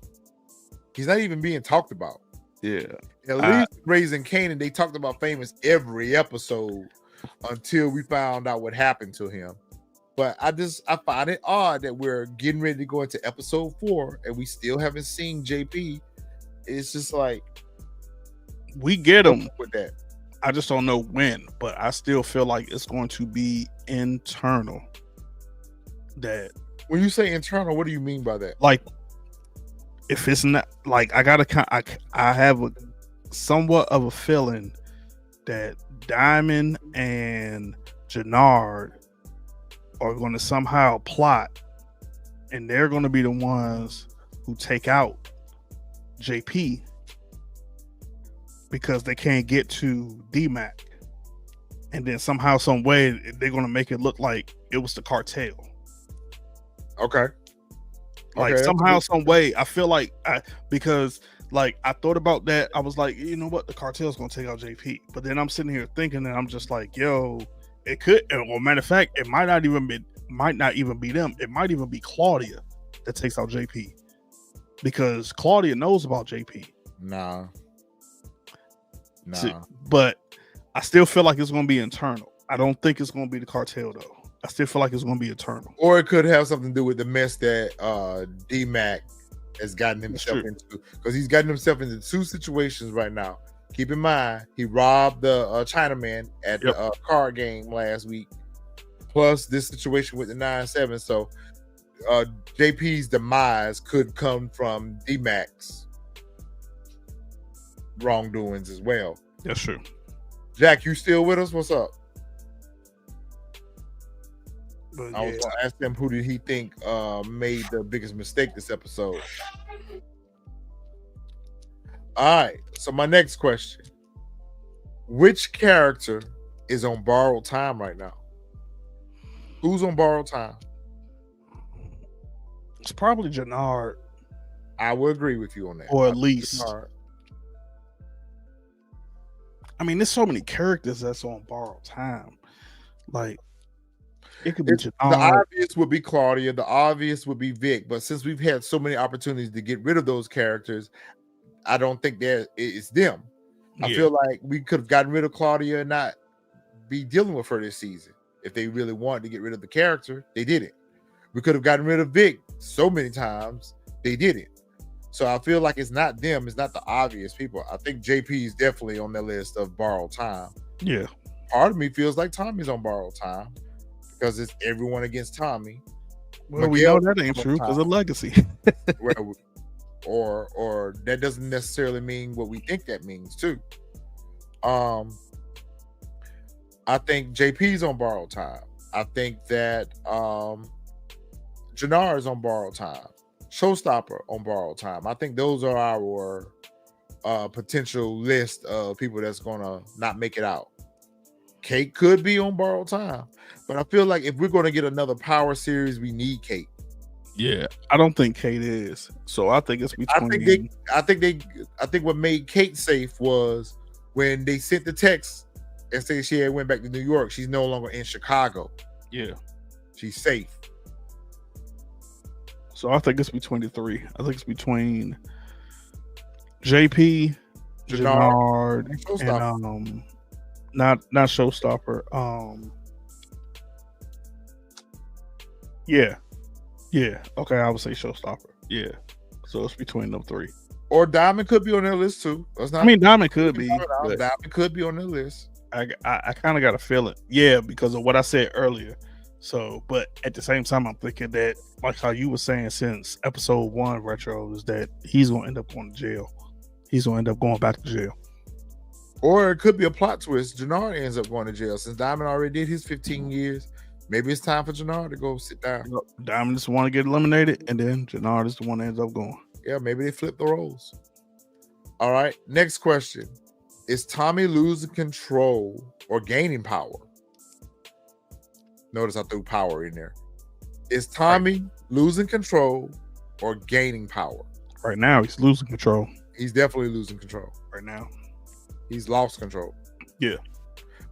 He's not even being talked about. Yeah. At least Raising Kanan, they talked about Famous every episode until we found out what happened to him. But I find it odd that we're getting ready to go into episode 4 and we still haven't seen JP. It's just like we get him with that. I just don't know when, but I still feel like it's going to be internal. That when you say internal, what do you mean by that? Like, if it's not like I have a somewhat of a feeling that Diamond and Jenard are going to somehow plot, and they're going to be the ones who take out JP because they can't get to D-Mac, and then somehow, some way, they're going to make it look like it was the cartel. Okay. Like somehow, some way, I feel like because like I thought about that, I was like, you know what, the cartel's going to take out JP, but then I'm sitting here thinking, and I'm just like, yo, it could. Well, matter of fact, it might not even be them. It might even be Claudia that takes out JP because Claudia knows about JP. Nah. But I still feel like it's going to be internal. I don't think it's going to be the cartel though. I still feel like it's going to be internal. Or it could have something to do with the mess that D-Mac has gotten himself into, because he's gotten himself into 2 situations right now. Keep in mind, he robbed the Chinaman at the card game last week, plus this situation with the 9-7. So JP's demise could come from D-Mac's wrongdoings as well. That's true. Jack, you still with us? What's up? But I was going to ask him who did he think made the biggest mistake this episode. All right. So my next question: which character is on borrowed time right now? Who's on borrowed time? It's probably Jenard, I will agree with you on that. or at least. Jenard. I mean, there's so many characters that's on borrowed time. Like, it could be The Jenard. obvious would be Claudia. The obvious would be Vic. But since we've had so many opportunities to get rid of those characters, I don't think that it's them. I Yeah. feel like we could have gotten rid of Claudia and not be dealing with her this season. If they really wanted to get rid of the character, they didn't. We could have gotten rid of Vic so many times, they didn't. So I feel like it's not them. It's not the obvious people. I think JP is definitely on the list of borrowed time. Yeah. Part of me feels like Tommy's on borrowed time because it's everyone against Tommy. Well, we Miguel know that ain't on true because time. of legacy. Well, or that doesn't necessarily mean what we think that means too. I think JP's on borrowed time. I think that Jenard is on borrowed time. Showstopper on borrowed time. I think those are our potential list of people that's gonna not make it out. Kate could be on borrowed time, but I feel like if we're gonna get another Power series, we need Kate. Yeah, I don't think Kate is. So I think it's between. I think what made Kate safe was when they sent the text and said she had went back to New York. She's no longer in Chicago. Yeah. She's safe. So I think it's between the three. I think it's between JP, Jenard, and Showstopper. and not Showstopper. Yeah. Okay, I would say Showstopper. Yeah. So it's between them three. Or Diamond could be on their list too. Let's not. I mean, Diamond could be. Diamond but could be on their list. I kind of got a feeling. Yeah, because of what I said earlier. So, but at the same time, I'm thinking that, like how you were saying since episode 1 retro, is that he's going to end up going to jail. He's going to end up going back to jail. Or it could be a plot twist. Jenard ends up going to jail since Diamond already did his 15 years. Maybe it's time for Jenard to go sit down. Diamond is the one to get eliminated, and then Jenard is the one that ends up going. Yeah, maybe they flip the roles. All right. Next question. Is Tommy losing control or gaining power? Notice I threw power in there. Is Tommy losing control or gaining power? Right now, he's losing control. He's definitely losing control. Right now. He's lost control. Yeah.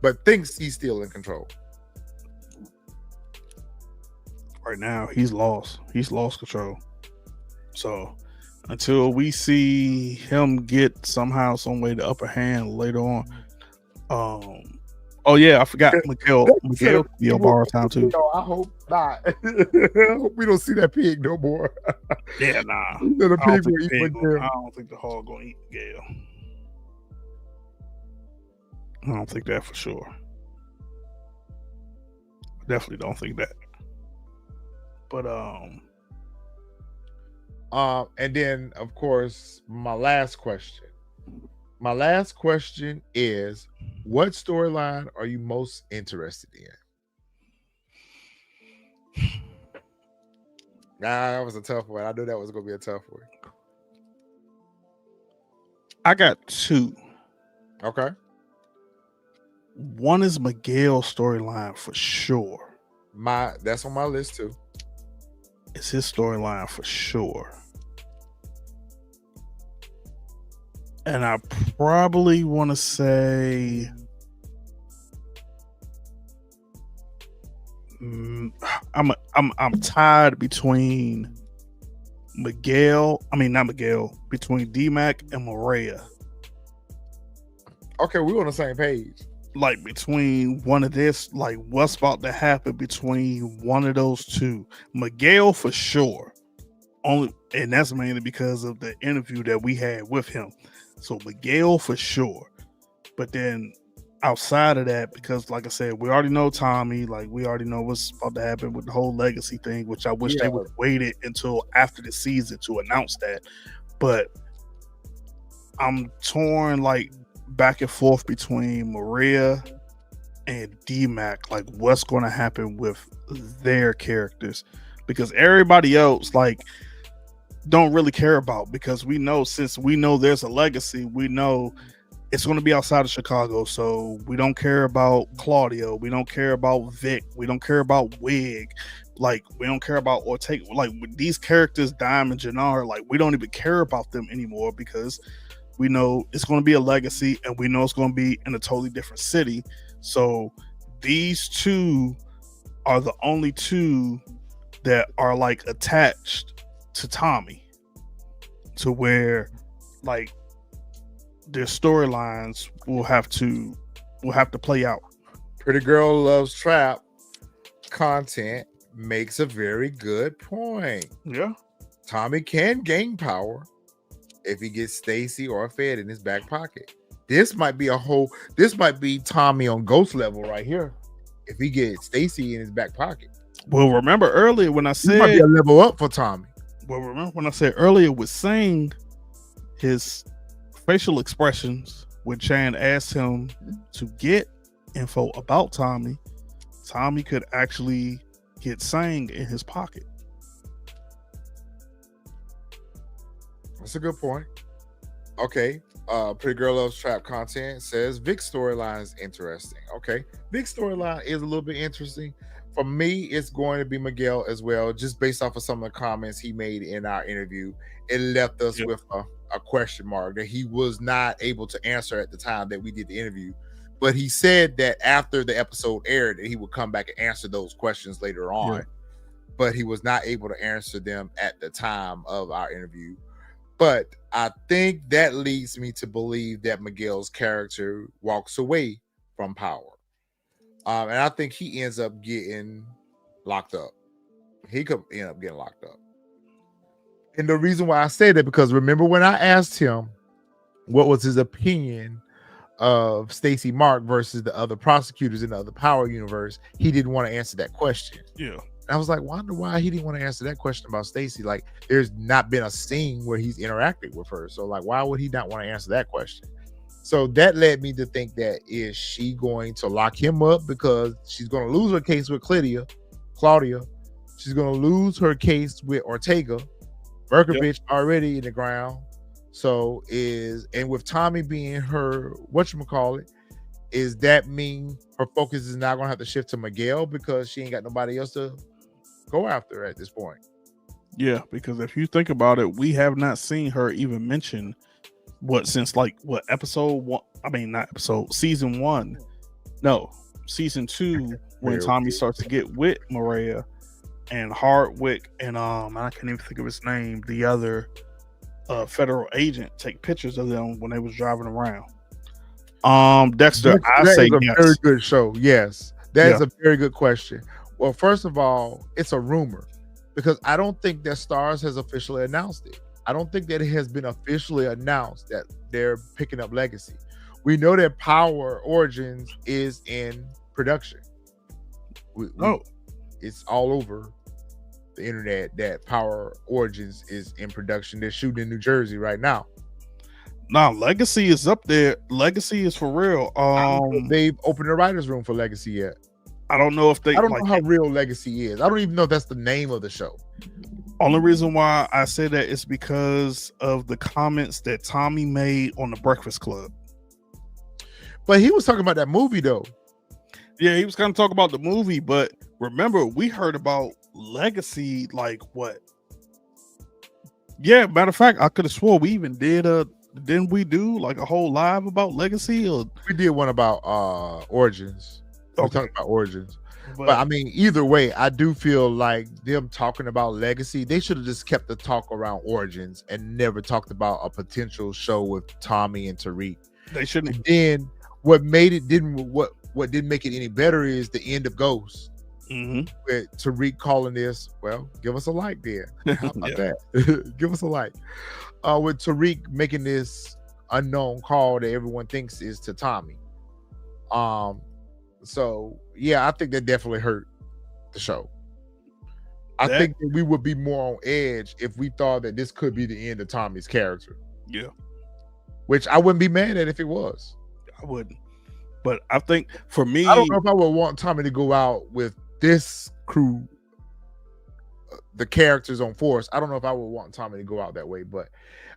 But thinks he's still in control. Right now, he's lost. He's lost control. So until we see him get somehow, some way the upper hand later on. Oh yeah, I forgot Miguel. Miguel could be on borrowed time too. No, I hope not. I hope we don't see that pig no more. Yeah, nah. The I don't pig will eat think Miguel. I don't think the hog gonna eat Miguel. I don't think that for sure. Definitely don't think that. But and then of course my last question. My last question is, what storyline are you most interested in? Nah, that was a tough one. I knew that was gonna be a tough one. I got 2. Okay. One is Miguel's storyline for sure. That's on my list too. It's his storyline for sure. And I probably want to say I'm tied between between D-Mac and Maria. Okay, we're on the same page. Like between one of this, like what's about to happen between one of those two. Miguel for sure. And that's mainly because of the interview that we had with him. So Miguel for sure. But then outside of that, because like I said, we already know Tommy, like we already know what's about to happen with the whole legacy thing, which I wish they would have waited until after the season to announce that. But I'm torn like back and forth between Maria and D-Mac, like what's going to happen with their characters, because everybody else like don't really care about, because we know, since we know there's a legacy, we know it's going to be outside of Chicago. So we don't care about Claudio, we don't care about Vic, we don't care about Wig, like we don't care about Ortega. Like with these characters, Dime and Jenard, like we don't even care about them anymore, because we know it's going to be a legacy and we know it's going to be in a totally different city. So these two are the only two that are like attached to Tommy, to where like their storylines will have to play out. Pretty Girl Loves Trap content makes a very good point. Yeah. Tommy can gain power if he gets Stacy or Fed in his back pocket. This might be Tommy on Ghost level right here. If he gets Stacy in his back pocket. Well, remember earlier when I said this might be a level up for Tommy. Well, remember when I said earlier with saying his facial expressions when Chan asked him to get info about Tommy could actually get Sang in his pocket. That's a good point. Okay. Pretty Girl Loves Trap content says Vic's storyline is interesting. Okay. Vic's storyline is a little bit interesting. For me, it's going to be Miguel as well, just based off of some of the comments he made in our interview. It left us with a question mark that he was not able to answer at the time that we did the interview. But he said that after the episode aired, that he would come back and answer those questions later on. Yeah. But he was not able to answer them at the time of our interview. But I think that leads me to believe that Miguel's character walks away from power. And I think he ends up getting locked up. He could end up getting locked up. And the reason why I say that, because remember when I asked him what was his opinion of Stacey Mark versus the other prosecutors in the other Power universe, he didn't want to answer that question. Yeah. And I was like, wonder why he didn't want to answer that question about Stacey. Like, there's not been a scene where he's interacted with her. So, like, why would he not want to answer that question? So that led me to think that, is she going to lock him up because she's going to lose her case with Claudia? She's going to lose her case with Ortega. Berkovich already in the ground. So and with Tommy being her, whatchamacallit, is that mean her focus is now going to have to shift to Miguel because she ain't got nobody else to go after at this point? Yeah, because if you think about it, we have not seen her even mention since episode one. I mean, not episode, season one. No, season two, when Tommy starts to get with Maria and Hardwick and I can't even think of his name, the other federal agent, take pictures of them when they was driving around. Dexter, I say yes. Very good show. Yes, that is a very good question. Well, first of all, it's a rumor because I don't think that Starz has officially announced it. I don't think that it has been officially announced that they're picking up Legacy. We know that Power Origins is in production. It's all over the internet that Power Origins is in production. They're shooting in New Jersey right now. Nah, Legacy is up there. Legacy is for real. They've opened a writer's room for Legacy yet. I don't know if I don't know how real Legacy is. I don't even know if that's the name of the show. Only reason why I say that is because of the comments that Tommy made on the Breakfast Club. But he was talking about that movie though. Yeah, he was kind of talking about the movie, but remember, we heard about Legacy like what? Yeah, matter of fact, I could have swore we even didn't we do like a whole live about Legacy? Or we did one about Origins. We talked about Origins. But I mean, either way, I do feel like them talking about Legacy, they should have just kept the talk around Origins and never talked about a potential show with Tommy and Tariq. They shouldn't. And then what didn't make it any better is the end of Ghost. Mm-hmm. With Tariq calling this, well, give us a like there. How about that? Give us a like. With Tariq making this unknown call that everyone thinks is to Tommy. So yeah, I think that definitely hurt the show. I think that we would be more on edge if we thought that this could be the end of Tommy's character. Yeah. Which I wouldn't be mad at if it was. I wouldn't. But I think for me, I don't know if I would want Tommy to go out with this crew, the characters on Force. I don't know if I would want Tommy to go out that way, but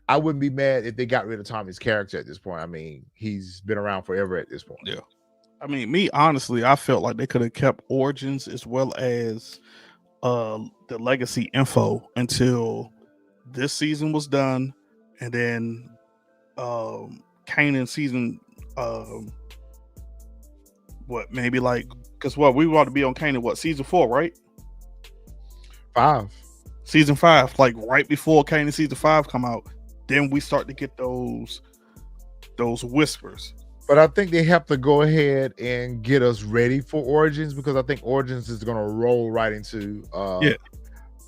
I wouldn't be mad if they got rid of Tommy's character at this point. I mean, he's been around forever at this point. Yeah. I mean, me, honestly, I felt like they could have kept Origins as well as the legacy info until this season was done, and then Kanan season maybe like, because we want to be on Kanan season 4, right? 5. Season 5, like right before Kanan season 5 come out, then we start to get those whispers. But I think they have to go ahead and get us ready for Origins, because I think Origins is going to roll right into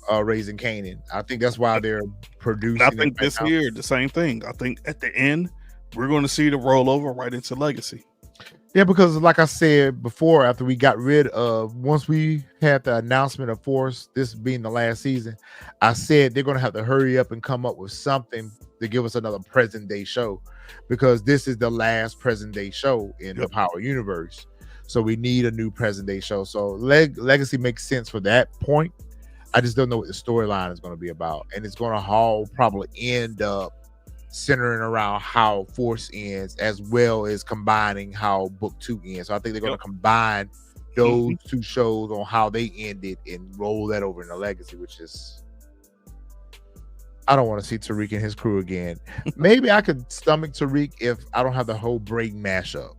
Raising Kanan. I think that's why they're producing. And I think this year, the same thing. I think at the end, we're going to see the rollover right into Legacy. Yeah, because like I said before, after we got rid of, once we had the announcement of Force, this being the last season, I said they're going to have to hurry up and come up with something to give us another present day show, because this is the last present day show in the Power universe. So we need a new present day show. So Legacy makes sense for that point. I just don't know what the storyline is going to be about. And it's going to all probably end up centering around how Force ends, as well as combining how Book 2 ends. So I think they're going to combine those two shows on how they ended and roll that over into Legacy, which is, I don't want to see Tariq and his crew again. Maybe I could stomach Tariq if I don't have the whole Braden mashup.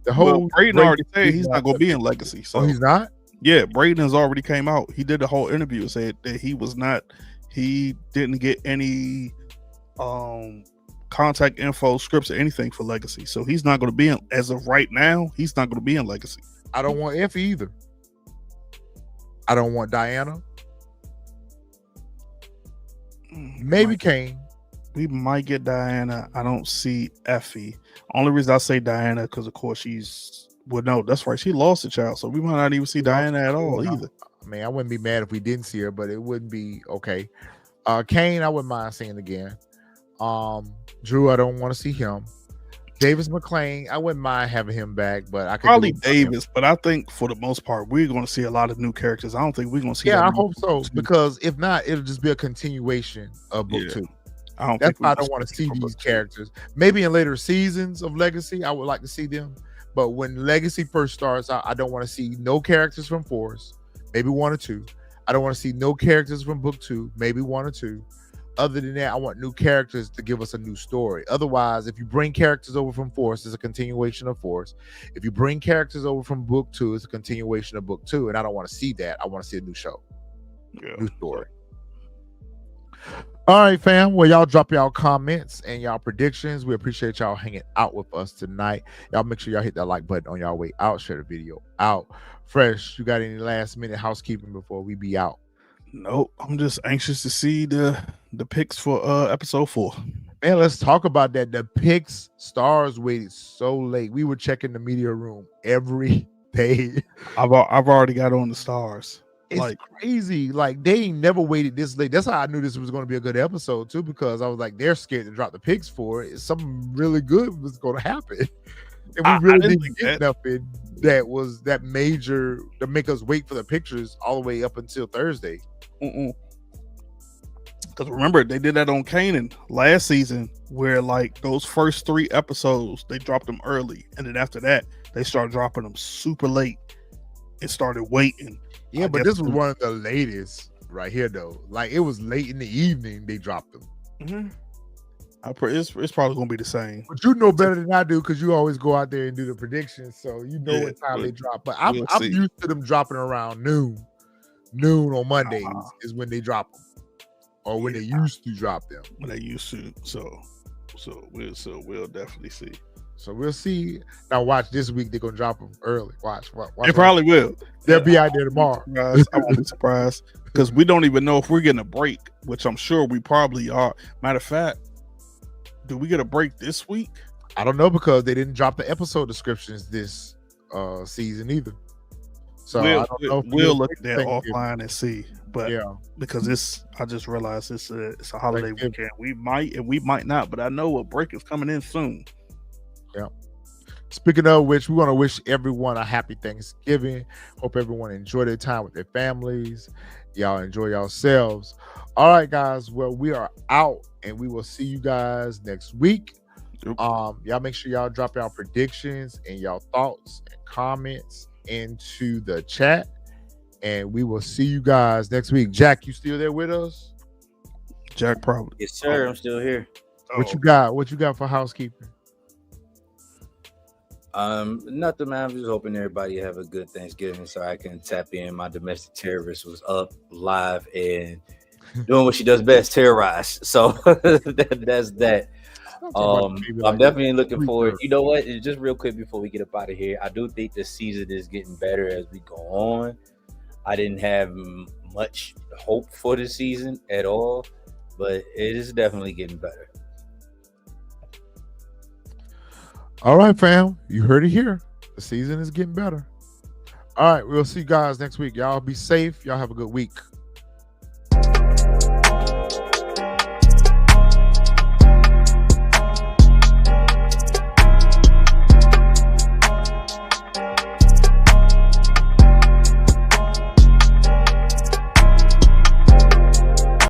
Braden already said he's not going to be in Legacy. So he's not? Yeah, Braden has already came out. He did the whole interview and said that he didn't get any contact info, scripts, or anything for Legacy. So he's not going to be in, as of right now, he's not going to be in Legacy. I don't want Effie either. I don't want Diana. Maybe Kane. We might get Diana. I don't see Effie. Only reason I say Diana, because of course no, that's right. She lost a child, so we might not even see Diana at all either. I mean, I wouldn't be mad if we didn't see her, but it wouldn't be okay. Kane, I wouldn't mind seeing again. Drew, I don't want to see him. Davis McClain, I wouldn't mind having him back, but I could probably Davis. But I think for the most part, we're going to see a lot of new characters. I don't think we're going to see. Yeah, I hope so, because if not, it'll just be a continuation of Book 2. That's why I don't want to see these characters. Maybe in later seasons of Legacy, I would like to see them. But when Legacy first starts, I don't want to see no characters from Force, maybe 1 or 2. I don't want to see no characters from Book 2, maybe 1 or 2. Other than that, I want new characters to give us a new story. Otherwise, if you bring characters over from Force, it's a continuation of Force. If you bring characters over from Book 2, it's a continuation of Book 2. And I don't want to see that. I want to see a new show. New story. All right, fam. Well, y'all drop y'all comments and y'all predictions. We appreciate y'all hanging out with us tonight. Y'all make sure y'all hit that like button on y'all way out. Share the video out. Fresh, you got any last minute housekeeping before we be out? Nope. I'm just anxious to see the picks for episode 4. Man, let's talk about that. The picks, stars waited so late. We were checking the media room every day. I've already got on the stars. It's crazy. Like, they ain't never waited this late. That's how I knew this was going to be a good episode too, because I was like, they're scared to drop the picks for it. Something really good was going to happen, and we really didn't get nothing that was that major to make us wait for the pictures all the way up until Thursday. Because remember, they did that on Kanan last season, where like those first 3 episodes they dropped them early, and then after that they started dropping them super late. It started waiting. Yeah, but this was one of the latest right here, though. Like, it was late in the evening they dropped them. It's probably gonna be the same. But you know better than I do, because you always go out there and do the predictions, so you know what time they drop. But I'm used to them dropping around noon. Noon on Mondays is when they drop them, or when they used to drop them. When they used to, so we'll definitely see. So we'll see. Now watch, this week they're gonna drop them early. Watch they probably will. They'll be out there tomorrow. I won't be surprised, because we don't even know if we're getting a break, which I'm sure we probably are. Matter of fact, do we get a break this week? I don't know because they didn't drop the episode descriptions this season either. So I don't know. We'll look at that offline and see. But yeah, because I just realized it's a holiday weekend. We might and we might not, but I know a break is coming in soon. Yeah. Speaking of which, we want to wish everyone a happy Thanksgiving. Hope everyone enjoyed their time with their families. Y'all enjoy yourselves. All right, guys. Well, we are out, and we will see you guys next week. Yep. Y'all make sure y'all drop y'all predictions and y'all thoughts and comments into the chat, and we will see you guys next week. Jack, you still there with us? Jack, probably. Yes, sir. I'm still here. What you got? What you got for housekeeping? Nothing, man. I'm just hoping everybody have a good Thanksgiving so I can tap in. My domestic terrorist was up live and doing what she does best, terrorize. So that's that. I'm definitely looking forward. You know what? Just real quick before we get up out of here, I do think the season is getting better as we go on. I didn't have much hope for the season at all, but it is definitely getting better. All right, fam. You heard it here. The season is getting better. All right, we'll see you guys next week. Y'all be safe. Y'all have a good week.